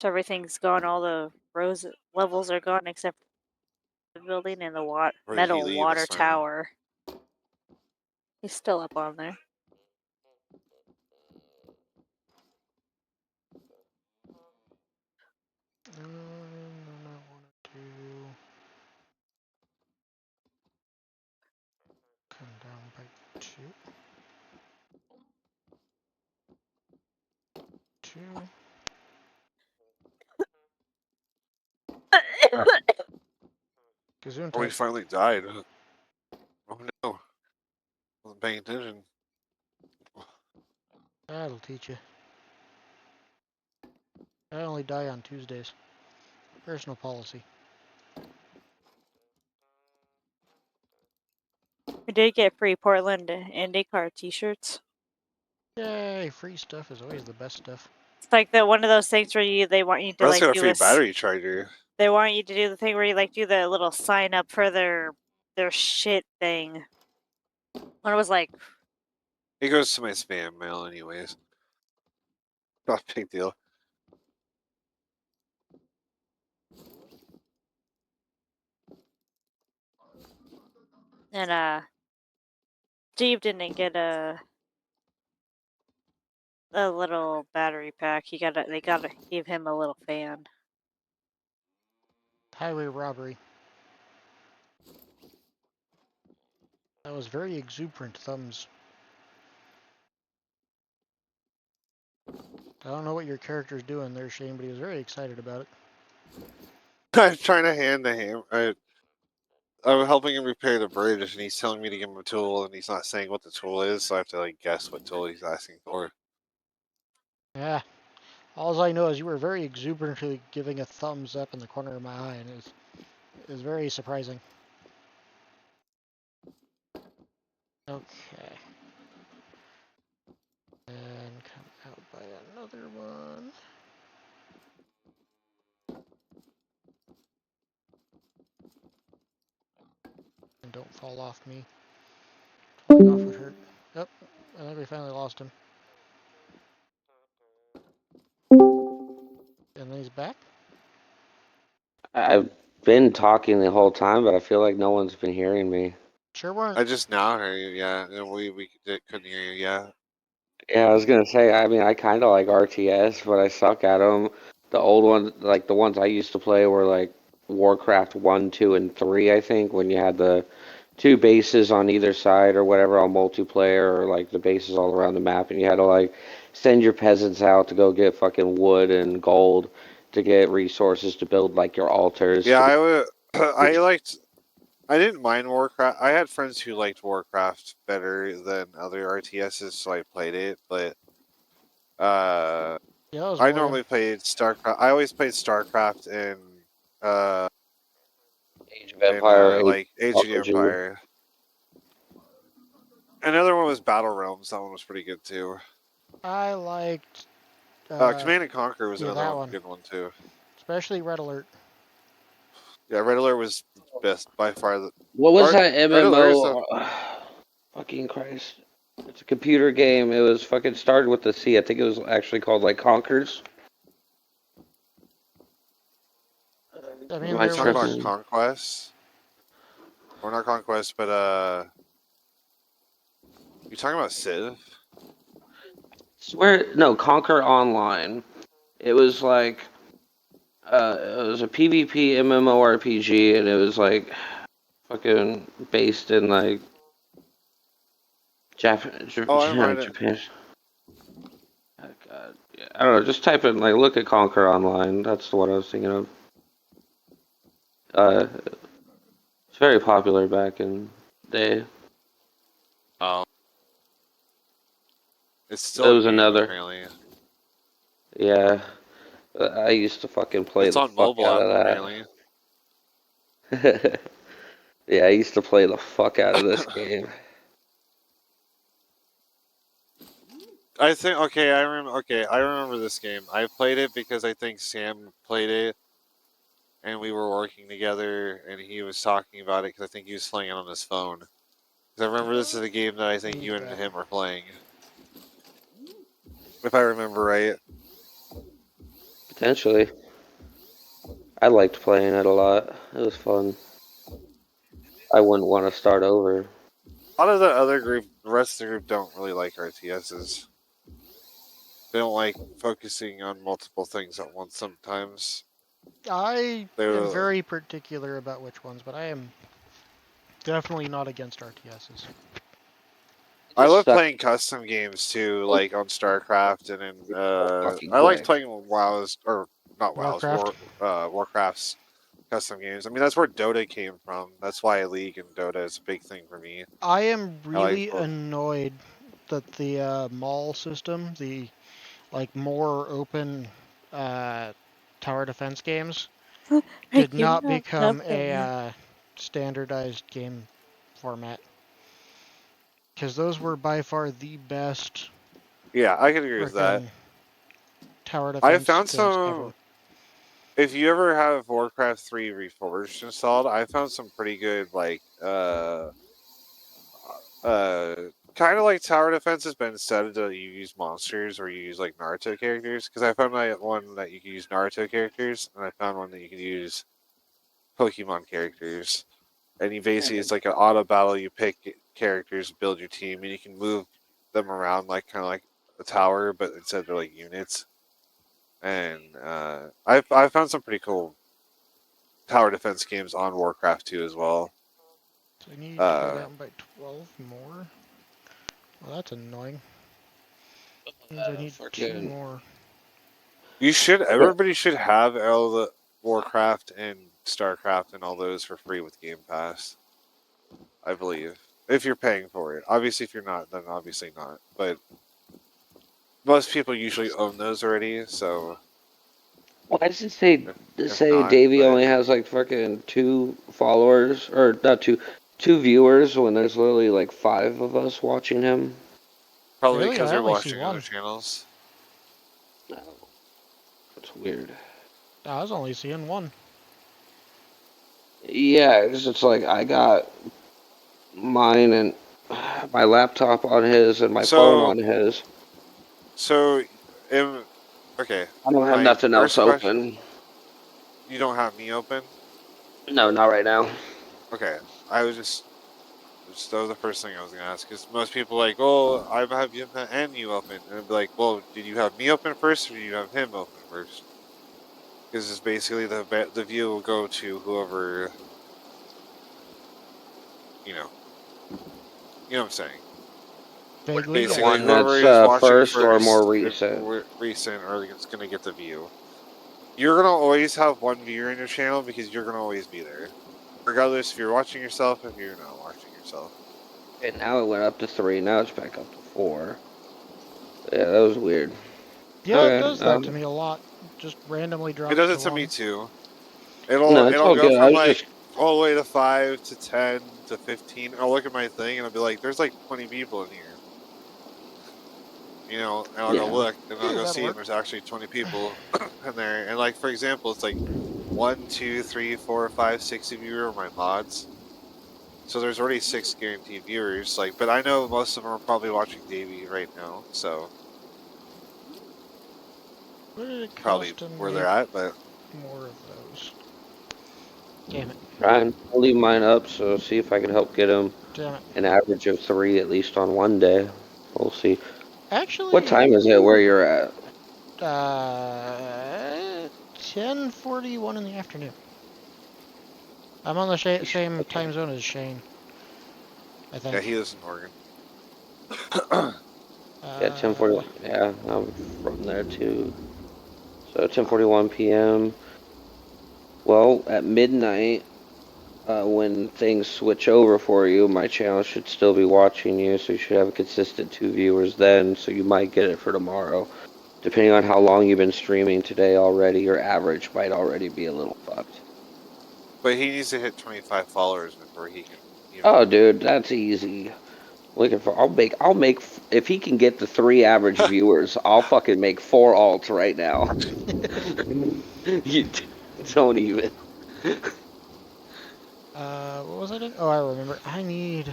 So everything's gone. All the rose levels are gone except the building and the Or did he metal leave water this time? tower. He's still up on there. And then I want to do come down by 2. 2. Gazoon Or we type. finally died. Oh no. Wasn't paying attention. That'll teach you. I only die on Tuesdays. Personal policy. We did get free Portland IndyCar t-shirts. Yay, free stuff is always the best stuff. It's like one of those things where they want you to Let's like get a do free this. battery charger. They want you to do the thing where you like do the little sign up for their shit thing. When it was like, It goes to my spam mail anyways. Not a big deal. and Steve didn't get a little battery pack. They gotta give him a little fan. Highway robbery. That was very exuberant thumbs. I don't know what your character's doing there, Shane, but he was very excited about it. I'm trying to hand the hammer. I'm helping him repair the bridge, and he's telling me to give him a tool, and he's not saying what the tool is, so I have to like guess what tool he's asking for. Yeah. All I know is you were very exuberantly giving a thumbs up in the corner of my eye, and it was very surprising. Okay. And come out by another one. And don't fall off me. Falling off would hurt. Yep, I think we finally lost him. And then he's back? I've been talking the whole time, but I feel like no one's been hearing me. Sure weren't. I just now heard you, yeah, and we couldn't hear you, yeah. Yeah, I was gonna say, I mean, I kind of like RTS, but I suck at them. The old ones, like the ones I used to play, were like Warcraft 1, 2, and 3, I think, when you had the two bases on either side or whatever on multiplayer, or like the bases all around the map, and you had to like send your peasants out to go get fucking wood and gold to get resources to build like your altars Yeah, to I would. which I didn't mind Warcraft. I had friends who liked Warcraft better than other RTSs, so I played it. But Yeah, it was I more. normally played StarCraft. I always played StarCraft uh, Age of Empire, Age like Age of of the RPG. Empire. Another one was Battle Realms. That one was pretty good too. I liked, Command and Conquer was yeah, another that one, one. good one too. Especially Red Alert. Yeah, Red Alert was best by far. What was Or that Red Alert is the MMO? Fucking Christ. It's a computer game. It was fucking started with the C. I think it was actually called like Conkers. I Am mean, I you there talking about was. tripping? Conquest, or not Conquest, but you talking about Civ? Swear, no, Conquer Online. It was like, it was a PvP MMORPG, and it was like fucking based in like Oh, I'm right. Japan. Oh, God. Yeah, I don't know. Just type in like look at Conquer Online. That's what I was thinking of. It's very popular back in the day. Oh, it's It still a was game another. apparently. Yeah, I used to fucking play It's the on fuck mobile out app of apparently. that. Yeah, I used to play the fuck out of this game. I think okay, I remember. Okay, I remember this game. I played it because I think Sam played it, and we were working together, and he was talking about it because I think he was playing it on his phone. Because I remember this is a game that I think you and him are playing, if I remember right. Potentially. I liked playing it a lot. It was fun. I wouldn't want to start over. A lot of the other group, the rest of the group, don't really like RTSs. They don't like focusing on multiple things at once. Sometimes I they am will. very particular about which ones, but I am definitely not against RTSs. I Just love stuck playing custom games too, like on StarCraft, and then fucking I liked quick. playing WoW's or not WoW's Warcraft. Warcraft's custom games. I mean, that's where Dota came from. That's why League and Dota is a big thing for me. I am I like really annoyed that the mall system, the like more open tower defense games, did not become a standardized game format. Because those were by far the best Yeah, I can agree with that. frickin' tower I defense found things some. ever. If you ever have Warcraft 3 Reforged installed, I found some pretty good uh kind of like tower defenses, but instead of you use monsters or you use like Naruto characters. Because I found one that you can use Naruto characters, and I found one that you can use Pokemon characters. And you basically it's like an auto battle. You pick characters, build your team, and you can move them around like kind of like a tower, but instead they're like units. And I found some pretty cool tower defense games on Warcraft 2 as well. So I need to go Uh, down by 12 more. Well, that's annoying. Means I need 2 Fucking. more. you should everybody should have all the Warcraft and StarCraft and all those for free with Game Pass. I believe if you're paying for it. Obviously, if you're not, then obviously not. But most people usually own those already. So Why does it say if not, Davey but only has like fucking 2 followers or not two viewers when there's literally like 5 of us watching him? probably Really? because I they're only see watching other 1. channels. No, that's weird. I was only seeing 1. Yeah, 'cause it's like I got mine and my laptop on his and my phone So on his. so, okay. I don't have My nothing else first question: open. you don't have me open? No, not right now. Okay, I was that was the first thing I was gonna ask. Because most people are like, oh, I have you and you open, and I'd be like, well, did you have me open first, or did you have him open first? Because it's basically the view will go to whoever, you know, you know what I'm saying. Vaguely, Basically, yes. One whoever that's is watching first or more first, recent. recent, or it's gonna get the view. You're gonna always have one viewer in your channel because you're gonna always be there, regardless if you're watching yourself, if you're not watching yourself. And now it went up to 3. Now it's back up to 4. Yeah, that was weird. Yeah, it Okay. does that to me a lot. Just randomly It drops does to it to me 1. too. No, it's It'll all go good. I from was like just. all the way to 5 to 10 to 15. And I'll look at my thing and I'll be like, "There's like 20 people in here," and I'll go Yeah. look and I'll Yeah, go that'll see, and work. there's actually 20 people in there. And like for example, it's like 1, 2, 3, 4, 5, 6 of you are my mods. So there's already 6 guaranteed viewers. Like, but I know most of them are probably watching Davey right now, so What did it probably cost to where they're make at. But more of those? Damn it. Trying. I'll leave mine up, so see if I can help get him Damn it. an average of 3 at least on one day. We'll see. What Actually, time is it where you're at? 10:41 in the afternoon. I'm on the same time zone as Shane, I yeah, think. he lives in Oregon. Yeah, 10:41. Yeah, I'm from there too. So 10:41 p.m. Well, at midnight, when things switch over for you, my channel should still be watching you, so you should have a consistent 2 viewers then. So you might get it for tomorrow, depending on how long you've been streaming today already. Your average might already be a little fucked. But he needs to hit 25 followers before he can. Oh, dude, that's easy. Looking for, I'll make, if he can get the 3 average viewers, I'll fucking make 4 alts right now. You don't even. What was I doing? Oh, I remember. I need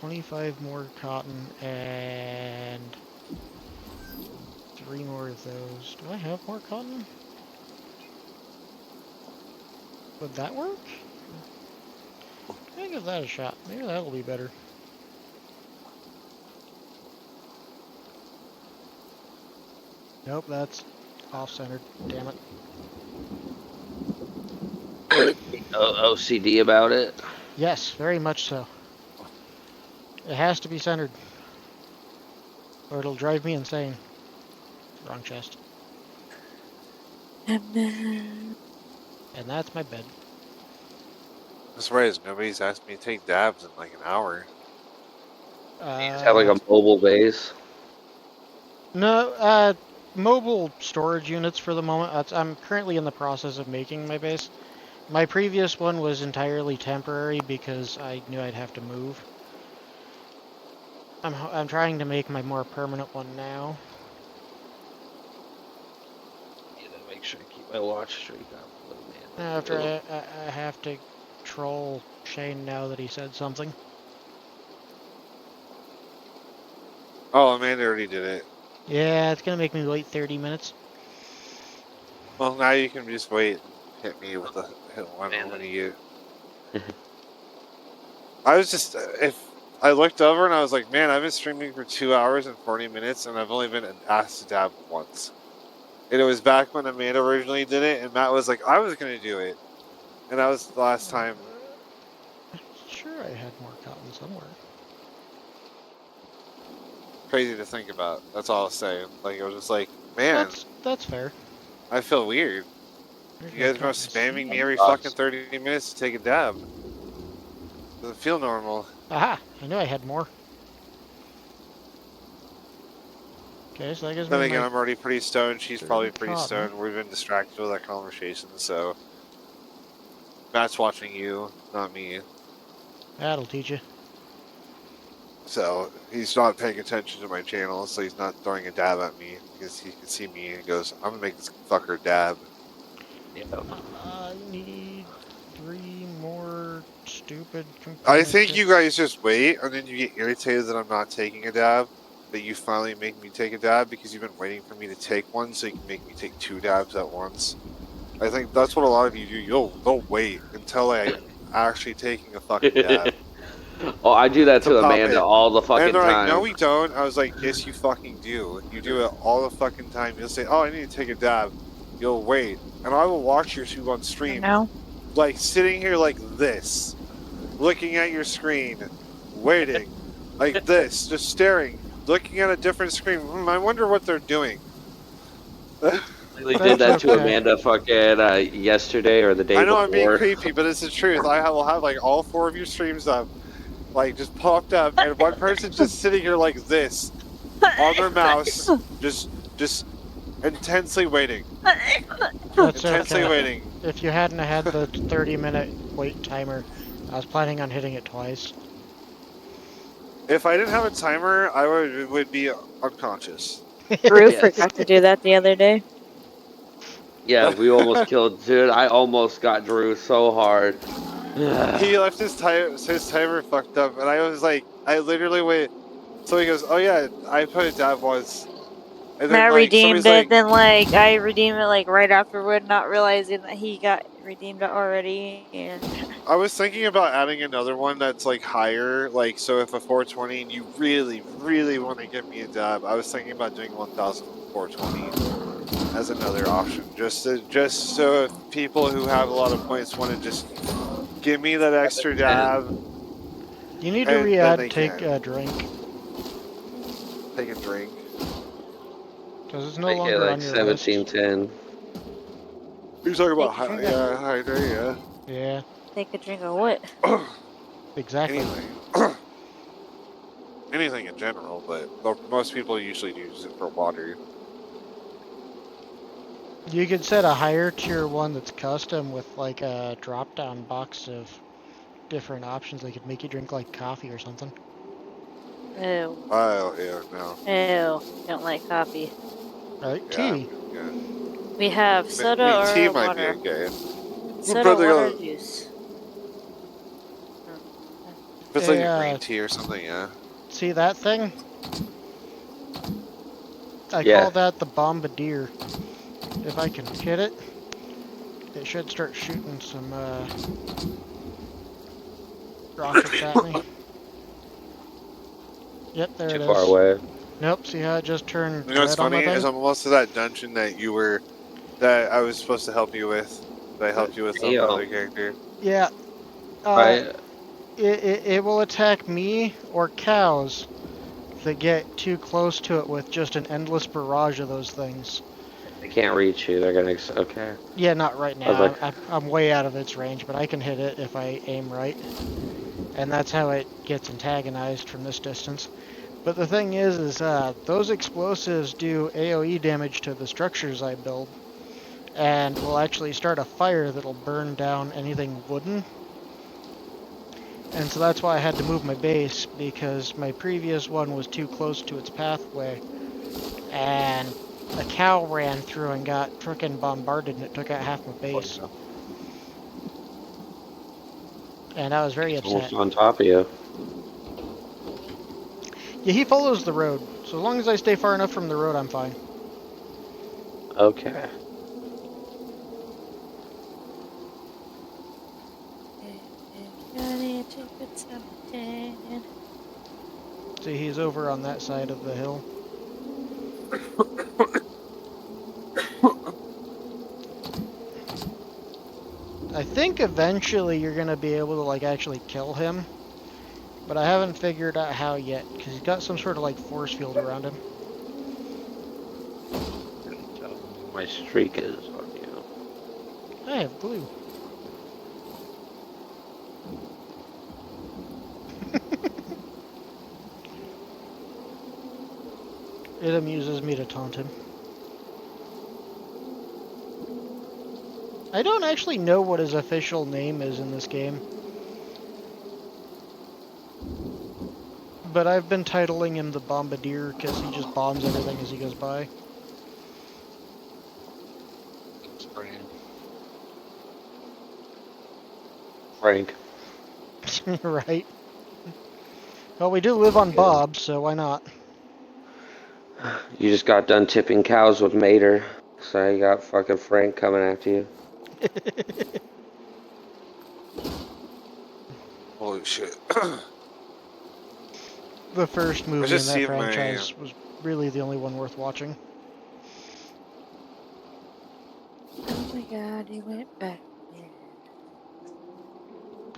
25 more cotton and 3 more of those. Do I have more cotton? Would that work? I'll give that a shot. Maybe that'll be better. Nope, that's off-centered. Damn it. OCD about it? Yes, very much so. It has to be centered, or it'll drive me insane. Wrong chest. And that's my bed. I'm surprised nobody's asked me to take dabs in like an hour. You just have like a mobile base? No, mobile storage units for the moment. I'm currently in the process of making my base. My previous one was entirely temporary because I knew I'd have to move. I'm trying to make my more permanent one now. Yeah, make sure I keep my watch streak up. After I have to troll Shane now that he said something. Oh, Amanda already did it. Yeah, it's gonna make me wait 30 minutes. Well, now you can just wait and hit me with the hit one when you get. I was just, if I looked over and I was like, man, I've been streaming for 2 hours and 40 minutes and I've only been asked to dab once. And it was back when Amanda originally did it, and Matt was like, I was gonna do it, and that was the last time. Sure, I had more cotton somewhere. Crazy to think about. That's all I'll say. Like, it was just like, man, that's fair. I feel weird. You guys are spamming me every fucking 30 minutes to take a dab. Doesn't feel normal. Aha! I knew I had more. Okay, so that gives me. Then again, I'm already pretty stoned. She's probably pretty cotton. stoned. We've been distracted with that conversation, so Matt's watching you, not me. That'll teach you. So he's not paying attention to my channel, so he's not throwing a dab at me because he can see me and goes, "I'm gonna make this fucker dab." Yeah. I need 3 more stupid components. I think you guys just wait, and then you get irritated that I'm not taking a dab. That you finally make me take a dab because you've been waiting for me to take one, so you can make me take 2 dabs at once. I think that's what a lot of you do. You'll wait until I actually taking a fucking dab. Oh, I do that to Amanda all the fucking time. And they're time. like, no, we don't. I was like, yes, you fucking do. You do it all the fucking time. You'll say, oh, I need to take a dab. You'll wait. And I will watch your two on stream. Like, sitting here like this. Looking at your screen. Waiting. Like this. Just staring. Looking at a different screen. I wonder what they're doing. We did that to Amanda fucking yesterday or the day before. I know I'm being creepy, but it's the truth. I will have like all 4 of your streams up. Like, just popped up, and one person's just sitting here like this, on their mouse, just intensely waiting. That's intensely waiting. If you hadn't had the 30-minute wait timer, I was planning on hitting it twice. If I didn't have a timer, I would be unconscious. Drew forgot to do that the other day. Yeah, we almost killed, dude. I almost got Drew so hard. He left his timer fucked up, and I was like, I literally wait. So he goes, oh yeah, I put a dab once. And then, Matt like, redeemed it, then like I redeemed it like right afterward, not realizing that he got redeemed already. And I was thinking about adding another one that's like higher, like so if a 420 and you really, really want to get me a dab, I was thinking about doing 1,420 as another option, just so if people who have a lot of points want to just give me that extra dab, You need to And then re-add they take can a drink, take a drink. because it's no Make it longer like on your list. 1710. You're talking about Take a drink of- yeah, hydrate, Yeah, Take a drink of what? yeah. exactly. Anything. Anything in general, but most people usually use it for water. You could set a higher tier one that's custom with like a drop-down box of different options. They could make you drink like coffee or something. Ew. Oh, yeah, no. Ew. Don't like coffee. Right? Yeah, Tea. yeah. We have I soda mean, or tea might water. be okay. Soda, But they water, got- juice. If it's like a green tea or something, yeah. See that thing? I Yeah. call that the bombardier. If I can hit it, it should start shooting some rockets at me. Yep, there Too it far is. away. Nope, see how it just turned You know what's red on my funny is thing? on most of that dungeon that I was supposed to help you with. That I helped you with on the Yo. other character. Yeah. Right? It will attack me or cows that get too close to it with just an endless barrage of those things. They can't reach you. They're gonna. Okay. Yeah, not right I was now. like- I'm way out of its range, but I can hit it if I aim right. And that's how it gets antagonized from this distance. But the thing is those explosives do AoE damage to the structures I build, and will actually start a fire that'll burn down anything wooden. And so that's why I had to move my base, because my previous one was too close to its pathway, and a cow ran through and got frickin' bombarded, and it took out half my base. And I was very It's upset. almost on top of you. Yeah, he follows the road, so as long as I stay far enough from the road, I'm fine. Okay. See, he's over on that side of the hill. I think eventually you're gonna be able to like actually kill him, but I haven't figured out how yet, because he's got some sort of like force field around him. My streak is on you. I have glue. It amuses me to taunt him. I don't actually know what his official name is in this game, but I've been titling him the Bombardier because he just bombs everything as he goes by. Frank. Right. Well, we do live on Bob, so why not? You just got done tipping cows with Mater, so you got fucking Frank coming after you. Holy shit. The first movie in just that see franchise was really the only one worth watching. Oh my god, he went back there.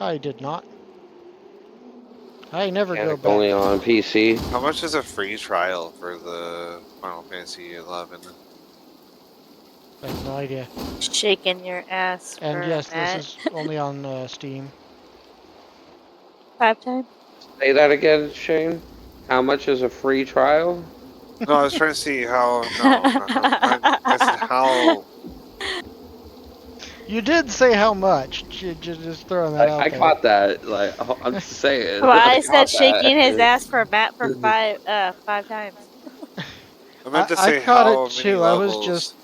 I did not. I never go Mechanic back. only on PC. How much is a free trial for the Final Fantasy 11? I have no idea. Shaking your ass And for yes, Matt. this is only on Steam. 5 times? Say that again, Shane. How much is a free trial? No, I was trying to see how. No, I said how. You did say how much. Just throwing that out I there. caught that. Like, I'm just saying. Well, I I said caught shaking that. his ass for Matt for 5 times. I meant to I say caught how it many too. I was levels. just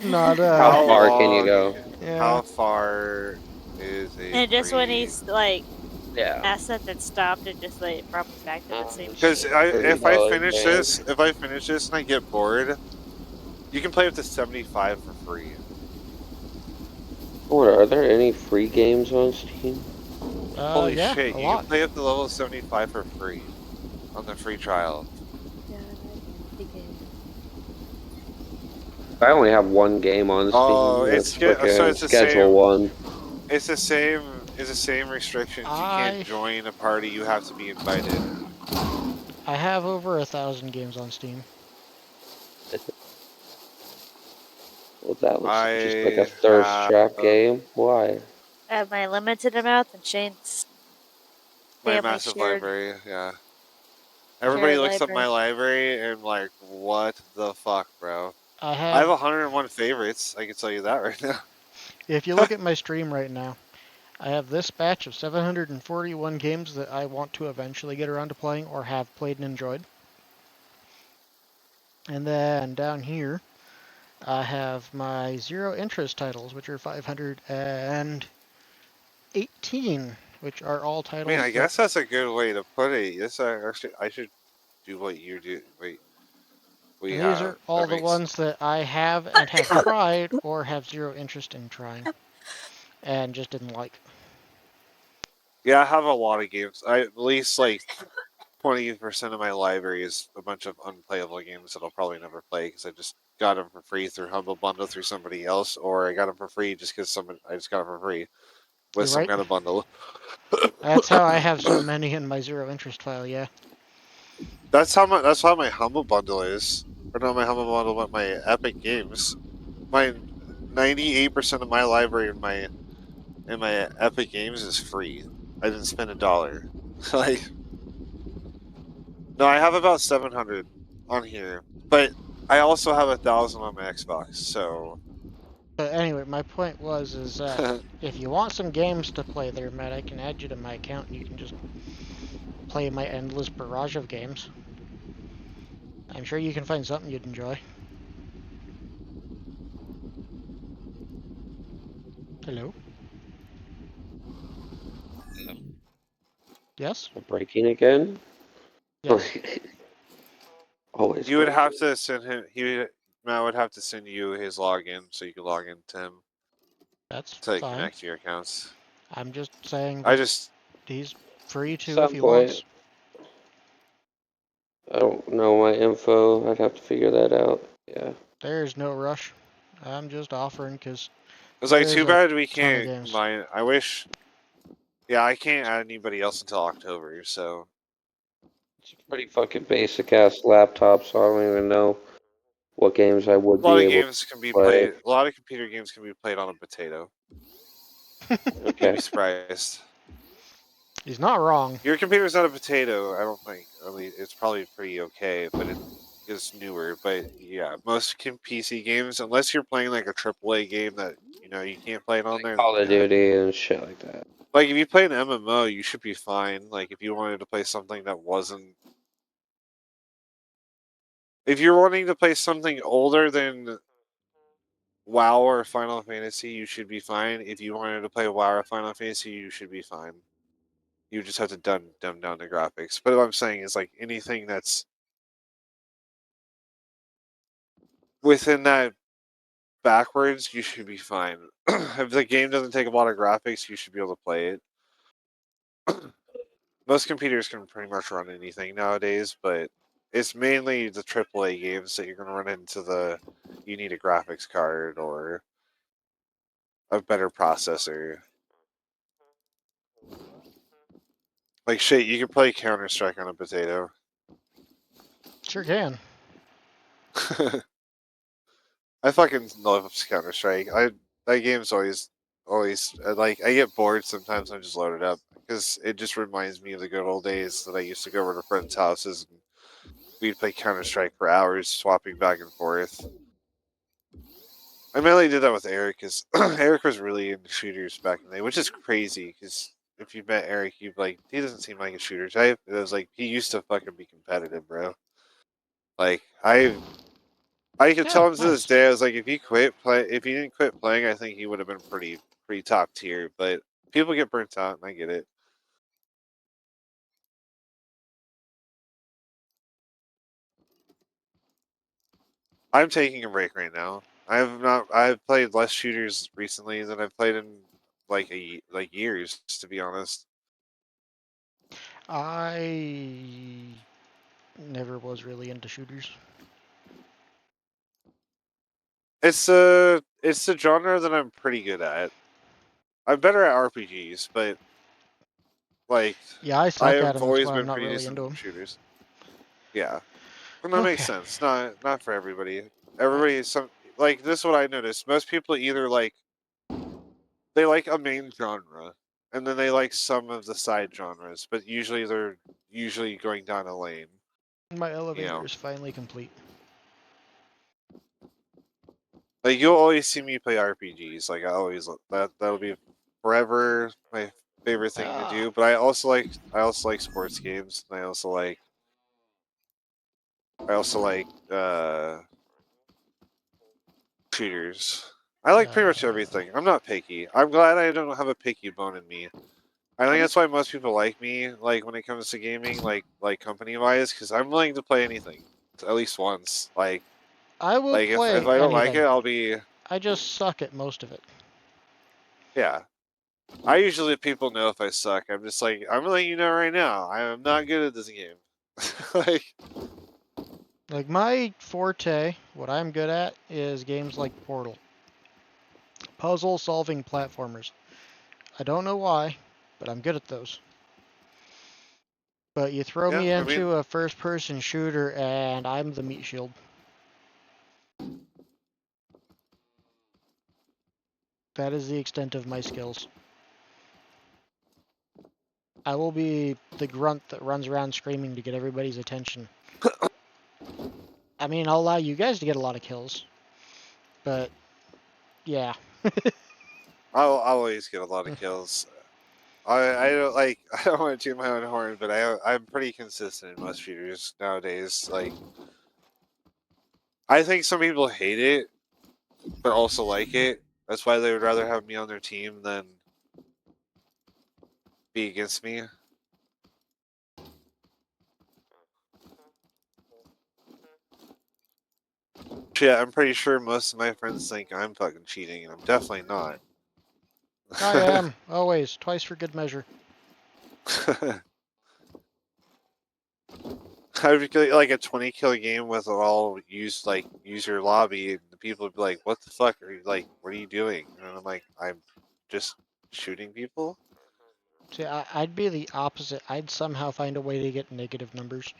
not. How far can you go? Yeah. How far is a And just when free- he's like Yeah. asked something stopped, it just like brought me back to the same Because shit. if I $30 finish man. this, and I get bored, you can play up to 75 for free. What, are there any free games on Steam? Holy yeah, shit! a You lot. can play up to level 75 for free on the free trial. I only have one game on Steam. Oh, That's so it's the Schedule same. 1. It's the same is the same restrictions. You can't join a party. You have to be invited. I have over 1,000 games on Steam. Well, that looks just like a I thirst have trap game. Why? I have my limited amount and Shane's my family massive shared library. Yeah. Everybody looks up my library. library and like, what the fuck, bro? I I have have, 101 favorites. I can tell you that right now. if you look at my stream right now, I have this batch of 741 games that I want to eventually get around to playing or have played and enjoyed. And then down here, I have my zero interest titles, which are 518, which are all I mean, titles I that. guess that's a good way to put it. This actually, I should do what you do. Wait, we And these have. are all That the makes. ones that I have and have tried or have zero interest in trying and just didn't like. Yeah, I have a lot of games. I at least like 20% of my library is a bunch of unplayable games that I'll probably never play because I just got them for free through Humble Bundle through somebody else, or I got them for free just because I just got them for free with You're some right. kind of bundle. That's how I have so many in my zero interest file, yeah. That's how my Humble Bundle is. Or not my Humble Bundle, but my Epic Games. My 98% of my library in my Epic Games is free. I didn't spend $1. Like, no, I have about 700 on here, but I also have 1,000 on my Xbox. So, But anyway, my point was is that if you want some games to play there, Matt, I can add you to my account and you can just play my endless barrage of games. I'm sure you can find something you'd enjoy. Hello? Yes? Breaking again? Yes. Always you would breaking. have to send him. Matt would have to send you his login so you can log into him That's to fine. connect to your accounts. I'm just saying I that just he's free At to if some he point, wants. I don't know my info. I'd have to figure that out. Yeah. There's no rush. I'm just offering because it's like there's too a bad we ton of can't games. combine. I wish. Yeah, I can't add anybody else until October. So It's a pretty fucking basic ass laptop, so I don't even know what games I would a lot be of able to games can be play. played. A lot of computer games can be played on a potato. You'd be Okay. surprised. He's not wrong. Your computer's not a potato, I don't think. I mean, it's probably pretty okay, but it is newer. But yeah, most PC games, unless you're playing like a AAA game that you can't play it on Like there, then Call of yeah. Duty and shit like that. Like if you play an MMO, you should be fine. Like if you wanted to play something that wasn't, if you're wanting to play something older than WoW or Final Fantasy, you should be fine. If you wanted to play WoW or Final Fantasy, you should be fine. You just have to dumb down the graphics. But what I'm saying is like anything that's within that backwards, you should be fine. If the game doesn't take a lot of graphics, you should be able to play it. Most computers can pretty much run anything nowadays, but it's mainly the AAA games that you're going to run into you need a graphics card or a better processor. Like shit, you can play Counter Strike on a potato. Sure can. I fucking love Counter Strike. That game's always like I get bored sometimes. I just load it up because it just reminds me of the good old days that I used to go over to friends' houses and we'd play Counter Strike for hours, swapping back and forth. I mainly did that with Eric because Eric was really into shooters back in the day, which is crazy because if you met Eric, you'd be like, he doesn't seem like a shooter type. It was like he used to fucking be competitive, bro. Like I could Yeah, tell him to this nice. day, I was like, if he didn't quit playing, I think he would have been pretty top tier. But people get burnt out, and I get it. I'm taking a break right now. I've played less shooters recently than I've played in like years, to be honest. I never was really into shooters. It's the genre that I'm pretty good at. I'm better at RPGs, but like Yeah, I suck at I've them. That's always why I'm been not pretty really decent into in them. shooters. Yeah, and that makes Okay. sense. Not for everybody. Everybody, some like this is what I noticed. Most people either like they like a main genre, and then they like some of the side genres, but usually they're usually going down a lane. My You elevator know, is finally complete. like you'll always see me play RPGs. Like I always that'll be forever my favorite thing to do. But I also like sports games, and I also like shooters. I like pretty much everything. I'm not picky. I'm glad I don't have a picky bone in me. I think that's why most people like me, like when it comes to gaming, like company wise, because I'm willing to play anything at least once. I will If play I don't like it, anything. I'll be I just suck at most of it. yeah. I usually people know if I suck. I'm just like I'm letting you know right now. I am not good at this game. Like my forte, what I'm good at is games like Portal. Puzzle solving platformers. I don't know why, but I'm good at those. But you throw yeah, me I mean, into a first person shooter and I'm the meat shield. That is the extent of my skills. I will be the grunt that runs around screaming to get everybody's attention. I mean, I'll allow you guys to get a lot of kills, but yeah. I'll always get a lot of kills. I don't like I don't want to toot my own horn, but I'm pretty consistent in most shooters nowadays. Like I think some people hate it, but also like it. That's why they would rather have me on their team than be against me. Yeah, I'm pretty sure most of my friends think I'm fucking cheating, and I'm definitely not. I am, always, twice for good measure. I would get like a 20 kill game with all use your lobby, and the people would be like, "What the fuck are you like? What are you doing?" And I'm like, "I'm just shooting people." See, I'd be the opposite. I'd somehow find a way to get negative numbers.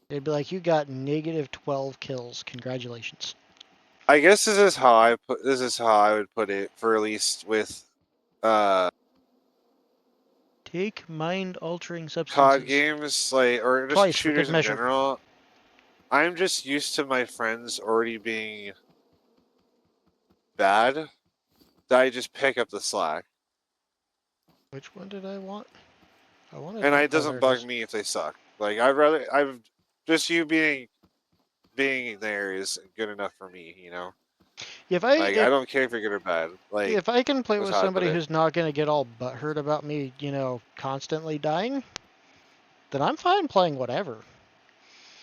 They'd be like, you got negative 12 kills. Congratulations. I guess this is how I would put it for at least with uh Take mind-altering COD substances. games or just Twice for good shooters in measure. general. I'm just used to my friends already being bad that I just pick up the slack. Which one did I want? I wanted And one. it Oh, there doesn't it bug is. me if they suck. Like I've just you being there is good enough for me, you know? If I Like I if don't care if you're good or bad. Like if I can play that's with how I put somebody it. who's not gonna get all butthurt about me, constantly dying, then I'm fine playing whatever.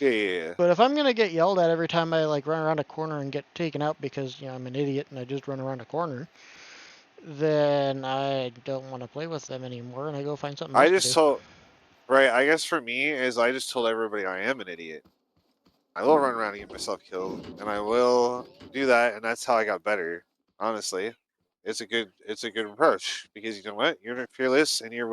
Yeah. But if I'm gonna get yelled at every time I like run around a corner and get taken out because I'm an idiot and I just run around a corner, then I don't want to play with them anymore and I go find something I else to just do. told right, I guess for me is I just told everybody I am an idiot. I will run around and get myself killed, and I will do that, and that's how I got better. Honestly, it's a good approach because you know what, you're fearless and you're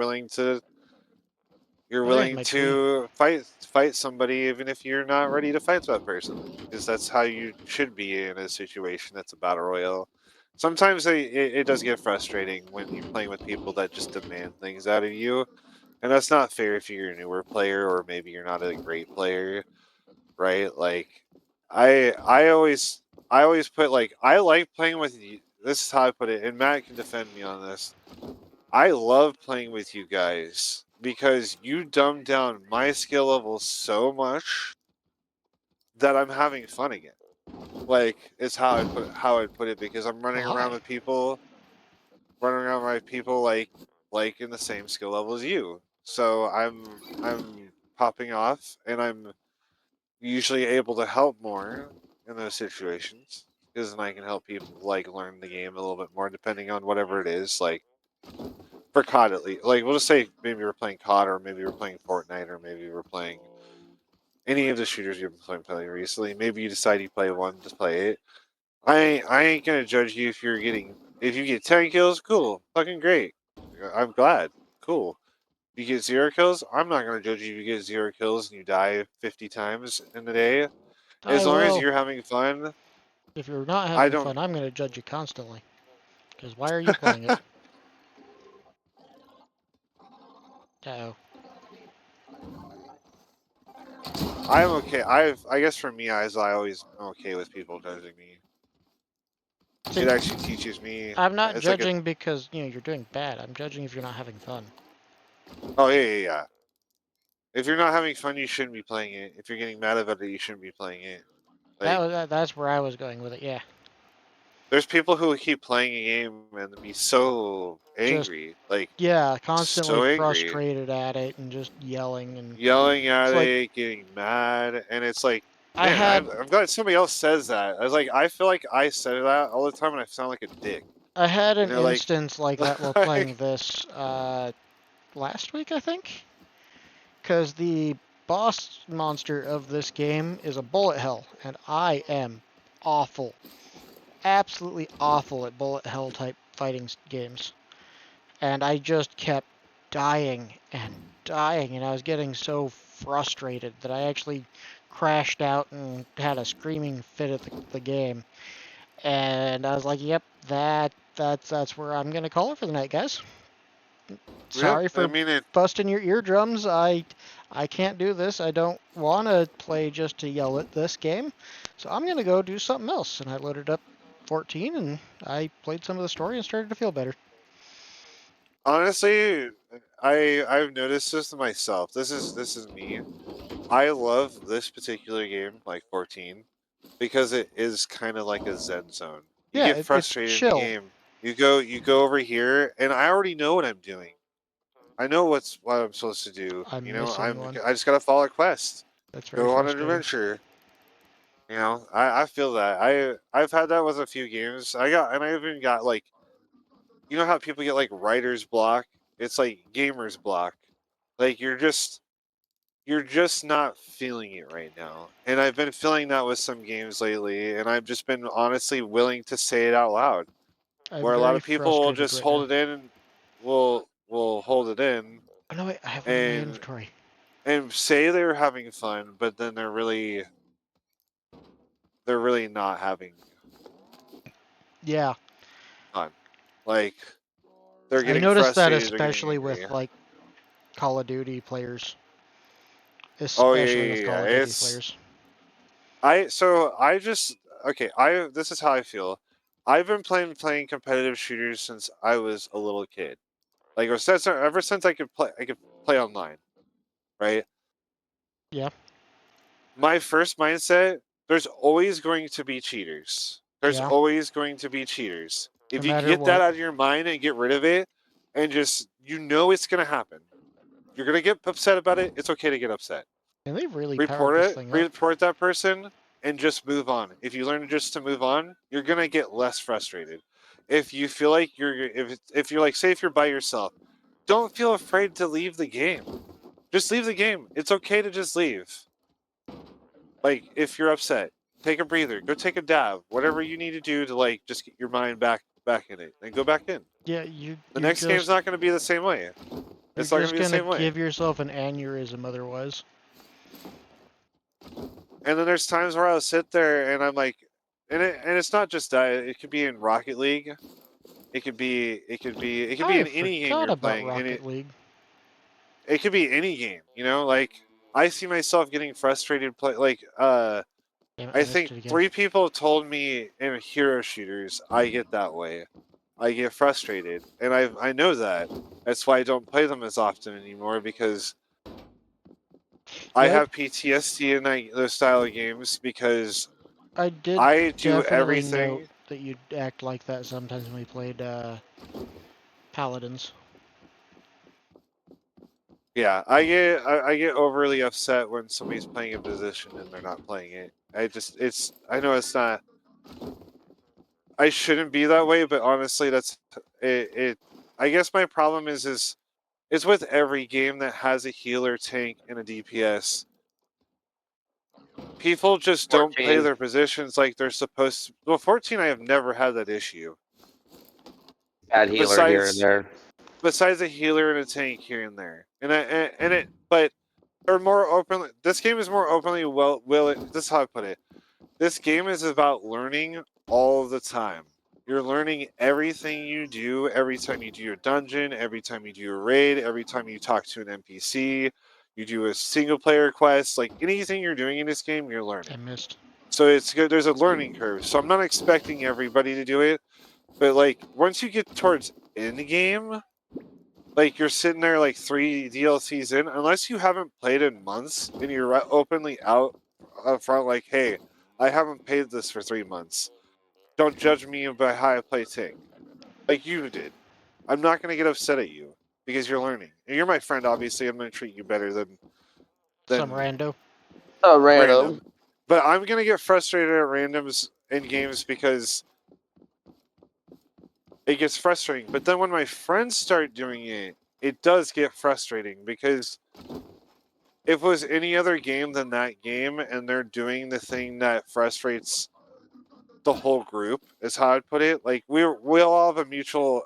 Oh yeah, willing my tree. to fight somebody even if you're not ready to fight that person because that's how you should be in a situation that's a battle royale. Sometimes it does get frustrating when you're playing with people that just demand things out of you, and that's not fair if you're a newer player or maybe you're not a great player, right? Like I always put like I like playing with you. This is how I put it, and Matt can defend me on this. I love playing with you guys because you dumb down my skill level so much that I'm having fun again. Like it's how I put it because I'm Well, hi. running around with people like in the same skill level as you. So I'm popping off and I'm usually able to help more in those situations because then I can help people like learn the game a little bit more depending on whatever it is. Like for COD at least, like we'll just say maybe we're playing COD or maybe we're playing Fortnite or maybe we're playing any of the shooters you've been playing recently. Maybe you decide you play one to play it. I ain't gonna judge you if you get 10 kills, cool, fucking great. I'm glad, cool. You get 0 kills, I'm not gonna judge you if you get 0 kills and you die 50 times in the day. As I long as will. you're having fun, If you're not I having don't. fun, I'm going to judge you constantly. Because why are you playing it? Uh-oh. I'm okay. I guess for me, I always am okay with people judging me. See, It actually teaches me. I'm not It's like a. judging because, you're doing bad. I'm judging if you're not having fun. Oh yeah. If you're not having fun, you shouldn't be playing it. If you're getting mad about it, you shouldn't be playing it. Like, That's where I was going with it, yeah. there's people who keep playing a game and be so Just, angry, like yeah, constantly so angry, frustrated at it and just yelling. And yelling at it's like, it, getting mad, and it's like, I man, had I'm glad somebody else says that. I was like, I feel like I say that all the time, and I sound like a dick. I had You an know, like, instance like that while playing this last week, I think. Because the boss monster of this game is a bullet hell, and I am awful. Absolutely awful at bullet hell type fighting games. And I just kept dying, and I was getting so frustrated that I actually crashed out and had a screaming fit at the game. And I was like, "Yep, that's where I'm gonna call it for the night, guys. yeah. Sorry I for mean, it busting your eardrums. I can't do this. I don't want to play just to yell at this game. So I'm gonna go do something else." And I loaded up 14 and I played some of the story and started to feel better. honestly, I've noticed this myself. This is me. I love this particular game, like 14, because it is kind of like a zen zone. You Yeah, get it's frustrated in the chill. game. You go over here, and I already know what I'm doing. I know what I'm supposed to do. I'm missing one. I just gotta follow a quest, That's very go on an frustrating. adventure. I feel that. I've had that with a few games. I even got like, you know how people get like writer's block? It's like gamer's block. Like you're just not feeling it right now. And I've been feeling that with some games lately, and I've just been honestly willing to say it out loud. I'm Where a lot very of people will frustrated just right now. hold it in, and will hold it in Oh no, wait, I have one in my and inventory. say they're having fun, but then they're really not having Yeah, fun. Like they're I getting noticed that frustrated, they're getting especially angry. with like Call of Duty players. Oh yeah, Especially with yeah, Call yeah. of Duty It's players. I just okay. I This is how I feel. I've been playing competitive shooters since I was a little kid. Like ever since I could play online, right? Yeah, My first mindset: there's always going to be cheaters. There's yeah, always going to be cheaters. no If you matter get that what. out of your mind and get rid of it, and just it's gonna happen. You're gonna get upset about it. It's okay to get upset. And they've really powered Report this it. thing up. Report that person, and just move on. If you learn just to move on, you're gonna get less frustrated. If you feel like if you're like, say if you're by yourself, don't feel afraid to leave the game. Just leave the game. It's okay to just leave. Like if you're upset, take a breather, go take a dab, whatever you need to do to like just get your mind back in it, and go back in. Yeah, The next game's not going to be the same way. you're It's not going to just be the gonna same way. give yourself an aneurysm otherwise. And then there's times where I'll sit there and I'm like, and it's not just that. It could be in Rocket League. It could be I in any game forgot you're about playing, and Rocket League. it could be any game. Like I see myself getting frustrated. Damn it, I I missed think it again. 3 people have told me in hero shooters I get that way. I get frustrated, and I know that. That's why I don't play them as often anymore, because I Yeah, have PTSD in those style of games, because I did I do definitely note everything. that you'd act like that sometimes when we played Paladins. Yeah, I get overly upset when somebody's playing a position and they're not playing it. I know it's not. I shouldn't be that way, but honestly, that's it. I guess my problem is it's with every game that has a healer, tank, and a DPS. People just don't play 14. their positions like they're supposed to. Well, 14, I have never had that issue. Bad healer here and there. Besides a healer and a tank here and there, but they're more openly. This game is more openly this is how I put it. This game is about learning all the time. You're learning everything you do every time you do your dungeon, every time you do a raid, every time you talk to an NPC, you do a single player quest. Like anything you're doing in this game, you're learning. I missed. So it's good. There's a learning curve. So I'm not expecting everybody to do it, but like once you get towards end game, like you're sitting there like 3 DLCs in, unless you haven't played in months and you're openly out front like, hey, I haven't played this for 3 months. Don't judge me by how I play tank, like you did. I'm not gonna get upset at you because you're learning. And you're my friend, obviously. I'm gonna treat you better than Some rando. Oh, random. But I'm gonna get frustrated at randoms in games because it gets frustrating. But then when my friends start doing it, it does get frustrating because if it was any other game than that game and they're doing the thing that frustrates the whole group, is how I'd put it. Like we'll all have a mutual.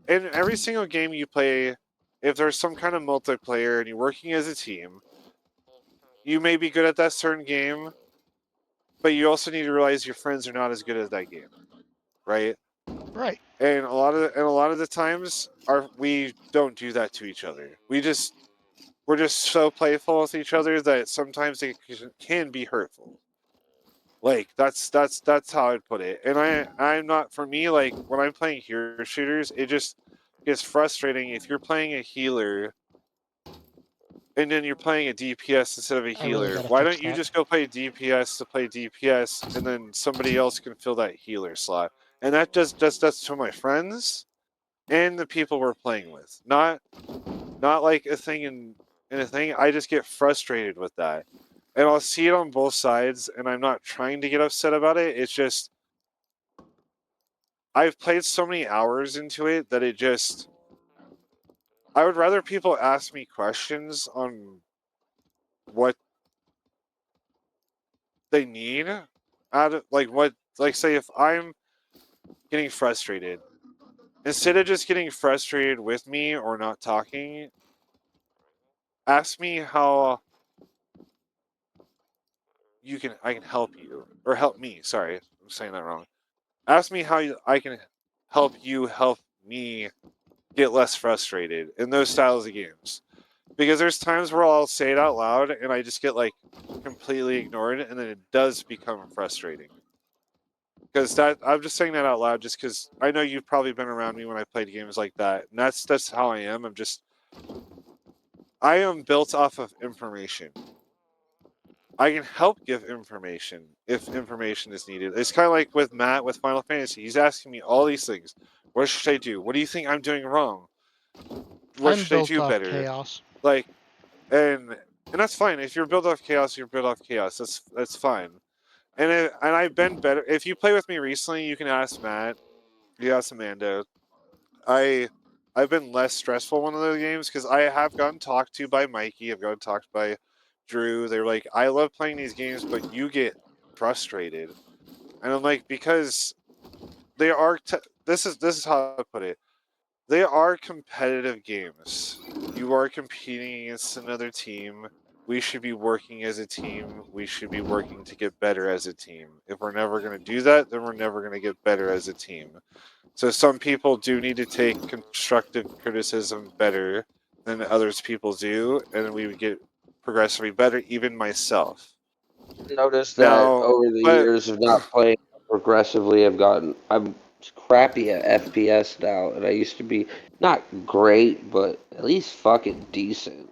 In every single game you play, if there's some kind of multiplayer and you're working as a team, you may be good at that certain game, but you also need to realize your friends are not as good at that game, right? Right. And a lot of the times we don't do that to each other. We're just so playful with each other that sometimes it can be hurtful. Like that's how I'd put it. And I'm not, for me, like when I'm playing hero shooters, it just gets frustrating if you're playing a healer and then you're playing a DPS instead of a I really healer. gotta Why fix don't you that. just go play DPS to play DPS and then somebody else can fill that healer slot? And that's to my friends and the people we're playing with. Not like a thing in a thing. I just get frustrated with that. And I'll see it on both sides, and I'm not trying to get upset about it. It's just I've played so many hours into it that it just I would rather people ask me questions on what they need out of like what, like, say if I'm getting frustrated, instead of just getting frustrated with me or not talking, ask me how I can help you or help me. Sorry, I'm saying that wrong. Ask me how I can help you help me get less frustrated in those styles of games. Because there's times where I'll say it out loud and I just get like completely ignored, and then it does become frustrating. Because that I'm just saying that out loud just because I know you've probably been around me when I played games like that. And that's how I am. I am built off of information. I can help give information if information is needed. It's kind of like with Matt with Final Fantasy. He's asking me all these things. What should I do? What do you think I'm doing wrong? What I'm should I built do off better? chaos. Like, and that's fine. If you're built off chaos, you're built off chaos. That's fine. And I've been better. If you play with me recently, you can ask Matt. You ask Amanda. I've been less stressful in one of those games because I have gotten talked to by Mikey. I've gotten talked by Drew. They're like, I love playing these games, but you get frustrated. And I'm like, because they are. This is how I put it. They are competitive games. You are competing against another team. We should be working as a team. We should be working to get better as a team. If we're never going to do that, then we're never going to get better as a team. So some people do need to take constructive criticism better than others people do, and we would get progressively better, even myself. Noticed that Now, over the but years of not playing progressively, I'm crappy at FPS now, and I used to be not great, but at least fucking decent.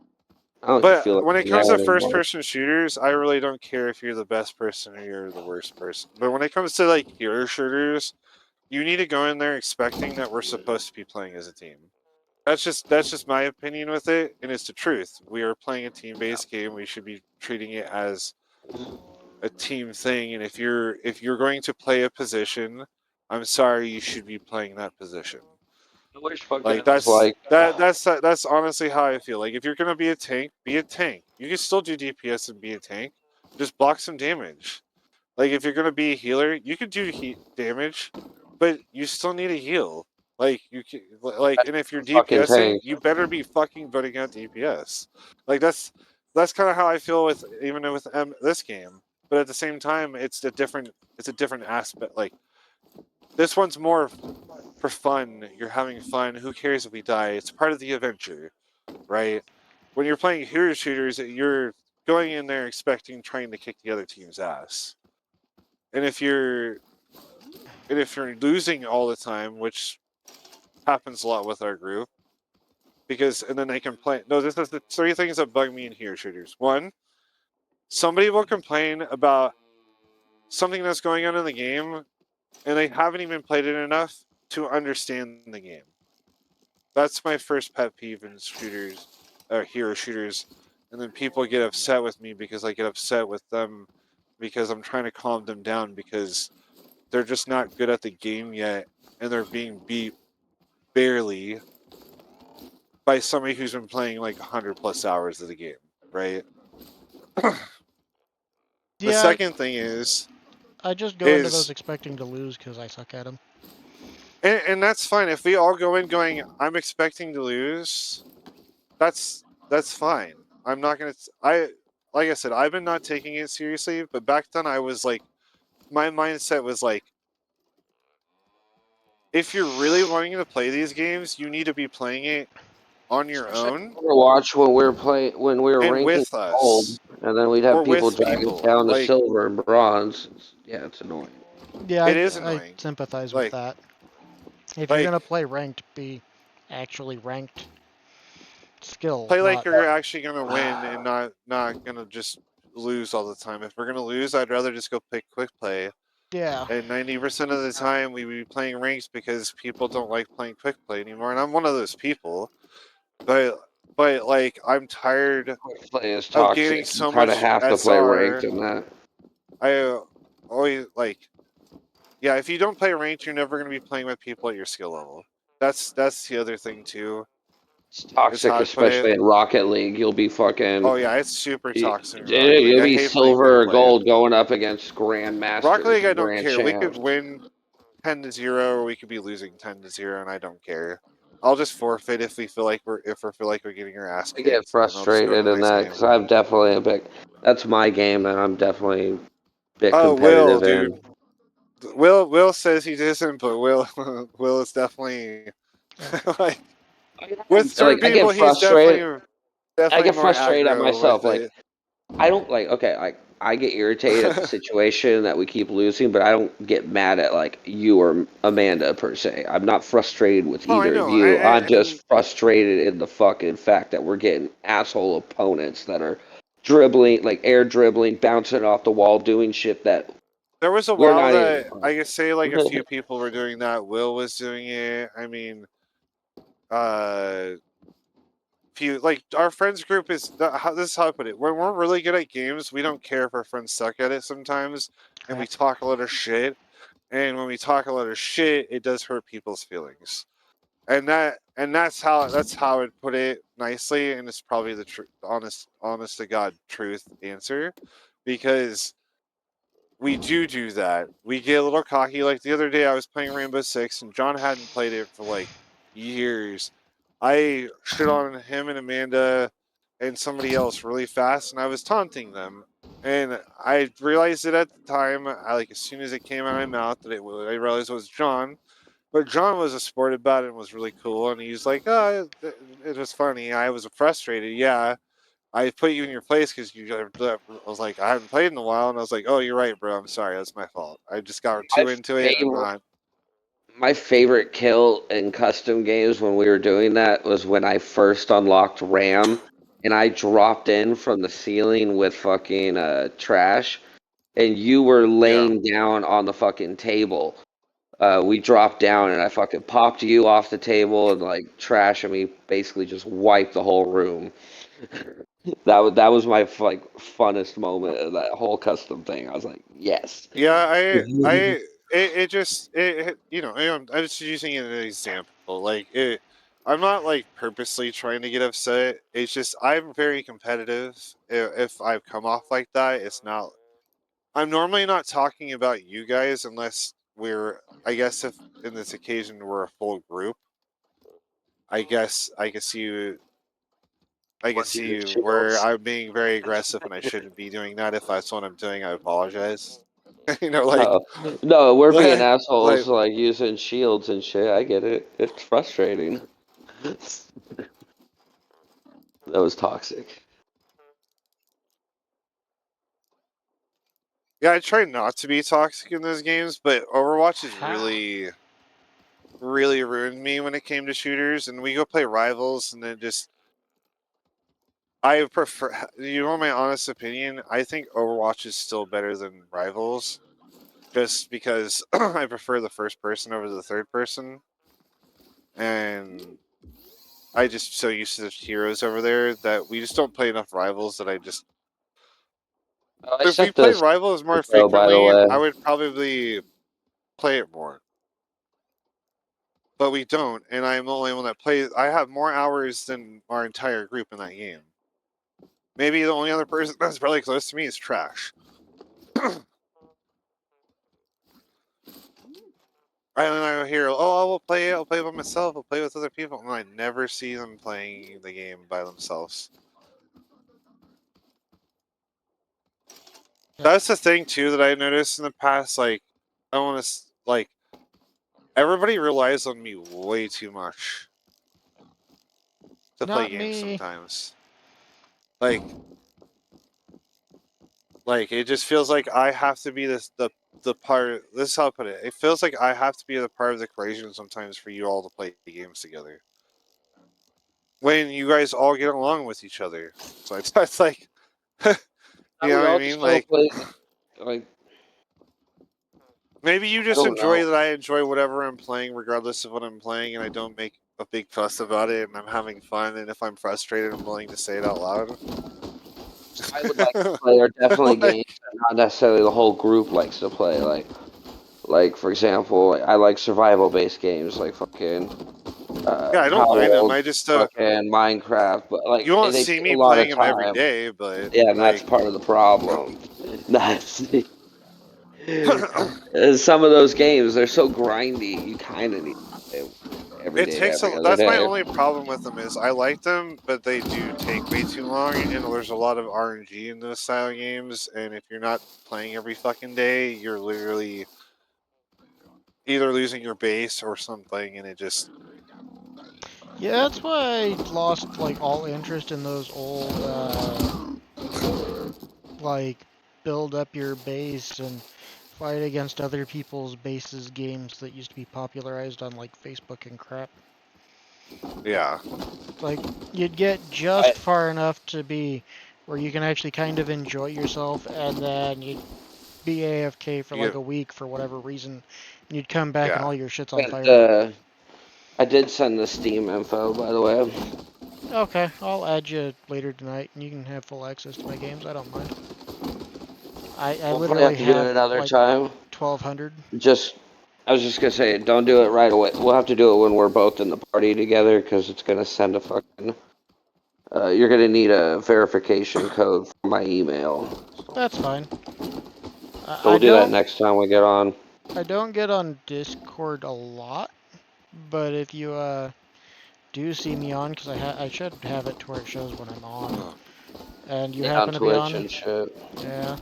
I don't feel But like when it I'm comes to there first anymore. person shooters, I really don't care if you're the best person or you're the worst person. But when it comes to like hero shooters, you need to go in there expecting that we're supposed to be playing as a team. That's just my opinion with it, and it's the truth. We are playing a team based game. We should be treating it as a team thing. And if you're going to play a position, I'm sorry, you should be playing that position. I wish fucking Like it was like that's honestly how I feel. Like if you're gonna be a tank, be a tank. You can still do DPS and be a tank, just block some damage. Like if you're gonna be a healer, you could do damage, but you still need a heal. Like you can, like, and if you're DPSing, you better be fucking voting out DPS. Like that's kind of how I feel with even with this game. But at the same time, it's a different aspect. Like this one's more for fun. You're having fun. Who cares if we die? It's part of the adventure, right? When you're playing hero shooters, you're going in there expecting trying to kick the other team's ass. And if you're losing all the time, which happens a lot with our group, and then they complain. No, this is the 3 things that bug me in hero shooters. 1, somebody will complain about something that's going on in the game, and they haven't even played it enough to understand the game. That's my first pet peeve in shooters, hero shooters. And then people get upset with me because I get upset with them because I'm trying to calm them down because they're just not good at the game yet, and they're being beat barely by somebody who's been playing like 100+ hours of the game, right? The second thing is I just go into those expecting to lose because I suck at them. And that's fine. If we all go in going, I'm expecting to lose, that's fine. I'm not gonna. Like I said, I've been not taking it seriously, but back then I was like, my mindset was like, if you're really wanting to play these games, you need to be playing it on your own. Overwatch when we were ranking with gold, us, and then we'd have people drag us down to silver and bronze. Yeah, it's annoying. Yeah, it is annoying. I sympathize with that. If you're gonna play ranked, be actually ranked skill. Play like you're actually gonna win and not gonna just lose all the time. If we're gonna lose, I'd rather just go pick quick play. Yeah. And 90% of the time, we would be playing ranks because people don't like playing quick play anymore, and I'm one of those people. But like I'm tired of getting so much have to play ranked in that. I always like, yeah. If you don't play ranked, you're never gonna be playing with people at your skill level. That's the other thing too. It's toxic, especially in Rocket League. You'll be fucking. Oh yeah, it's super toxic. You'll be silver or gold going up against grandmasters. Rocket League, I don't care. We could win 10-0, or we could be losing 10-0, and I don't care. I'll just forfeit if we feel like we're getting our ass kicked. I get frustrated in that because I'm definitely a big. That's my game, and I'm definitely a bit competitive in. Dude. Will says he doesn't, but Will is definitely like with certain people. He's definitely I get frustrated at myself. Like I don't like. Okay, like I get irritated at the situation that we keep losing, but I don't get mad at like you or Amanda per se. I'm not frustrated with either of you. I'm just frustrated in the fucking fact that we're getting asshole opponents that are dribbling, like air dribbling, bouncing off the wall, doing shit that. There was a while that I could say like a few people were doing that. Will was doing it. I mean, few like our friends group is this is how I put it. When we're really good at games, we don't care if our friends suck at it sometimes, and we talk a lot of shit. And when we talk a lot of shit, it does hurt people's feelings. And that's how I'd put it nicely, and it's probably the honest to God truth answer, because we do that. We get a little cocky. Like the other day, I was playing Rainbow Six, and John hadn't played it for like years. I shit on him and Amanda and somebody else really fast, and I was taunting them. And I realized it at the time, like as soon as it came out of my mouth, that I realized it was John. But John was a sport about it and was really cool, and he was like, "Oh, it was funny." I was frustrated. Yeah, I put you in your place because I was like, I haven't played in a while, and I was like, "Oh, you're right, bro. I'm sorry. That's my fault. I just got too into it." My favorite kill in custom games when we were doing that was when I first unlocked RAM, and I dropped in from the ceiling with fucking trash, and you were laying down on the fucking table. We dropped down, and I fucking popped you off the table, and like trash and me basically just wiped the whole room. That was my like funnest moment of that whole custom thing. I was like, yes. Yeah, I'm just using it as an example. Like I'm not like purposely trying to get upset. It's just I'm very competitive. If I've come off like that, it's not. I'm normally not talking about you guys unless we're. I guess if in this occasion we're a full group. I guess I can see you. I can see you where I'm being very aggressive and I shouldn't be doing that. If that's what I'm doing, I apologize. You know, like no, we're being like assholes, like using shields and shit. I get it. It's frustrating. That was toxic. yeah, I try not to be toxic in those games, but Overwatch has really ruined me when it came to shooters. And we go play Rivals, and then just I prefer. You know, my honest opinion. I think Overwatch is still better than Rivals, just because I prefer the first person over the third person, and I just so used to the heroes over there that we just don't play enough Rivals. That I just if we played Rivals more frequently, I would probably play it more. But we don't, and I'm the only one that plays. I have more hours than our entire group in that game. Maybe the only other person that's probably close to me is Trash. And then I hear, oh, I'll play by myself, I'll play with other people, and I never see them playing the game by themselves. That's the thing too that I noticed in the past. Like, I want to like everybody relies on me way too much to play games sometimes. Like it just feels like I have to be the part. This is how I put it. It feels like I have to be the part of the equation sometimes for you all to play games together. When you guys all get along with each other, so it's like, you know what I mean? Like maybe you just enjoy that I enjoy whatever I'm playing, regardless of what I'm playing, and I don't make a big fuss about it, and I'm having fun. And if I'm frustrated, I'm willing to say it out loud. I would like to play are definitely games that not necessarily the whole group likes to play. Like for example, I like survival-based games like fucking yeah, I don't mind them. I just fucking Minecraft, but like you won't they see take me a lot of playing them time. every day, but yeah, and that's part of the problem. That's some of those games they're so grindy. You kind of need to play every day, every other that's day. my only problem with them is I like them, but they do take way too long, and there's a lot of RNG in those style games. And if you're not playing every fucking day, you're literally either losing your base or something, and it just Yeah, that's why I lost like all interest in those old like build up your base and fight against other people's bases games that used to be popularized on like Facebook and crap. yeah. Like you'd get just far enough to be where you can actually kind of enjoy yourself, and then you'd be AFK for like a week for whatever reason, and you'd come back and all your shit's on fire. I did send the Steam info, by the way. Okay, I'll add you later tonight, and you can have full access to my games. I don't mind. I literally have to do it another like time. 1,200. I was just gonna say, don't do it right away. We'll have to do it when we're both in the party together, because it's gonna send a fucking. You're gonna need a verification code for my email. That's fine. So we'll do that next time we get on. I don't get on Discord a lot, but if you do see me on, because I should have it to where it shows when I'm on, and you happen to be on, and shit. Yeah,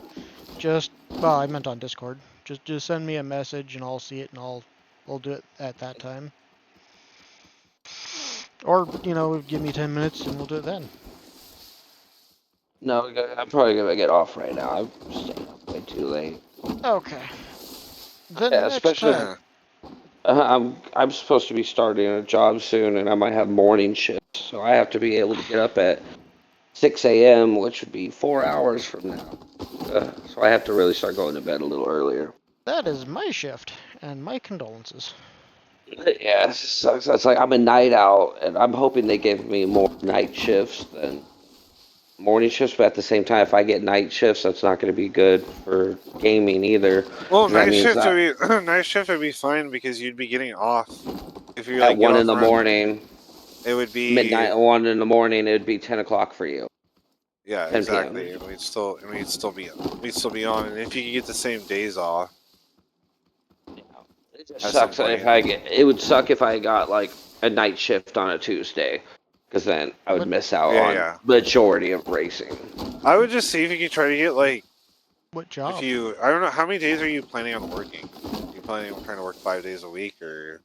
well, I meant on Discord. Just send me a message and I'll see it, and we'll do it at that time. Or give me 10 minutes and we'll do it then. No, I'm probably gonna get off right now. I'm staying up way too late. Okay. Then next time. I'm supposed to be starting a job soon, and I might have morning shifts, so I have to be able to get up at 6 a.m., which would be 4 hours from now. So I have to really start going to bed a little earlier. That is my shift, and my condolences. Yeah, it sucks. It's like I'm a night out, and I'm hoping they give me more night shifts than morning shifts. But at the same time, if I get night shifts, that's not going to be good for gaming either. Well, night shift would be fine because you'd be getting off if you at 1 in the morning. It would be midnight at 1 in the morning. It would be 10 o'clock for you. Yeah, 10 exactly. p.m. And we'd still be on. And if you could get the same days off It just at some sucks point, it would suck if I got like a night shift on a Tuesday, because then I would What- miss out Yeah, on yeah. majority of racing. I would just see if you could try to get like What job? I don't know how many days are you planning on working? You planning on trying to work 5 days a week, or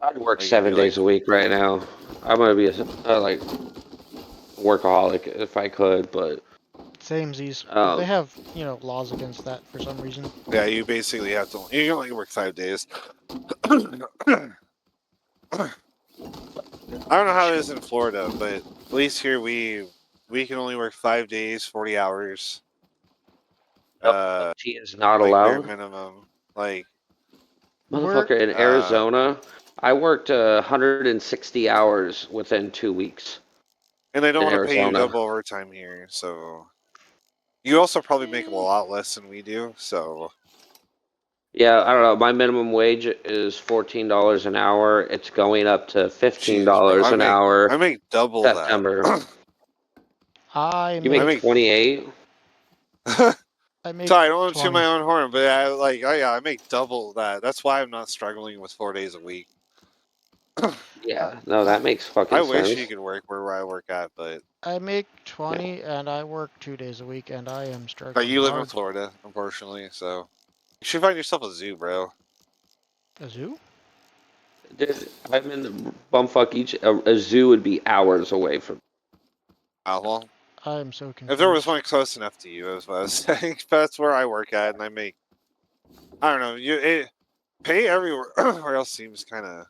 I'd work are you gonna 7 be like days a week right now. I'm gonna be a like workaholic if I could, but Samesies. But um, they have, laws against that for some reason. yeah, you basically have to you can only work 5 days. I don't know how it is in Florida, but at least here we can only work 5 days, 40 hours. OT is not Like bare allowed. minimum. Like We're Motherfucker, in Arizona, I worked 160 hours within 2 weeks and they don't in want to pay you Arizona. double overtime here, so you also probably make a lot less than we do, so Yeah, I don't know. My minimum wage is $14 an hour. It's going up to $15 Jesus, bro. an hour I make double that. September. I You I make make make 28? I make Sorry, I don't want to toot 20. my own horn, but I make double that. That's why I'm not struggling with 4 days a week. Uh, Yeah, no, that makes I fucking wish you sense. could work where I work at, but I make 20 and I work 2 days a week and I am struggling you live in hard. Florida, unfortunately, so you should find yourself a zoo, bro. A zoo? Dude, I'm in the bumfuck each. A zoo would be hours away from. Well, I'm so if there was confused. one close enough to you, is what I was saying. That's where I work at, and I don't know, pay everywhere or else seems kind of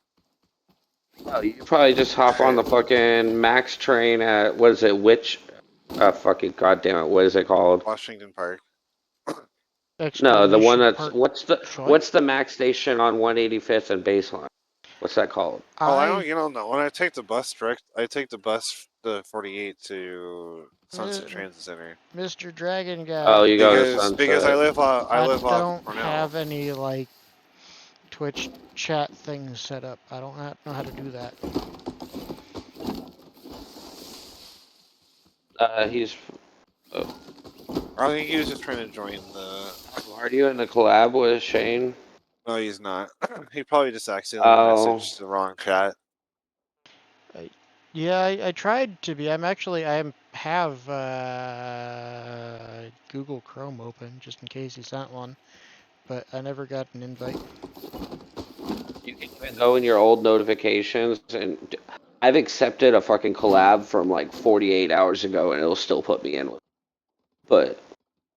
Oh, you probably just hop on the fucking Max train at what is it? Fucking goddamn it, what is it called? Washington Park. No, the one Exclamation that's part joint. what's the Max station on 185th and Baseline? What's that called? Oh, I don't I get on that. When I take the bus I take the bus the 48 to Sunset Transit Center Mr. Dragon Guy. Oh, you go to because Sunset. I I live off don't Cornell. have any like Twitch chat things set up. I don't know how to do that. He's. Oh, I think he was just trying to join the. are you in the collab with Shane? No, he's not. He probably just accidentally Oh, messaged the wrong chat. Yeah, I tried to be. Have Google Chrome open just in case he sent one, but I never got an invite. you can even go in your old notifications, and I've accepted a fucking collab from like 48 hours ago, and it'll still put me in with. But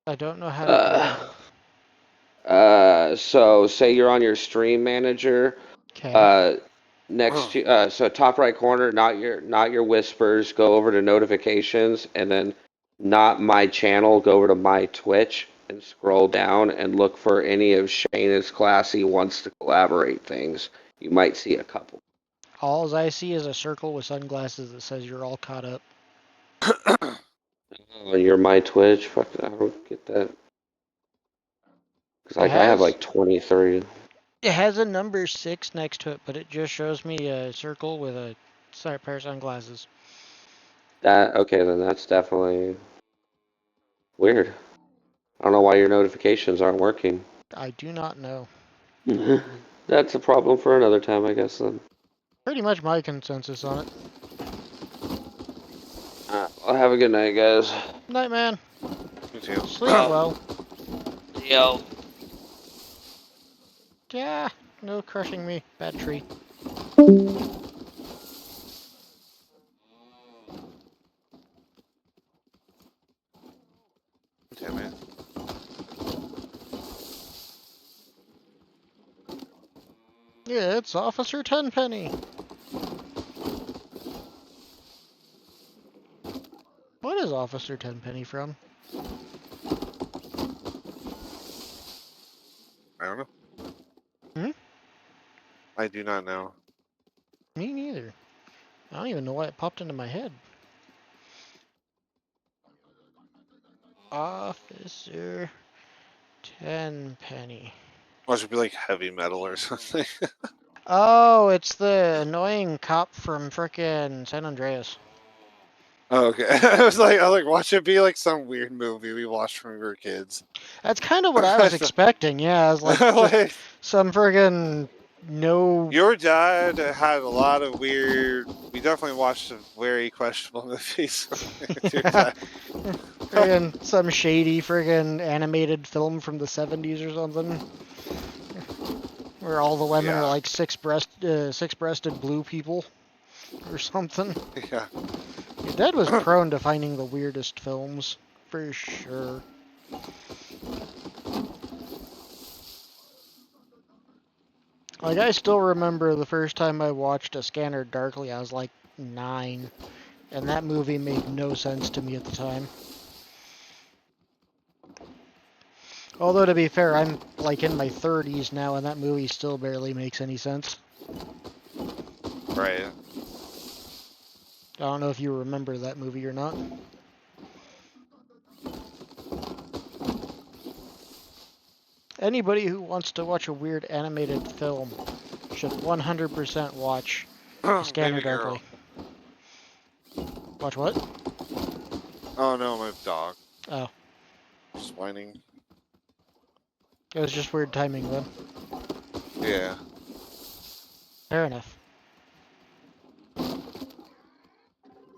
I don't know how to do uh, that. so say you're on your stream manager. Okay. Uh, next to so top right corner, not your whispers. Go over to notifications, and then not my channel. Go over to my Twitch and scroll down and look for any of Shayna's classy wants to collaborate things. You might see a couple. All I see is a circle with sunglasses that says you're all caught up. Oh, you're my Twitch. Fuck, I don't get that. Cause It like I have has like 23. it has a number 6 next to it, but it just shows me a circle with a pair of sunglasses. That okay? Then that's definitely weird. I don't know why your notifications aren't working. I do not know. That's a problem for another time, I guess, then. Pretty much my consensus on it. Well, have a good night, guys. Night, man. Me too. Sleep well. Yo. Yeah, no crushing me. Bad tree. Damn it. Yeah, it's Officer Tenpenny. What is Officer Tenpenny from? I don't know. Hmm? I do not know. Me neither. I don't even know why it popped into my head. Officer Tenpenny. Well, it should be like heavy metal or something. Oh, it's the annoying cop from frickin' San Andreas. Oh, okay. I was like, watch it be like some weird movie we watched when we were kids. That's kind of what I was expecting. Yeah, I was like, just Like, some friggin' no. your dad had a lot of weird. We definitely watched some very questionable movies with your dad. Friggin' some shady friggin' animated film from the 70s or something. Where all the women are Yeah. like six-breasted blue people or something. Yeah. Your dad was prone to finding the weirdest films, for sure. Like, I still remember the first time I watched A Scanner Darkly, I was like 9, and that movie made no sense to me at the time. Although, to be fair, I'm like in my 30s now, and that movie still barely makes any sense. Right. I don't know if you remember that movie or not. Anybody who wants to watch a weird animated film should 100% watch A Scanner Baby Darkly. girl. Watch what? Oh no, my dog. Oh, Just whining. it was just weird timing then. Yeah. Fair enough.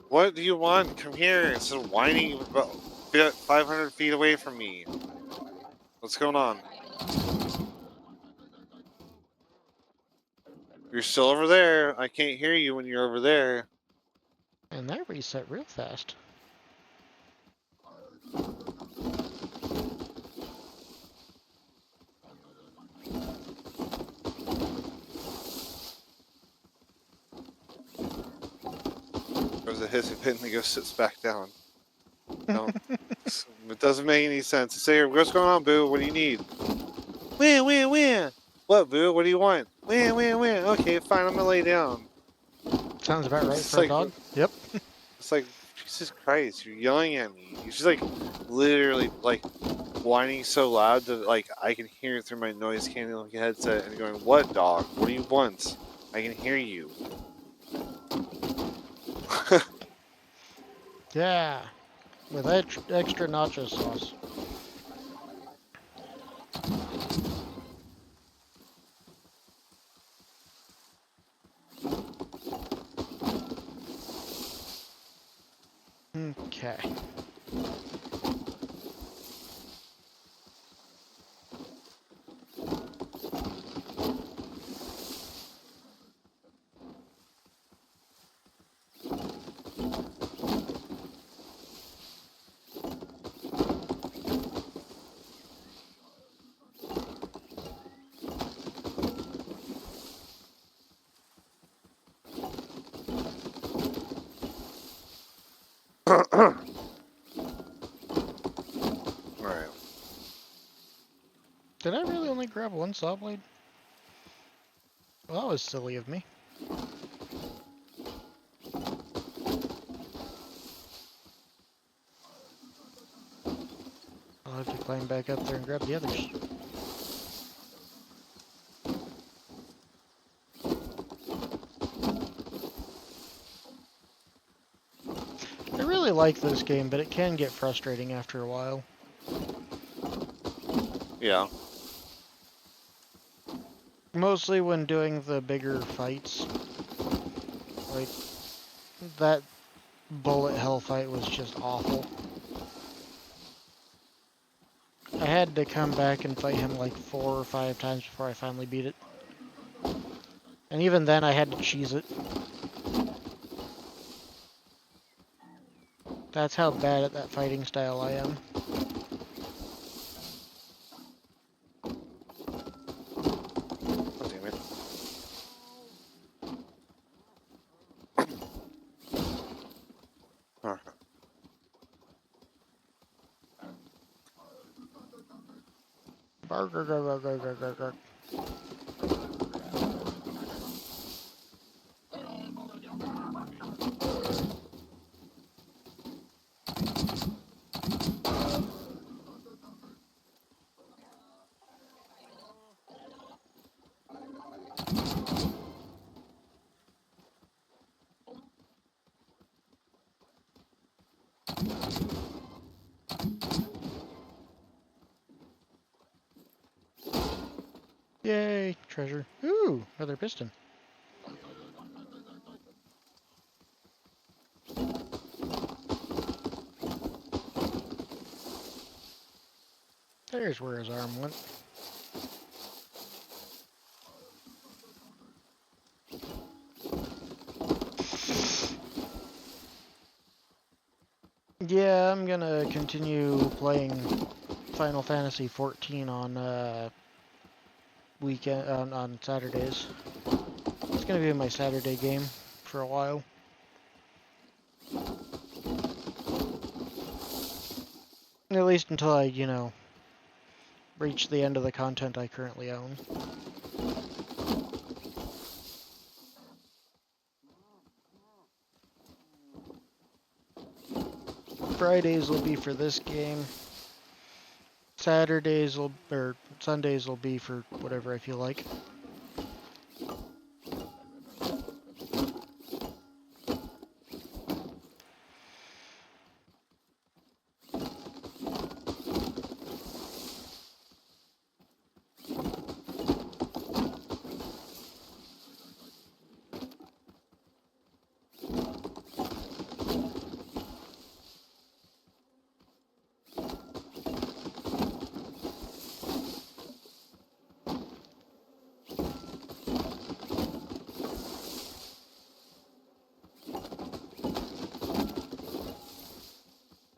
What do you want? Come here. Instead of whining about 500 feet away from me. What's going on? You're still over there. I can't hear you when you're over there. And that reset real fast. There's a hissy fit and he goes sits back down. No. It doesn't make any sense. Say, what's going on, Boo? What do you need? Win. What, Boo? What do you want? Win. Okay, fine. I'm gonna lay down. Sounds about right It's for a like, dog. Yep. it's like, Jesus Christ, you're yelling at me. You're just like, literally, like, whining so loud that like I can hear it through my noise canceling headset and going, "What, dog? What do you want? I can hear you." Yeah. With extra nacho sauce. Okay. All right. Did I really only grab one saw blade? Well, that was silly of me. I'll have to climb back up there and grab the others. I really like this game, but it can get frustrating after a while. Yeah. Mostly when doing the bigger fights. Like, that bullet hell fight was just awful. I had to come back and fight him like 4 or 5 times before I finally beat it. And even then I had to cheese it. That's how bad at that fighting style I am. Oh, damn it. Huh. Yay, treasure. Ooh, another piston. There's where his arm went. Yeah, I'm gonna continue playing Final Fantasy 14 on weekend on Saturdays. It's gonna be my Saturday game for a while. At least until I, reach the end of the content I currently own. Fridays will be for this game. Sundays will be for whatever I feel like.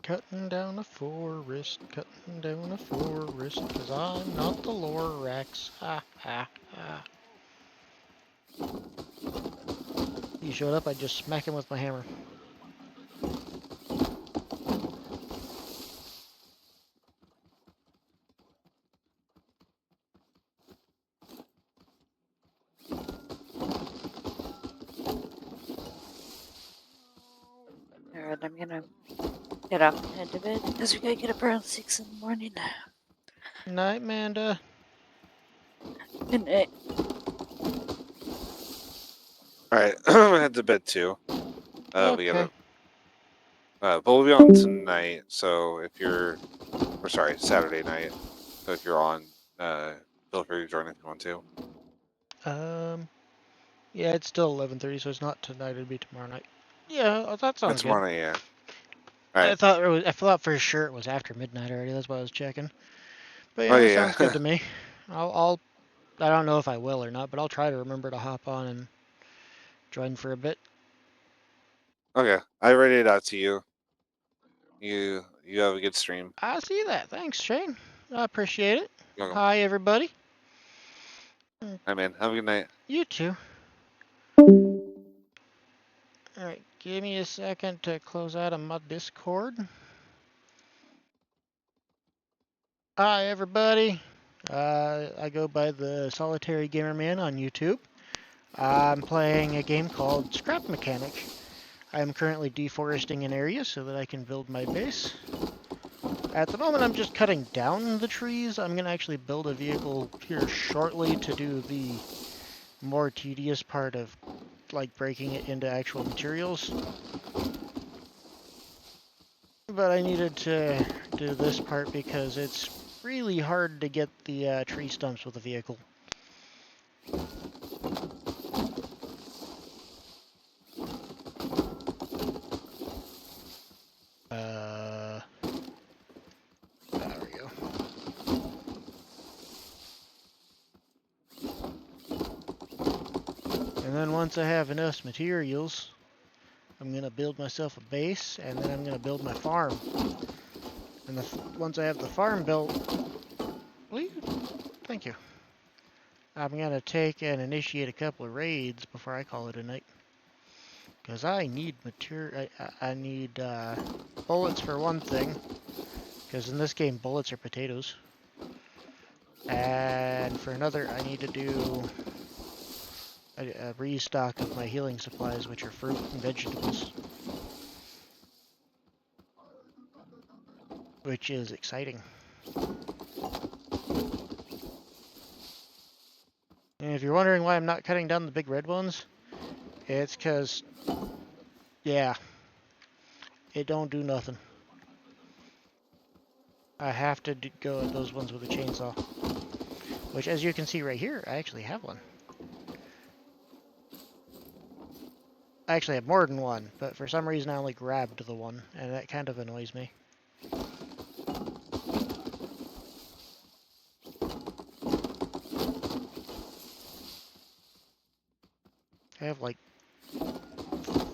Cutting down a forest, 'cause I'm not the Lorax. Ha ha ha. He showed up, I'd just smack him with my hammer. Alright, I'm gonna get off and head to bed because we gotta get up around 6 in the morning. Night, Manda. Good night. Alright, I'm gonna head to bed too. Okay. We gotta. But we'll be on tonight, so if you're. Or sorry, Saturday night. So if you're on, feel free to join if you want to. Yeah, it's still 11:30, so it's not tonight. It'd be tomorrow night. Yeah, that sounds good. Tomorrow night, yeah. Alright. I thought for sure it was after midnight already. That's why I was checking. But yeah, Oh, that yeah. sounds good to me. I don't know if I will or not, but I'll try to remember to hop on and join for a bit. Okay, I read it out to you. You have a good stream. I see that. Thanks, Shane. I appreciate it. You're welcome. Hi, everybody. Hi, man. Have a good night. You too. Alright, give me a second to close out of my Discord. Hi, everybody. I go by the Solitary Gamer Man on YouTube. I'm playing a game called Scrap Mechanic. I'm currently deforesting an area so that I can build my base. At the moment, I'm just cutting down the trees. I'm going to actually build a vehicle here shortly to do the more tedious part of like breaking it into actual materials. But I needed to do this part because it's really hard to get the tree stumps with a vehicle. There we go. And then once I have enough materials, I'm going to build myself a base, and then I'm going to build my farm. And once I have the farm built, thank you. I'm going to take and initiate a couple of raids before I call it a night. Because I need material. I need bullets for one thing. Because in this game, bullets are potatoes. And for another, I need to do a restock of my healing supplies, which are fruit and vegetables. Which is exciting. And if you're wondering why I'm not cutting down the big red ones, it's because, yeah, it don't do nothing. I have to go at those ones with a chainsaw. Which, as you can see right here, I actually have one. I actually have more than one, but for some reason I only grabbed the one, and that kind of annoys me. I have like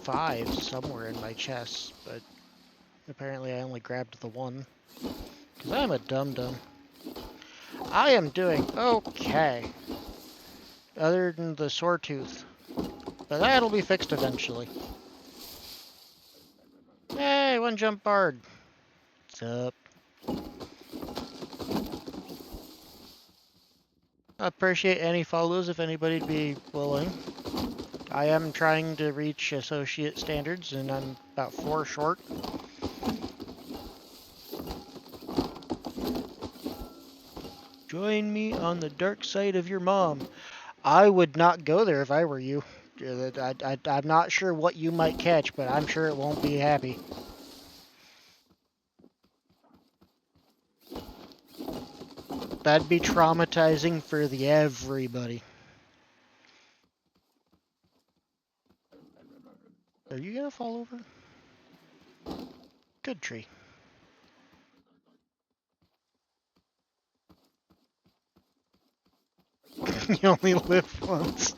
5 somewhere in my chest, but apparently I only grabbed the one. Because I'm a dum-dum. I am doing okay. Other than the sore tooth. But that'll be fixed eventually. Hey, one jump bard. What's up? I appreciate any follows if anybody'd be willing. I am trying to reach associate standards and I'm about 4 short. Join me on the dark side of your mom. I would not go there if I were you. I'm not sure what you might catch, but I'm sure it won't be happy. That'd be traumatizing for everybody. Are you gonna fall over? Good tree. You only live once.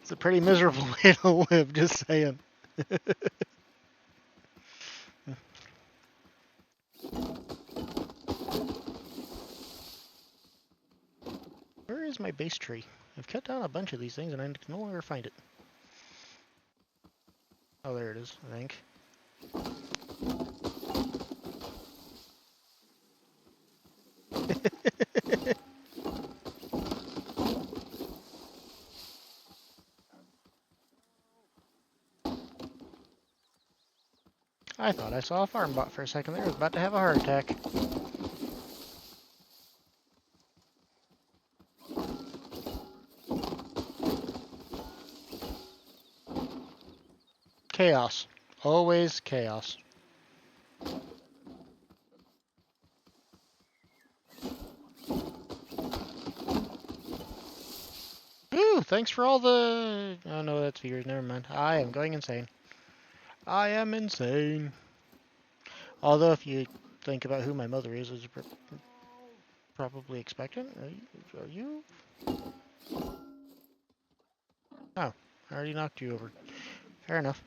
It's a pretty miserable way to live, just saying. Where is my base tree? I've cut down a bunch of these things and I can no longer find it. Oh, there it is, I think. I thought I saw a farm bot for a second there. I was about to have a heart attack. Chaos. Always chaos. Ooh, thanks for all the... Oh no, that's viewers, never mind. I am going insane. I am insane. Although if you think about who my mother is probably expectant. Are you? Oh, I already knocked you over. Fair enough.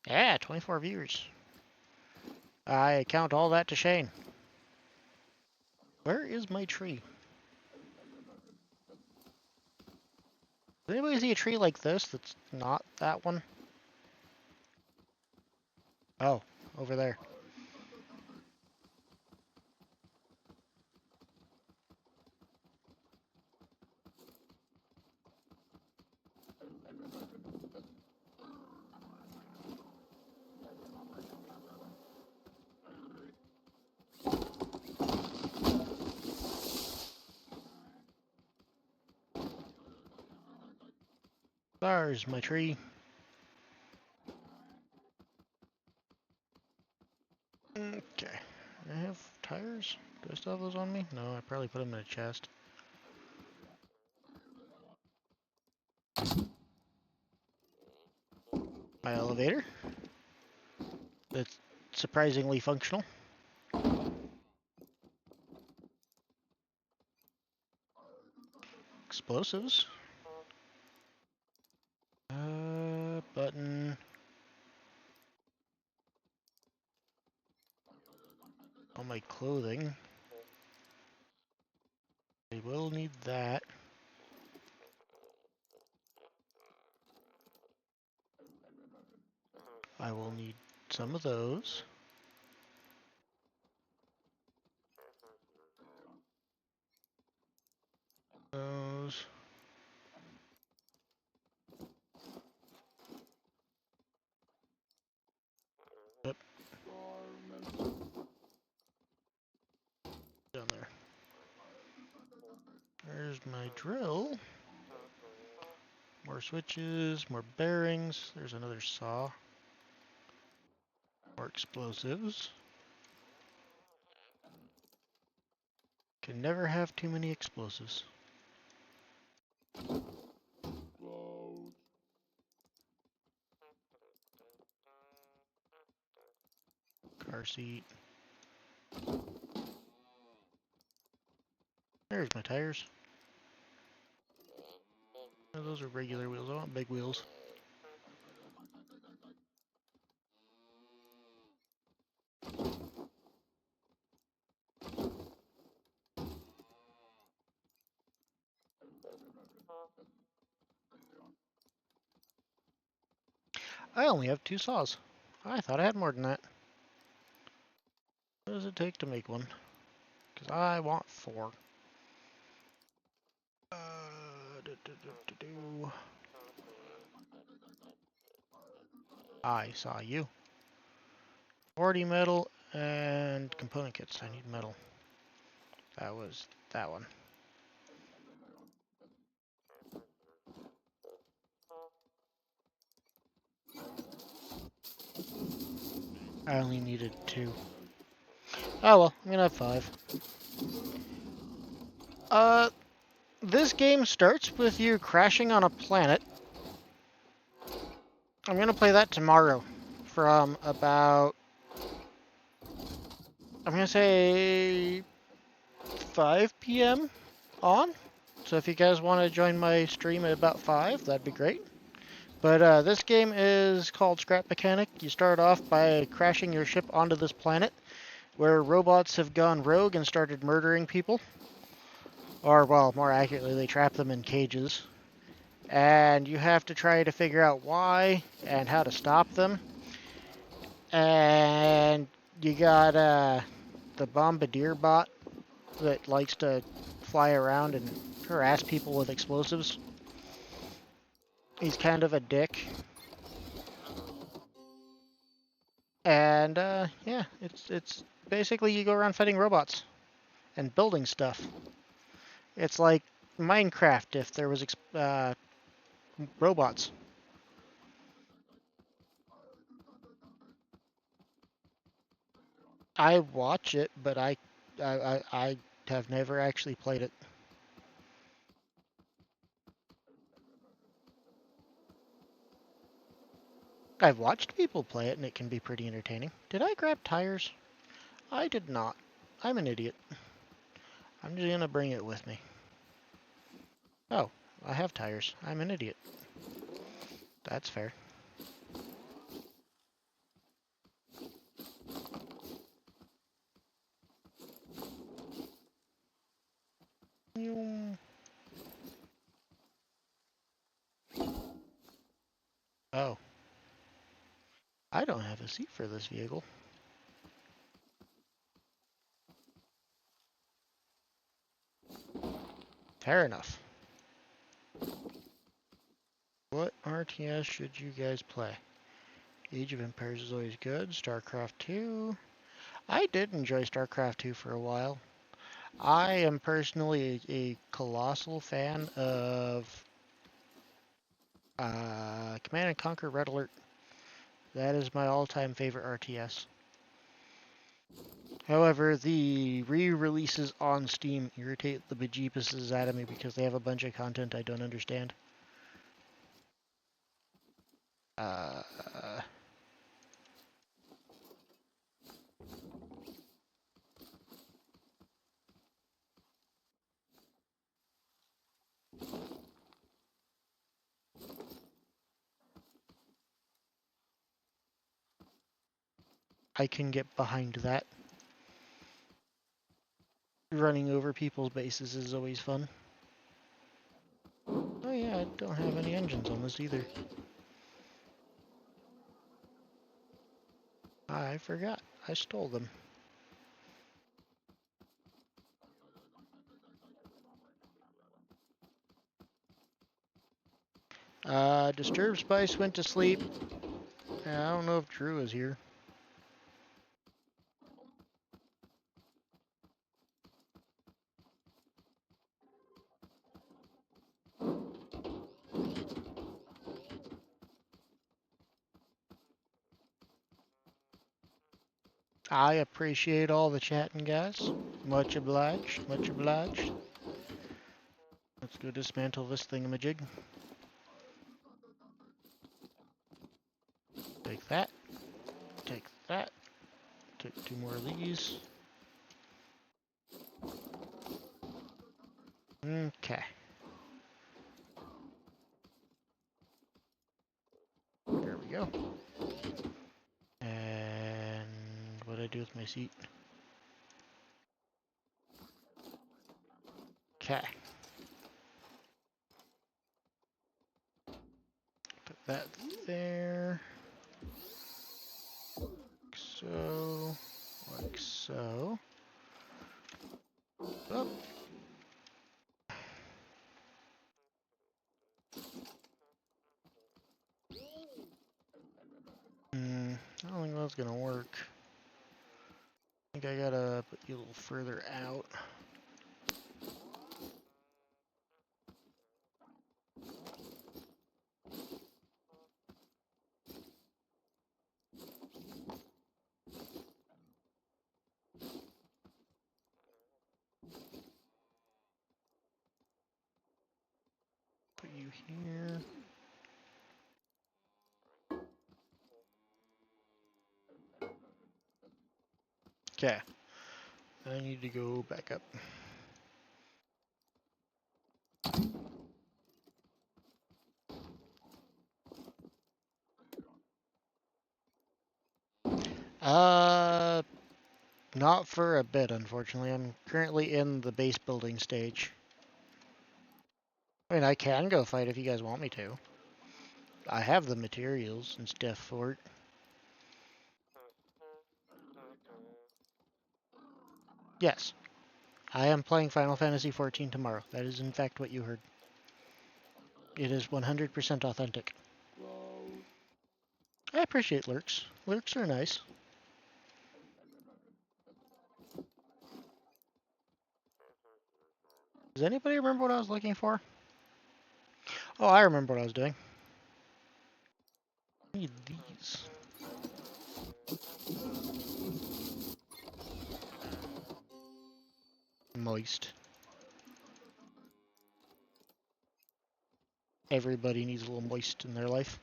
Yeah, 24 viewers. I count all that to Shane. Where is my tree? Does anybody see a tree like this that's not that one? Oh, over there. There's my tree. Okay. I have tires? Do I still have those on me? No, I probably put them in a chest. My elevator. That's surprisingly functional. Explosives. Button. All my clothing. I will need that. I will need some of those. Those. Yep. Down there. There's my drill. More switches, more bearings. There's another saw. More explosives. Can never have too many explosives. Car seat. There's my tires. Oh, those are regular wheels. I want big wheels. I only have 2 saws. I thought I had more than that. What does it take to make one? Because I want 4. I saw you. 40 metal and component kits. I need metal. That was that one. I only needed 2. Oh well, I'm gonna have 5. This game starts with you crashing on a planet. I'm gonna play that tomorrow from about, I'm gonna say 5 p.m. on. So if you guys want to join my stream at about 5, that'd be great. But this game is called Scrap Mechanic. You start off by crashing your ship onto this planet where robots have gone rogue and started murdering people. Or, well, more accurately, they trap them in cages. And you have to try to figure out why and how to stop them. And you got the bombardier bot that likes to fly around and harass people with explosives. He's kind of a dick. And yeah, it's basically you go around fighting robots and building stuff. It's like Minecraft if there was robots. I watch it, but I have never actually played it. I've watched people play it, and it can be pretty entertaining. Did I grab tires? I did not. I'm an idiot. I'm just gonna bring it with me. Oh, I have tires. I'm an idiot. That's fair. Oh. I don't have a seat for this vehicle. Fair enough. What RTS should you guys play? Age of Empires is always good. StarCraft 2. I did enjoy StarCraft 2 for a while. I am personally a colossal fan of Command and Conquer Red Alert. That is my all-time favorite RTS. However, the re-releases on Steam irritate the bejeebuses out of me because they have a bunch of content I don't understand. I can get behind that. Running over people's bases is always fun. Oh yeah, I don't have any engines on this either. I forgot. I stole them. Disturbed Spice went to sleep. I don't know if Drew is here. I appreciate all the chatting, guys. Much obliged. Much obliged. Let's go dismantle this thingamajig. Take that. Take that. Take 2 more of these. Okay. There we go. And what do I do with my seat? Okay. Put that there. Like so. Like so. Oh. I don't think that's gonna work. I think I gotta put you a little further out. Put you here. Okay. I need to go back up. Not for a bit, unfortunately. I'm currently in the base building stage. I mean, I can go fight if you guys want me to. I have the materials and stuff for it. Yes. I am playing Final Fantasy XIV tomorrow. That is in fact what you heard. It is 100% authentic. I appreciate lurks. Lurks are nice. Does anybody remember what I was looking for? Oh, I remember what I was doing. I need these. Moist. Everybody needs a little moist in their life.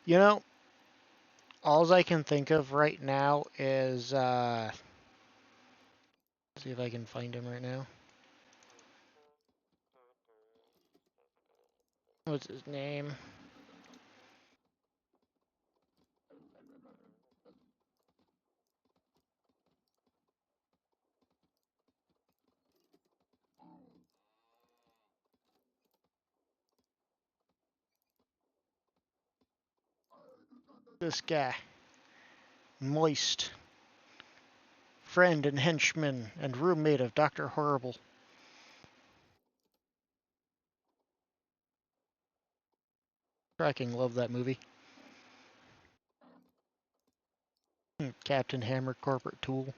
You know, all I can think of right now is, see if I can find him right now. What's his name? This guy. Moist. Friend and henchman and roommate of Dr. Horrible. Cracking love that movie. Captain Hammer Corporate Tool.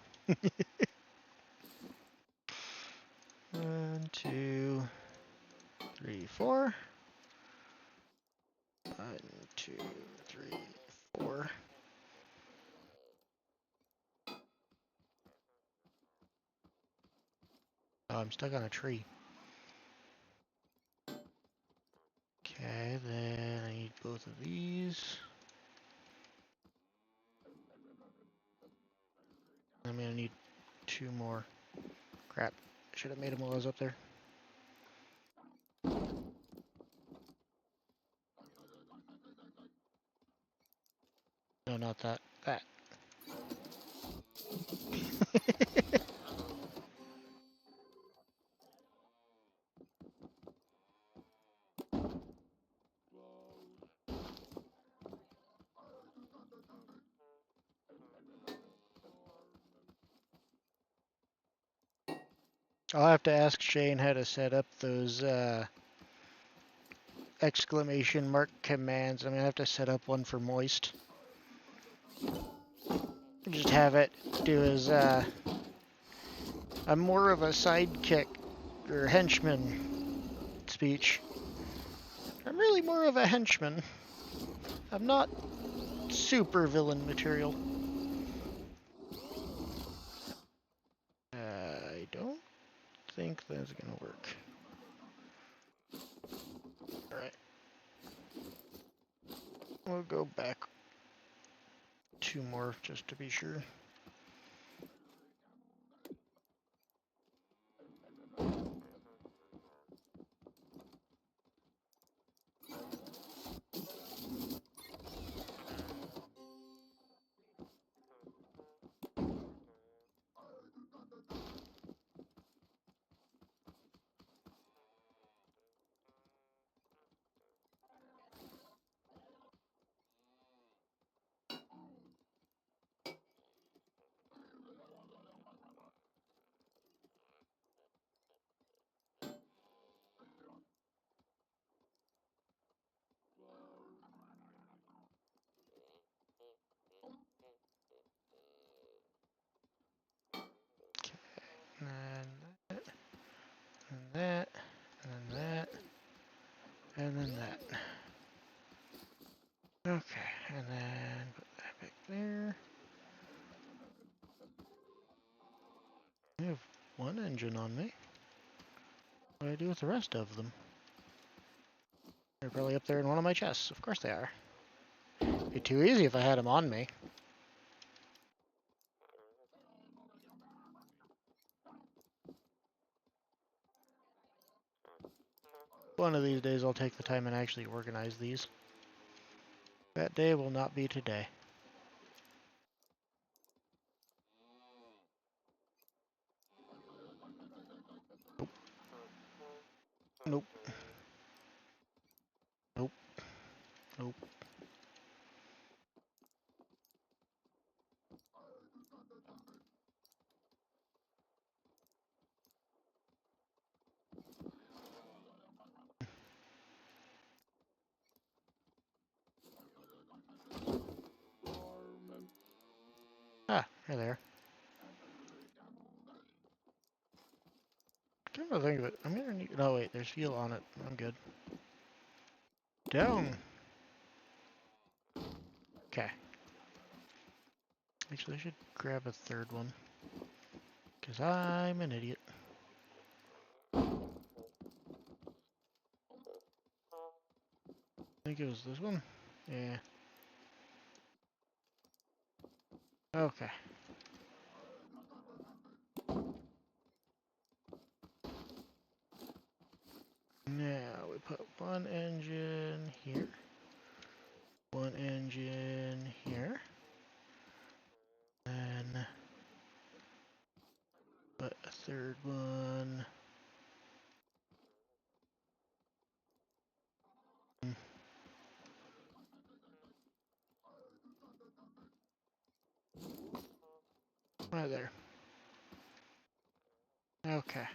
1, 2, 3, 4. 1, 2, 3, 4. Oh, I'm stuck on a tree. Okay, then I need both of these. I'm gonna need 2 more. Crap. Should have made them while I was up there. No, not that. That. I'll have to ask Shane how to set up those exclamation mark commands. I'm gonna have to set up one for moist. Just have it do as I'm more of a sidekick or henchman. speech. I'm really more of a henchman. I'm not super villain material. I don't think that's gonna work. Alright. We'll go back 2 more just to be sure. And that, and that, and then that. Okay, and then put that back there. I have 1 engine on me. What do I do with the rest of them? They're probably up there in one of my chests. Of course they are. It'd be too easy if I had them on me. One of these days I'll take the time and actually organize these. That day will not be today. Nope. Nope. Nope. Ah, you're there. Come to think of it, I'm gonna need. Oh wait, there's fuel on it. I'm good. Down. Okay. Actually, I should grab a 3rd one. Because I'm an idiot. I think it was this one. Yeah. Okay. Now we put 1 engine here. 1 engine here. Then put a 3rd one. Right there. Okay.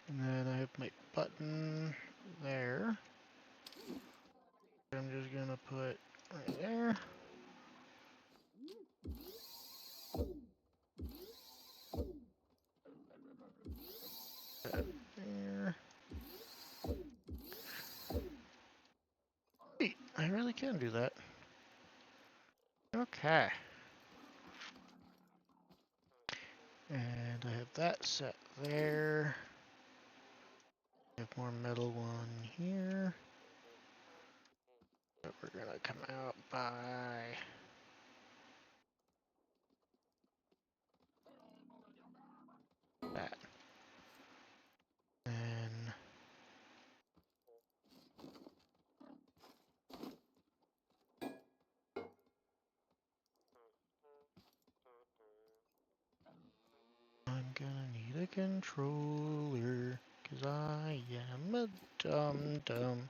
And then I have my button there. I'm just gonna put right there. That there. Wait, I really can do that. Okay. And I have that set there. I have more metal one here. But we're gonna come out by that. Then I'm gonna need a controller, 'cause I am a dum-dum.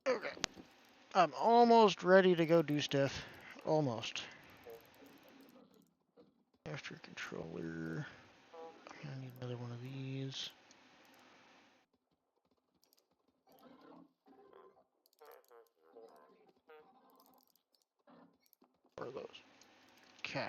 Okay. I'm almost ready to go do stuff. Almost. After controller. I need another one of these. Four of those. Okay.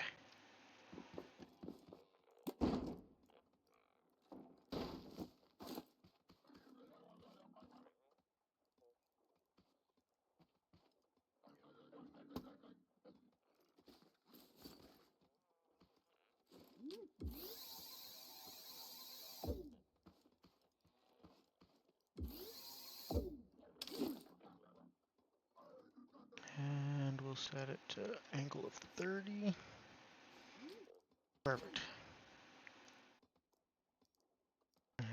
And we'll set it to angle of 30. Perfect. And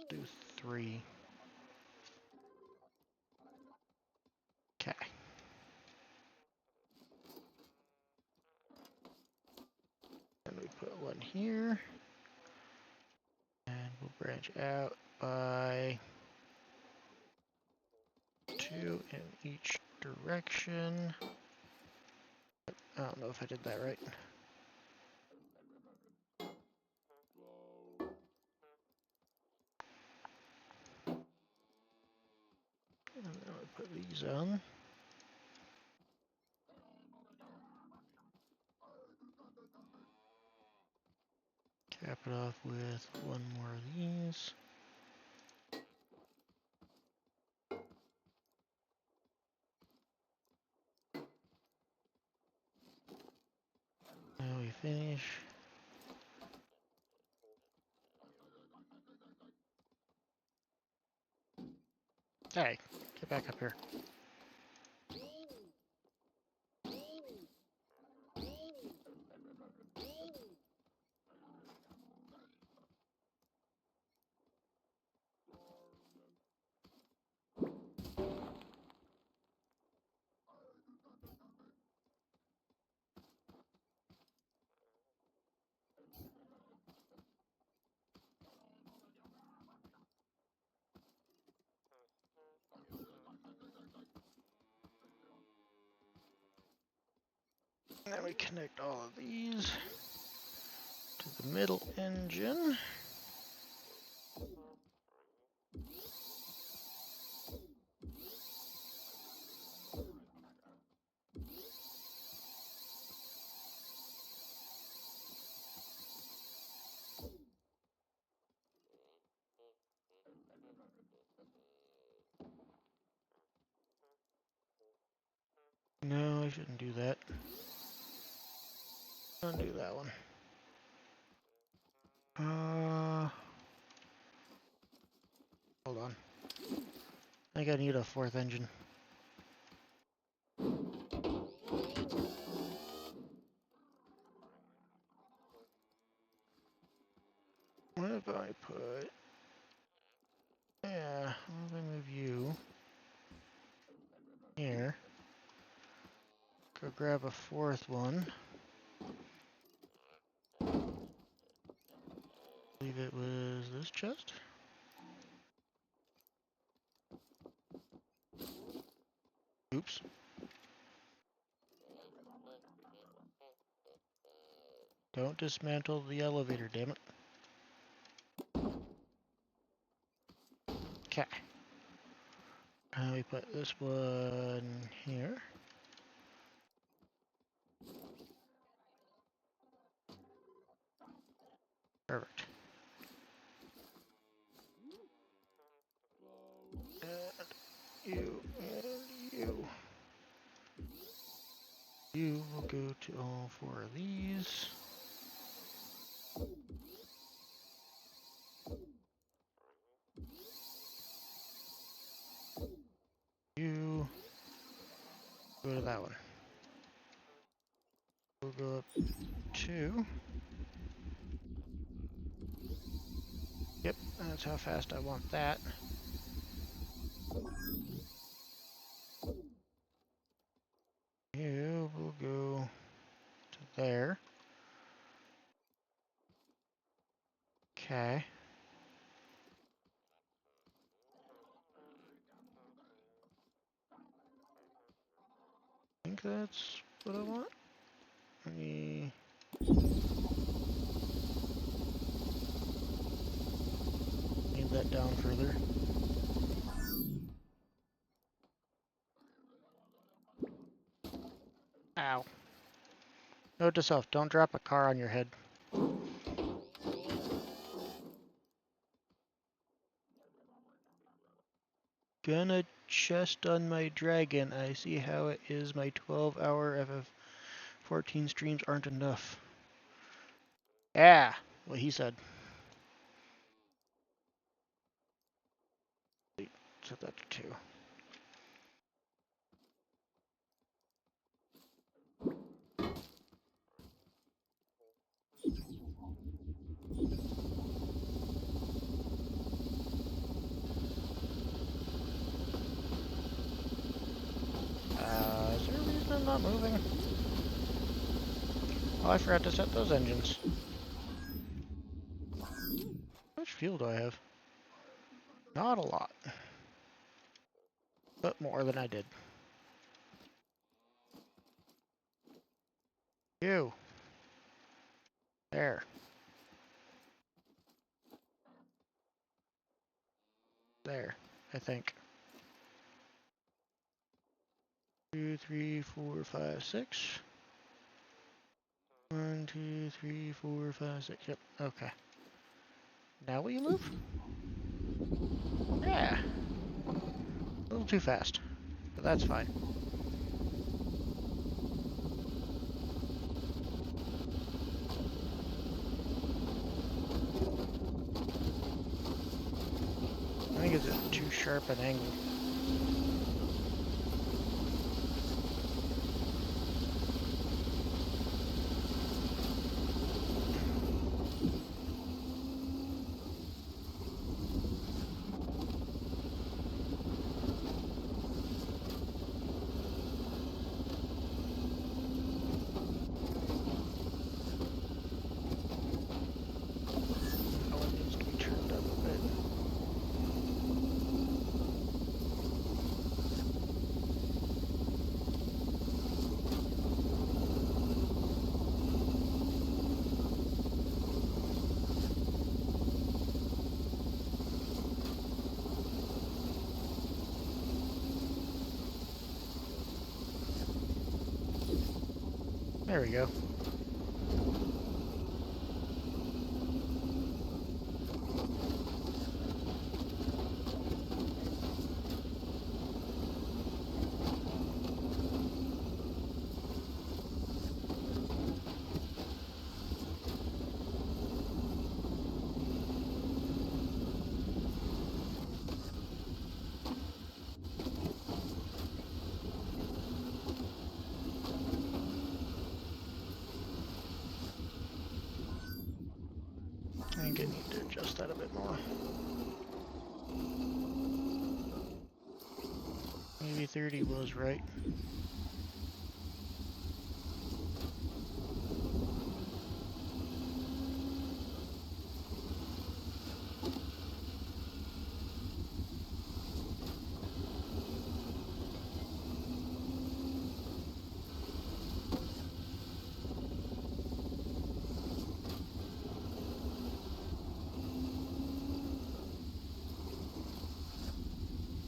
do 3. Okay. And we put one here. And we'll branch out by 2 in each direction. I don't know if I did that right. And then we put these on. Cap it off with one more of these. Now we finish. Hey, get back up here. Now we connect all of these to the middle engine. No, I shouldn't do that. Undo that one. Hold on. I think I need a 4th engine. What if I put... Yeah, what if I move you here? Go grab a 4th one. I believe it was this chest? Oops. Don't dismantle the elevator, damn it. Okay. Now we put this one here. Perfect. And you and you. You will go to all 4 of these. You go to that one. We'll go up 2. Yep, that's how fast I want that. You will go to there. Okay. think that's what I want. Let me... Move that down further. Ow. Note to self, don't drop a car on your head. Gonna chest on my dragon. I see how it is. My 12-hour FF14 streams aren't enough. Yeah, what he said. Set that to 2. Is there a reason I'm not moving? Oh, I forgot to set those engines. How much fuel do I have? Not a lot. But more than I did. You. There. There, I think. 2, 3, 4, 5, 6. 1, 2, 3, 4, 5, 6. Yep, okay. Now will you move? Yeah. A little too fast, but that's fine. I think it's at too sharp an angle. Oh, it needs to be turned up a bit. There we go. I think I need to adjust that a bit more. Maybe 30 was right.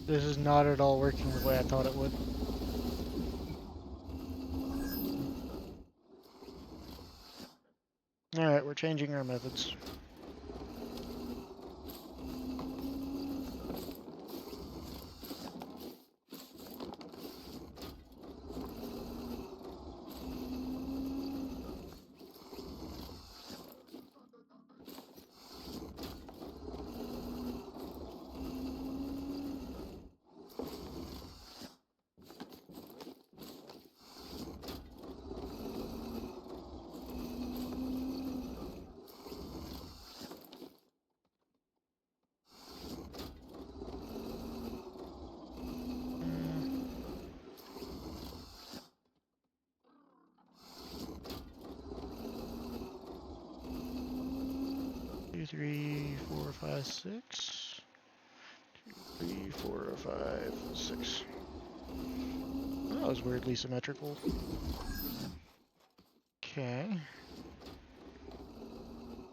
This is not at all working the way I thought it would. Alright, we're changing our methods. Two, 3, 4, 5, 6. 2, 3, 4, 5, 6. That was weirdly symmetrical. Okay.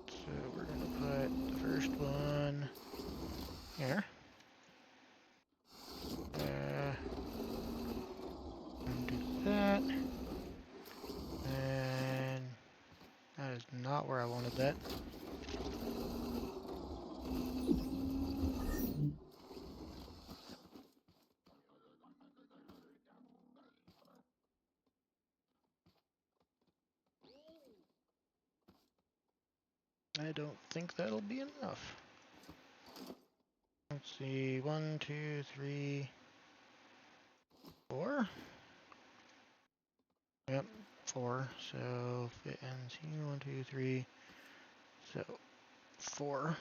So we're gonna put the first one here. Undo that. And that is not where I wanted that. I don't think that'll be enough. Let's see, 1, 2, 3, 4. Yep, 4. So fit ends here, 1, 2, 3. So 4.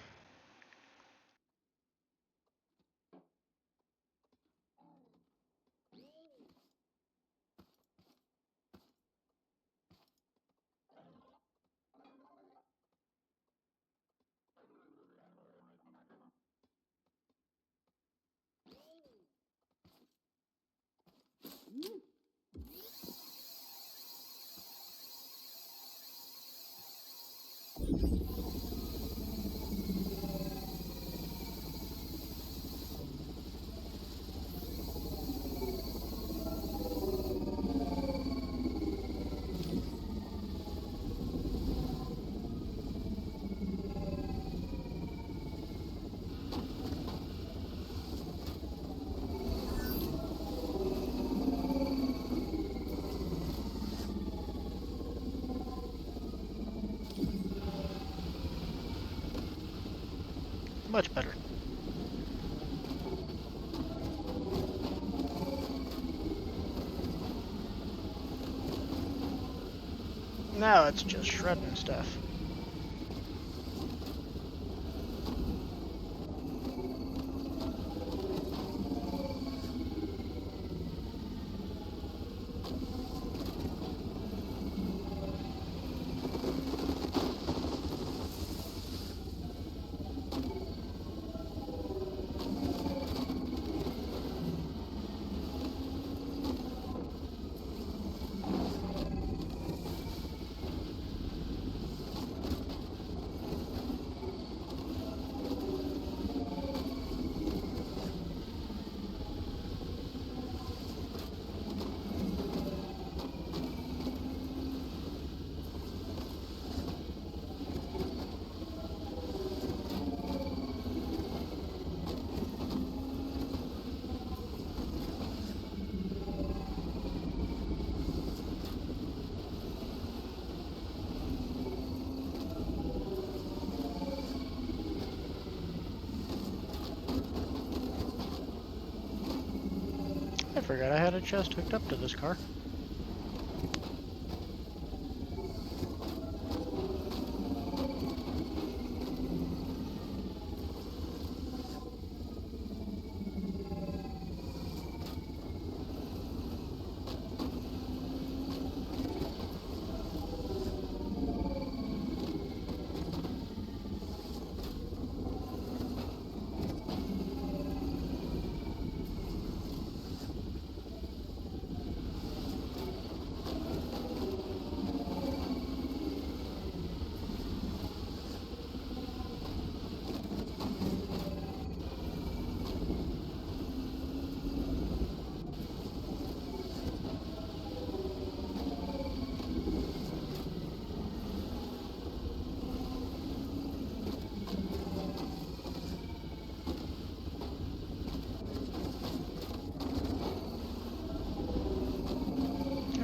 Much better. Now it's just shredding stuff. I forgot I had a chest hooked up to this car.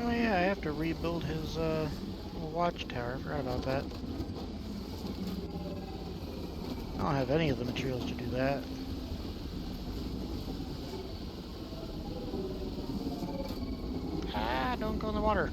Oh yeah, I have to rebuild his little watchtower. I forgot about that. I don't have any of the materials to do that. Ah, don't go in the water.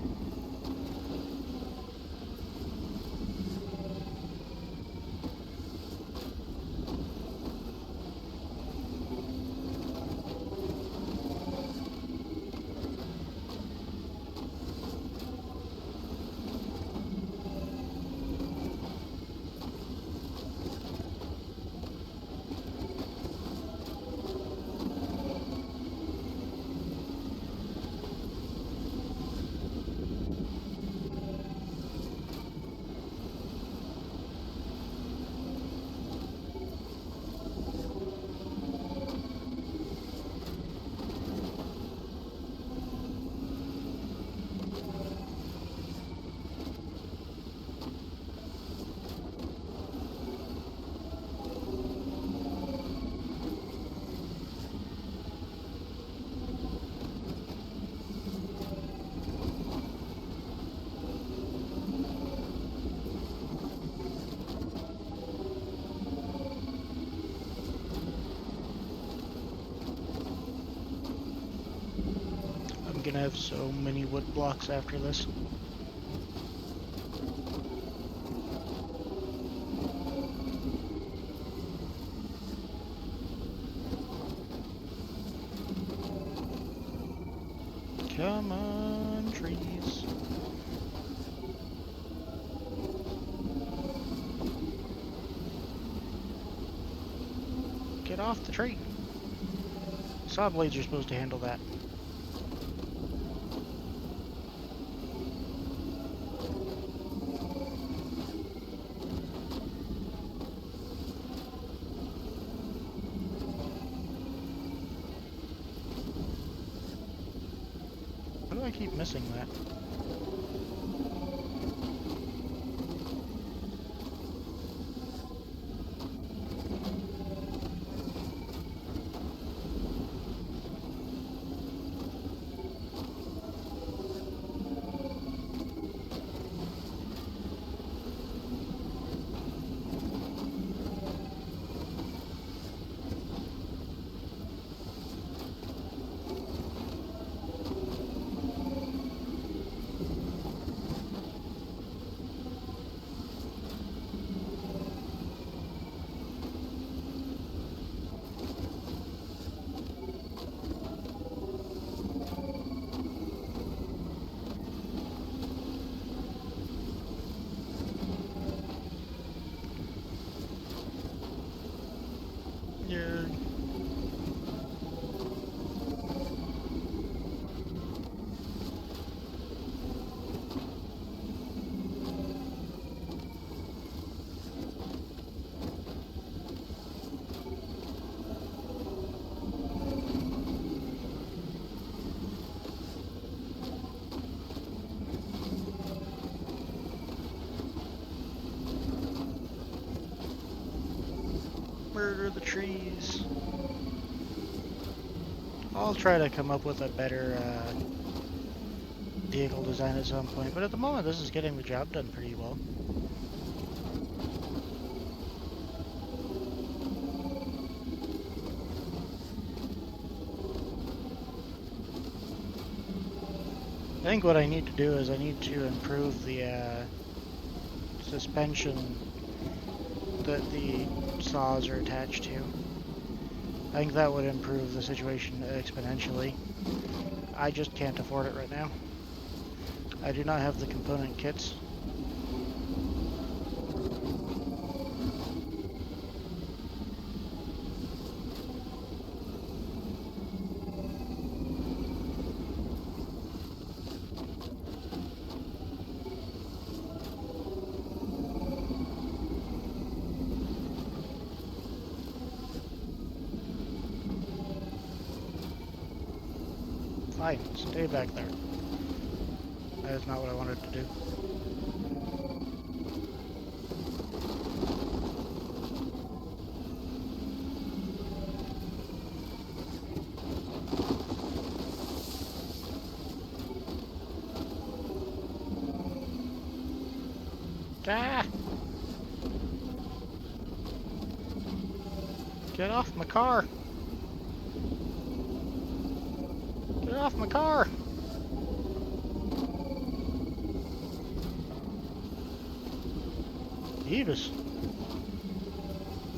gonna have so many wood blocks after this. Come on, trees. Get off the tree. Saw blades are supposed to handle that. Why do I keep missing that? Yeah. Murder the trees. I'll try to come up with a better vehicle design at some point, but at the moment this is getting the job done pretty well. I think what I need to do is I need to improve the suspension that the saws are attached to. I think that would improve the situation exponentially. I just can't afford it right now. I do not have the component kits. Fine, stay back there. That is not what I wanted to do. Ah! Get off my car! Get off my car! Jeebus.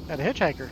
Got a hitchhiker.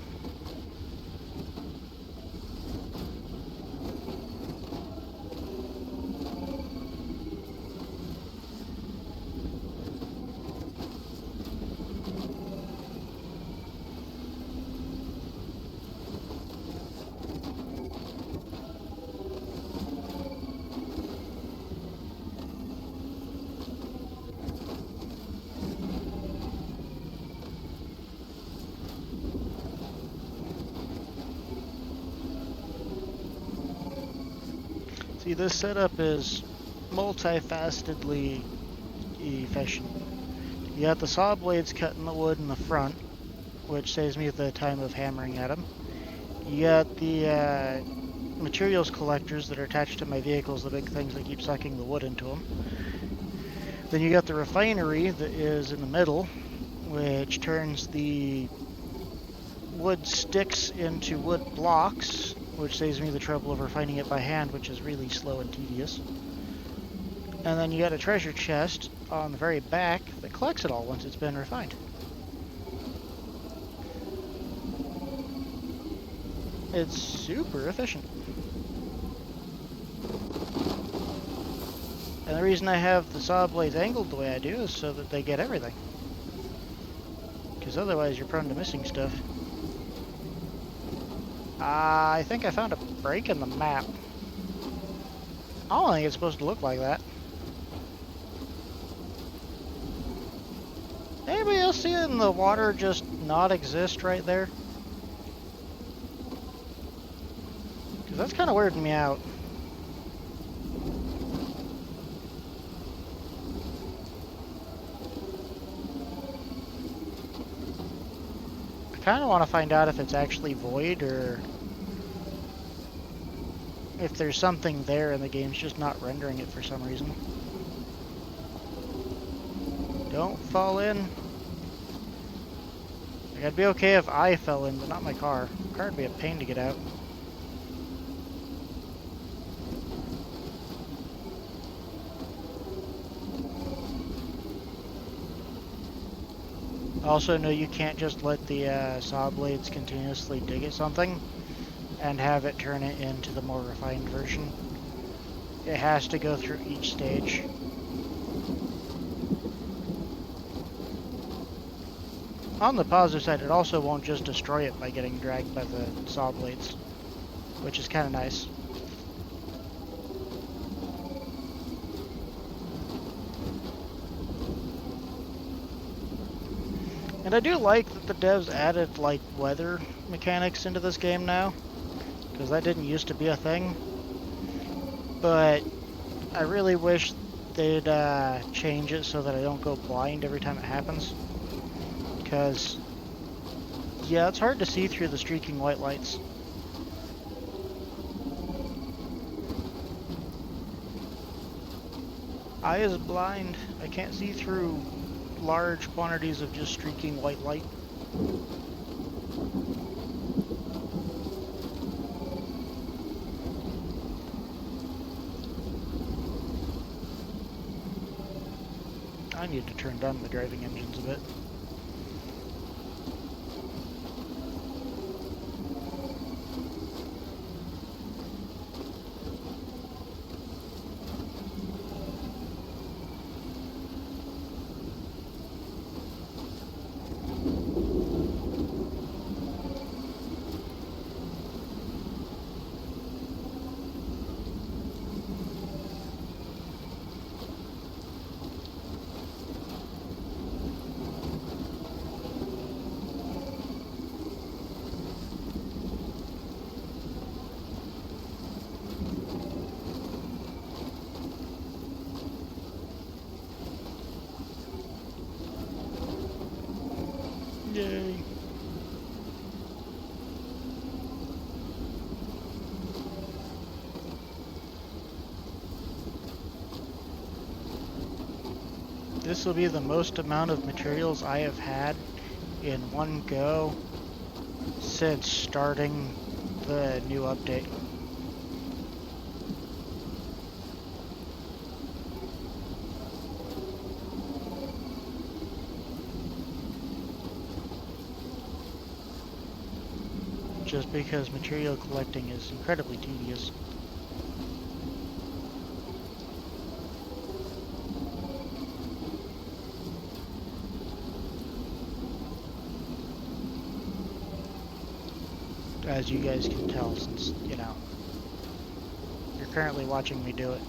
See, this setup is multifacetedly efficient. You got the saw blades cutting the wood in the front, which saves me the time of hammering at them. You got the materials collectors that are attached to my vehicles, the big things that keep sucking the wood into them. Then you got the refinery that is in the middle, which turns the wood sticks into wood blocks, which saves me the trouble of refining it by hand, which is really slow and tedious. And then you got a treasure chest on the very back that collects it all once it's been refined. It's super efficient. And the reason I have the saw blades angled the way I do is so that they get everything. Because otherwise you're prone to missing stuff. I think I found a break in the map. I don't think it's supposed to look like that. Anybody else seeing the water just not exist right there? Because that's kind of weirding me out. I kind of want to find out if it's actually void or if there's something there and the game's just not rendering it for some reason. Don't fall in. Like, I'd be okay if I fell in, but not my car. The car would be a pain to get out. Also, no, you can't just let the saw blades continuously dig at something and have it turn it into the more refined version. It has to go through each stage. On the positive side, it also won't just destroy it by getting dragged by the saw blades, which is kind of nice. And I do like that the devs added like weather mechanics into this game now, because that didn't used to be a thing. But I really wish they'd change it so that I don't go blind every time it happens. Because, yeah, it's hard to see through the streaking white lights. Eye is blind. I can't see through large quantities of just streaking white light. I need to turn down the driving engines a bit. Yay. This will be the most amount of materials I have had in one go since starting the new update. Just because material collecting is incredibly tedious. As you guys can tell, since, you know, you're currently watching me do it.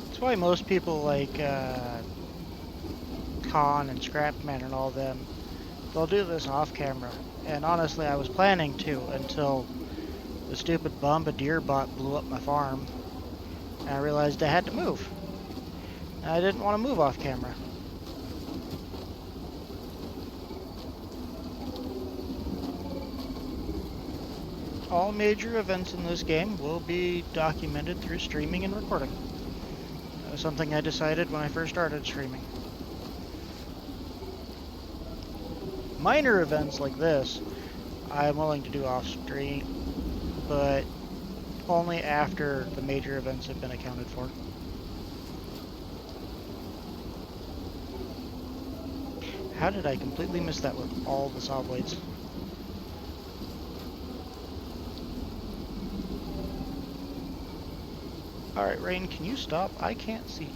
That's why most people like Con and Scrapman and all them, they'll do this off camera. And honestly, I was planning to until the stupid bombardier bot blew up my farm. And I realized I had to move. And I didn't want to move off camera. All major events in this game will be documented through streaming and recording. That was something I decided when I first started streaming. minor events like this, I'm willing to do off stream, but only after the major events have been accounted for. How did I completely miss that with all the saw blades? Alright, Rain, can you stop? I can't see.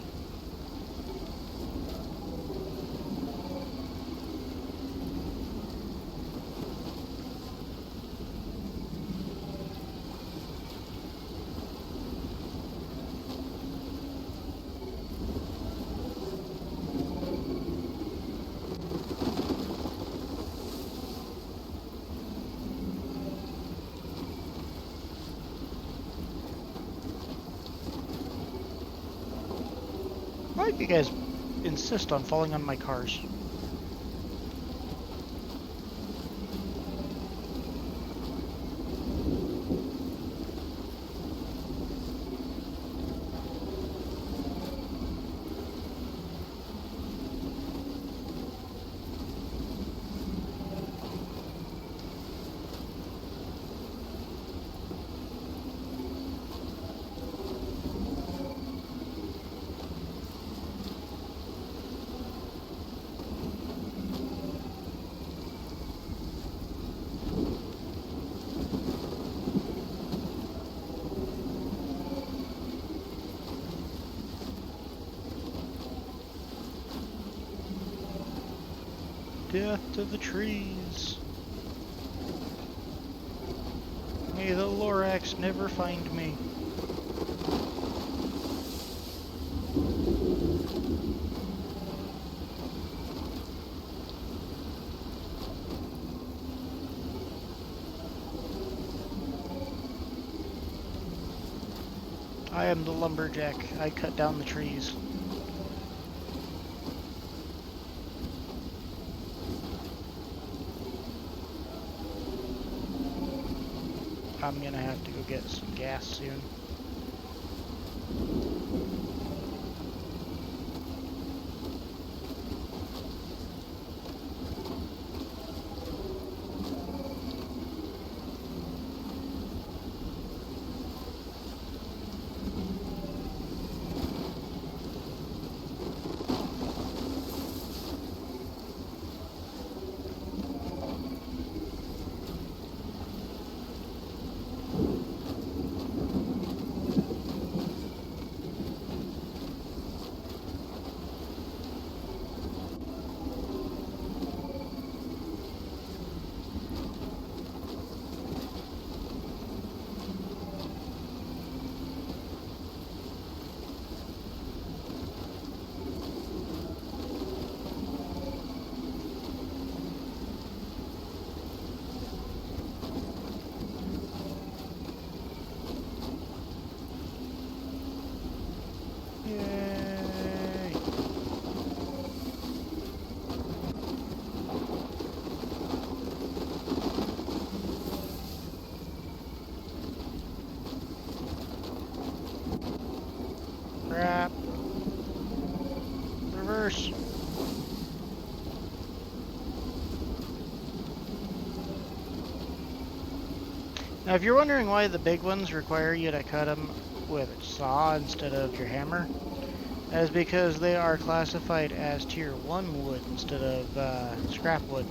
Why do you guys insist on falling on my cars? Death to the trees. May the Lorax never find me. I am the lumberjack. I cut down the trees. I'm gonna have to go get some gas soon. Yay! Crap. Reverse. Now, if you're wondering why the big ones require you to cut them with a saw instead of your hammer, that is because they are classified as tier 1 wood instead of scrap wood,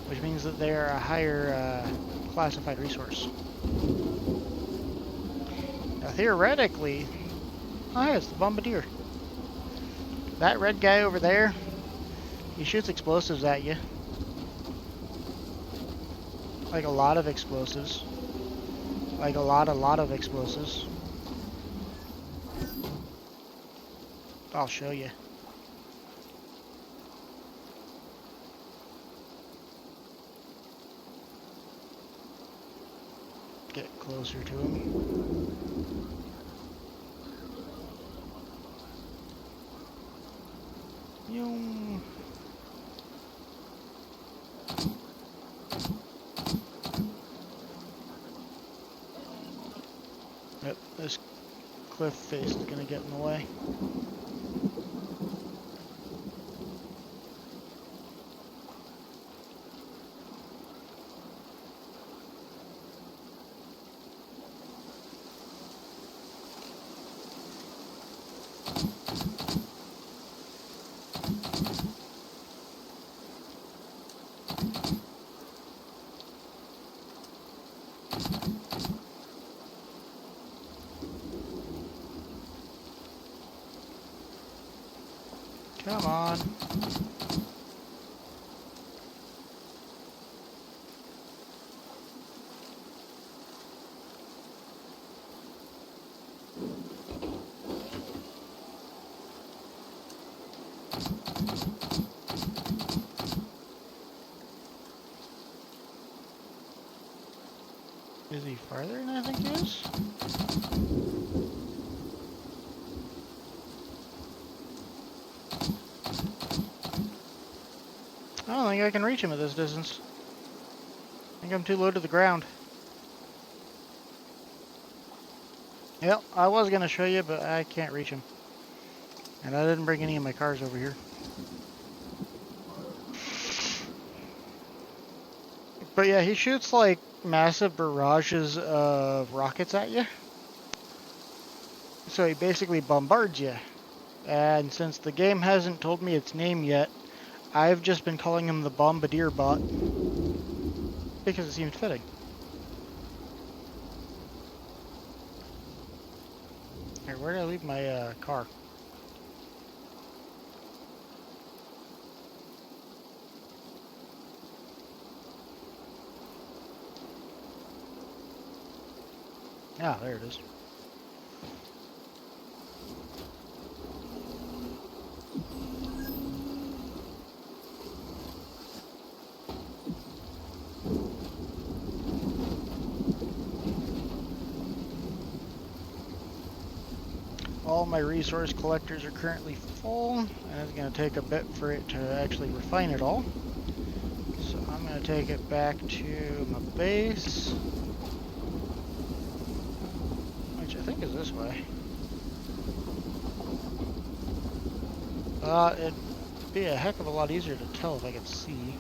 which means that they are a higher classified resource. Now, theoretically, oh, it's the bombardier. That red guy over there, he shoots explosives at you. Like a lot of explosives. Like a lot of explosives. I'll show you. Get closer to him. Yoom. Yep, this cliff face is gonna get in the way. Come on. Is he farther than I think he is? I don't think I can reach him at this distance. I think I'm too low to the ground. Yep, I was going to show you, but I can't reach him. And I didn't bring any of my cars over here. But yeah, he shoots like massive barrages of rockets at you. So he basically bombards you. And since the game hasn't told me its name yet, I've just been calling him the Bombardier Bot. Because it seems fitting. Here, where did I leave my car? Ah, there it is. All my resource collectors are currently full, and it's going to take a bit for it to actually refine it all. So I'm going to take it back to my base, which I think is this way. It'd be a heck of a lot easier to tell if I could see.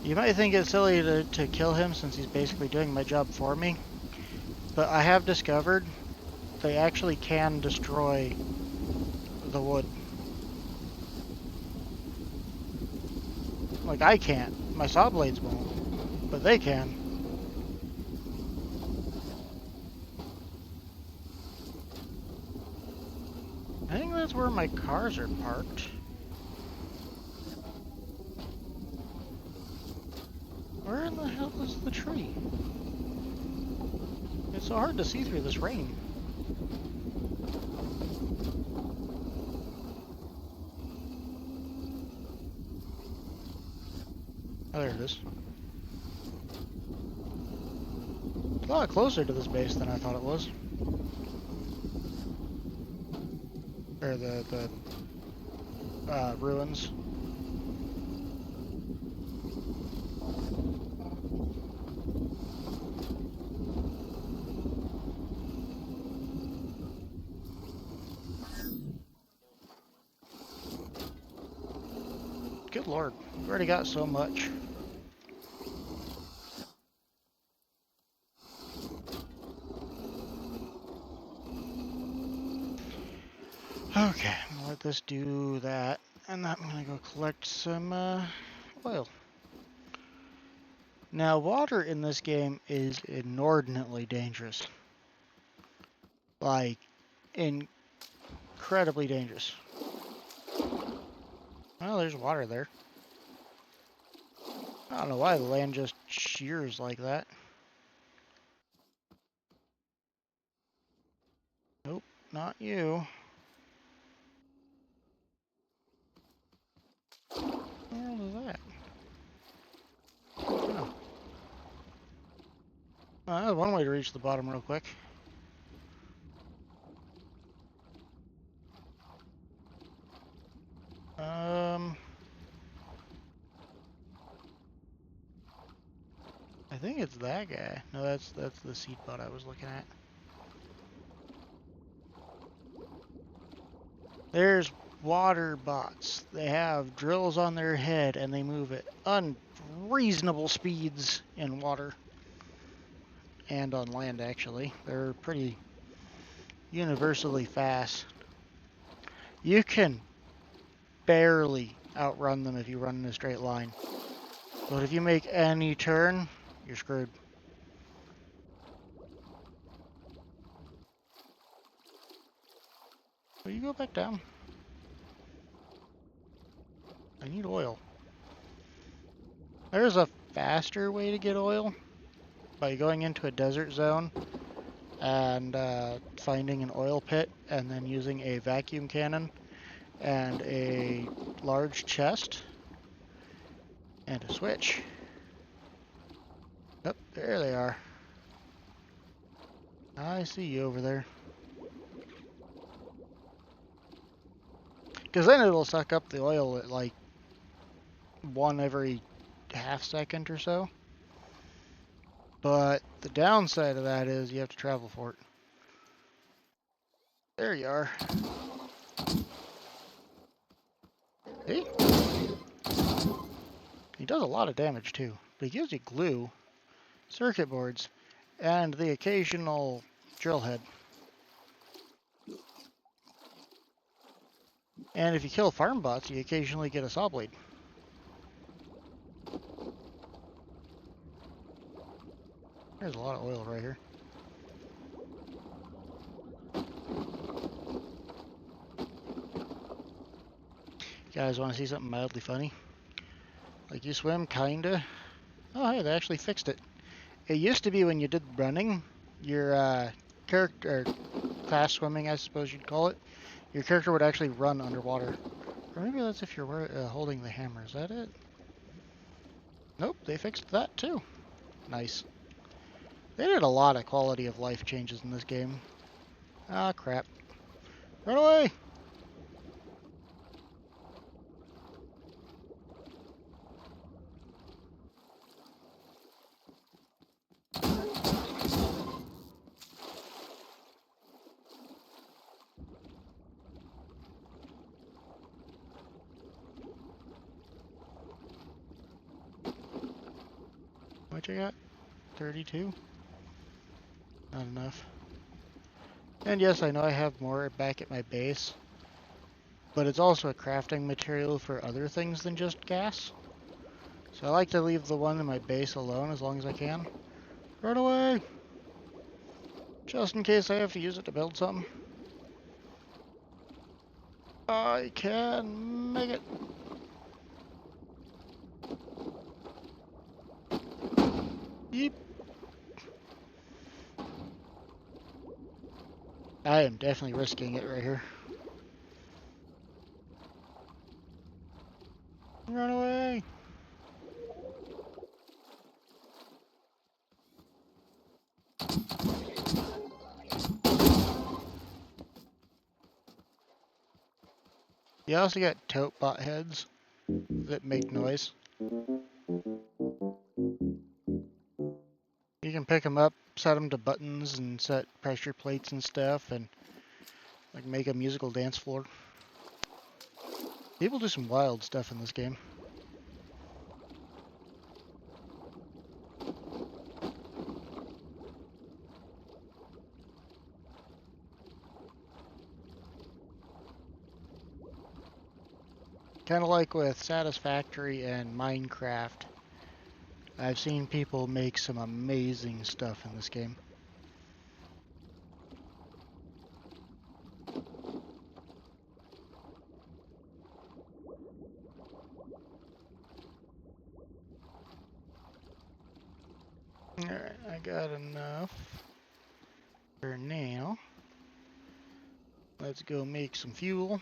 You might think it's silly to kill him since he's basically doing my job for me, but I have discovered they actually can destroy the wood. Like I can't. My saw blades won't, but they can. I think that's where my cars are parked. Where in the hell is the tree? It's so hard to see through this rain. Oh, there it is. It's a lot closer to this base than I thought it was. Or the ruins. Good lord, we've already got so much. Okay, I'm gonna let this do that, and I'm gonna go collect some oil. Now, water in this game is inordinately dangerous. Like, incredibly dangerous. Well, there's water there. I don't know why the land just shears like that. Nope, not you. What the world is that? Oh. Well, that's one way to reach the bottom real quick. I think it's that guy. No, that's the seed bot I was looking at. There's water bots. They have drills on their head and they move at unreasonable speeds in water. And on land, actually. They're pretty universally fast. You can barely outrun them if you run in a straight line. But if you make any turn, you're screwed. Will you go back down? I need oil. There's a faster way to get oil by going into a desert zone and finding an oil pit and then using a vacuum cannon and a large chest and a switch. Yep, there they are. I see you over there. Because then it'll suck up the oil at like one every half second or so. But the downside of that is you have to travel for it. There you are. See? He does a lot of damage too. But he gives you glue, circuit boards, and the occasional drill head. And if you kill farm bots, you occasionally get a saw blade. There's a lot of oil right here. You guys want to see something mildly funny? Like you swim, kinda. Oh, hey, they actually fixed it. It used to be when you did running, your character, fast swimming, I suppose you'd call it, your character would actually run underwater. Or maybe that's if you're holding the hammer. Is that it? Nope, they fixed that too. Nice. They did a lot of quality of life changes in this game. Ah, crap. Run away! What you got? 32? Not enough. And yes, I know I have more back at my base, but it's also a crafting material for other things than just gas. So I like to leave the one in my base alone as long as I can. Run away! Just in case I have to use it to build something. I can make it. Yeep. I am definitely risking it right here. Run away! You also got tote bot heads that make noise. You can pick them up, set them to buttons, and set pressure plates and stuff, and like make a musical dance floor. People do some wild stuff in this game. Kind of like with Satisfactory and Minecraft. I've seen people make some amazing stuff in this game. Alright, I got enough for now. Let's go make some fuel.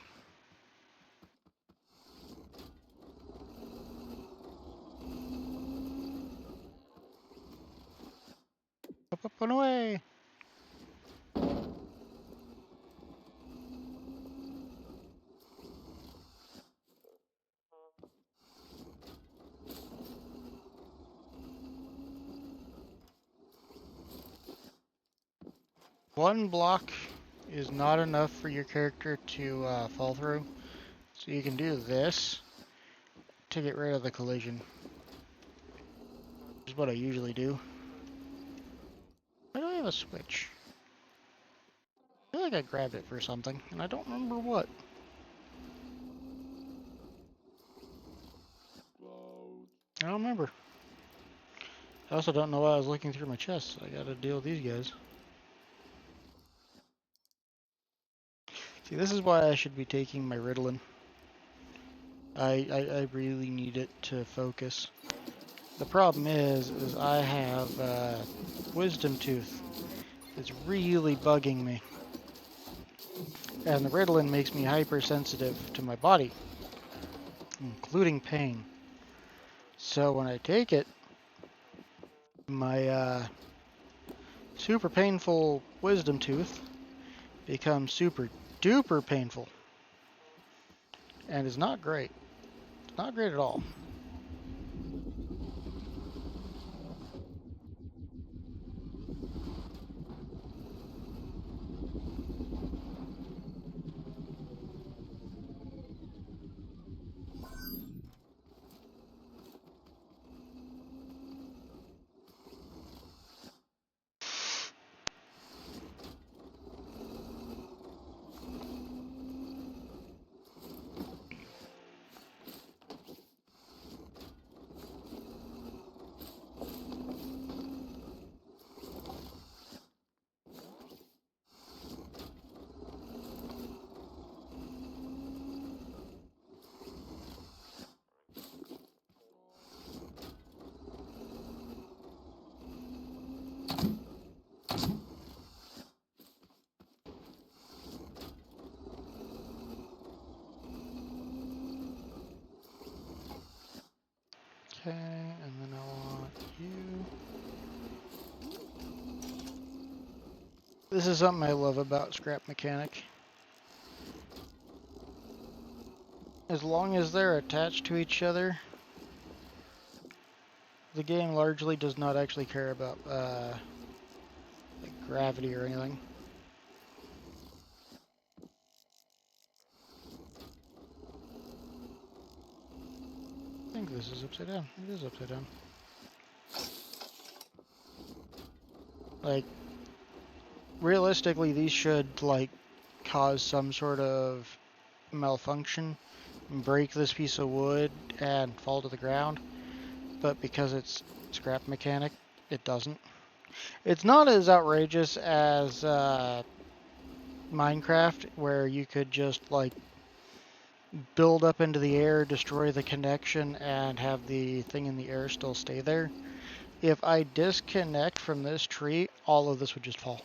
Up and away! One block is not enough for your character to fall through. So you can do this to get rid of the collision. Which is what I usually do. Why do I have a switch? I feel like I grabbed it for something, and I don't remember what. I don't remember. I also don't know why I was looking through my chest. I gotta deal with these guys. See, this is why I should be taking my Ritalin. I really need it to focus. The problem is I have wisdom tooth. It's really bugging me. And the Ritalin makes me hypersensitive to my body, including pain. So when I take it, my super painful wisdom tooth becomes super duper painful. And it's not great. It's not great at all. Okay, and then I want you. This is something I love about Scrap Mechanic. As long as they're attached to each other, the game largely does not actually care about like gravity or anything. I think this is upside down. It is upside down. Like, realistically, these should, like, cause some sort of malfunction, break this piece of wood, and fall to the ground. But because it's Scrap Mechanic, it doesn't. It's not as outrageous as Minecraft, where you could just, like, build up into the air, destroy the connection, and have the thing in the air still stay there. If I disconnect from this tree, all of this would just fall.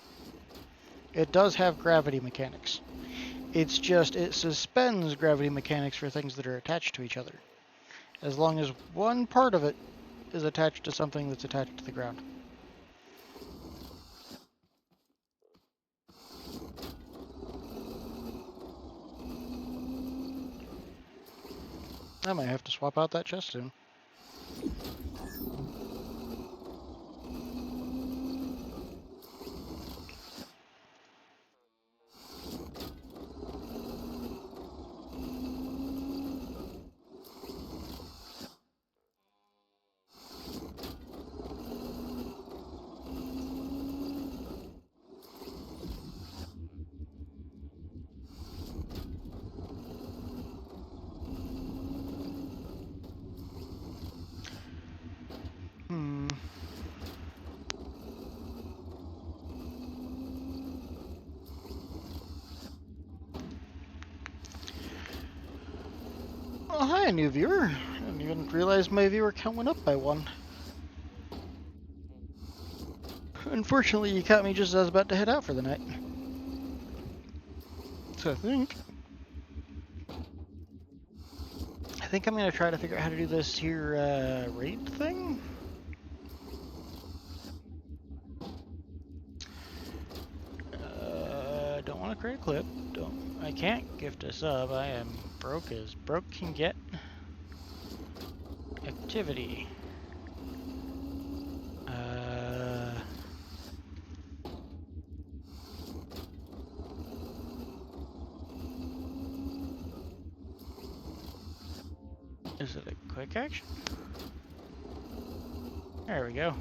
It does have gravity mechanics. It's just, it suspends gravity mechanics for things that are attached to each other. As long as one part of it is attached to something that's attached to the ground. I might have to swap out that chest soon. Oh, hi, new viewer. I didn't even realize my viewer count went up by 1. Unfortunately, you caught me just as I was about to head out for the night. So I think I'm gonna try to figure out how to do this here raid thing. Don't want to create a clip. I can't gift a sub. I am broke as broke can get. Activity. Is it a quick action? There we go.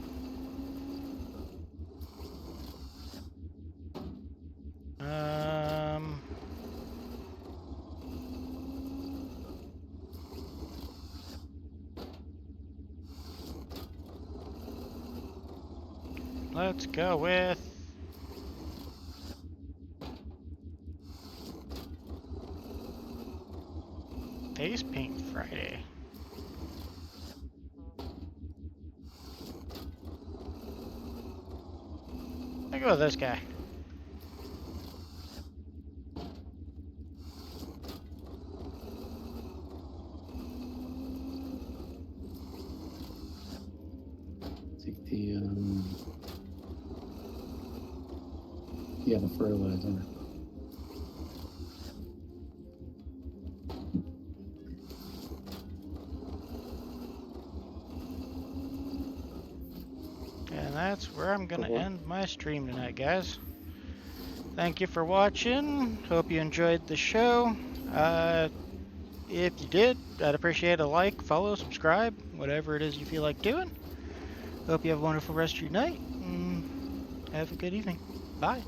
Let's go with Face Paint Friday. I'll go with this guy. Take the the fertilizer. And that's where I'm gonna end my stream tonight, guys. Thank you for watching. Hope you enjoyed the show. If you did, I'd appreciate a like, follow, subscribe, whatever it is you feel like doing. Hope you have a wonderful rest of your night. And have a good evening. Bye.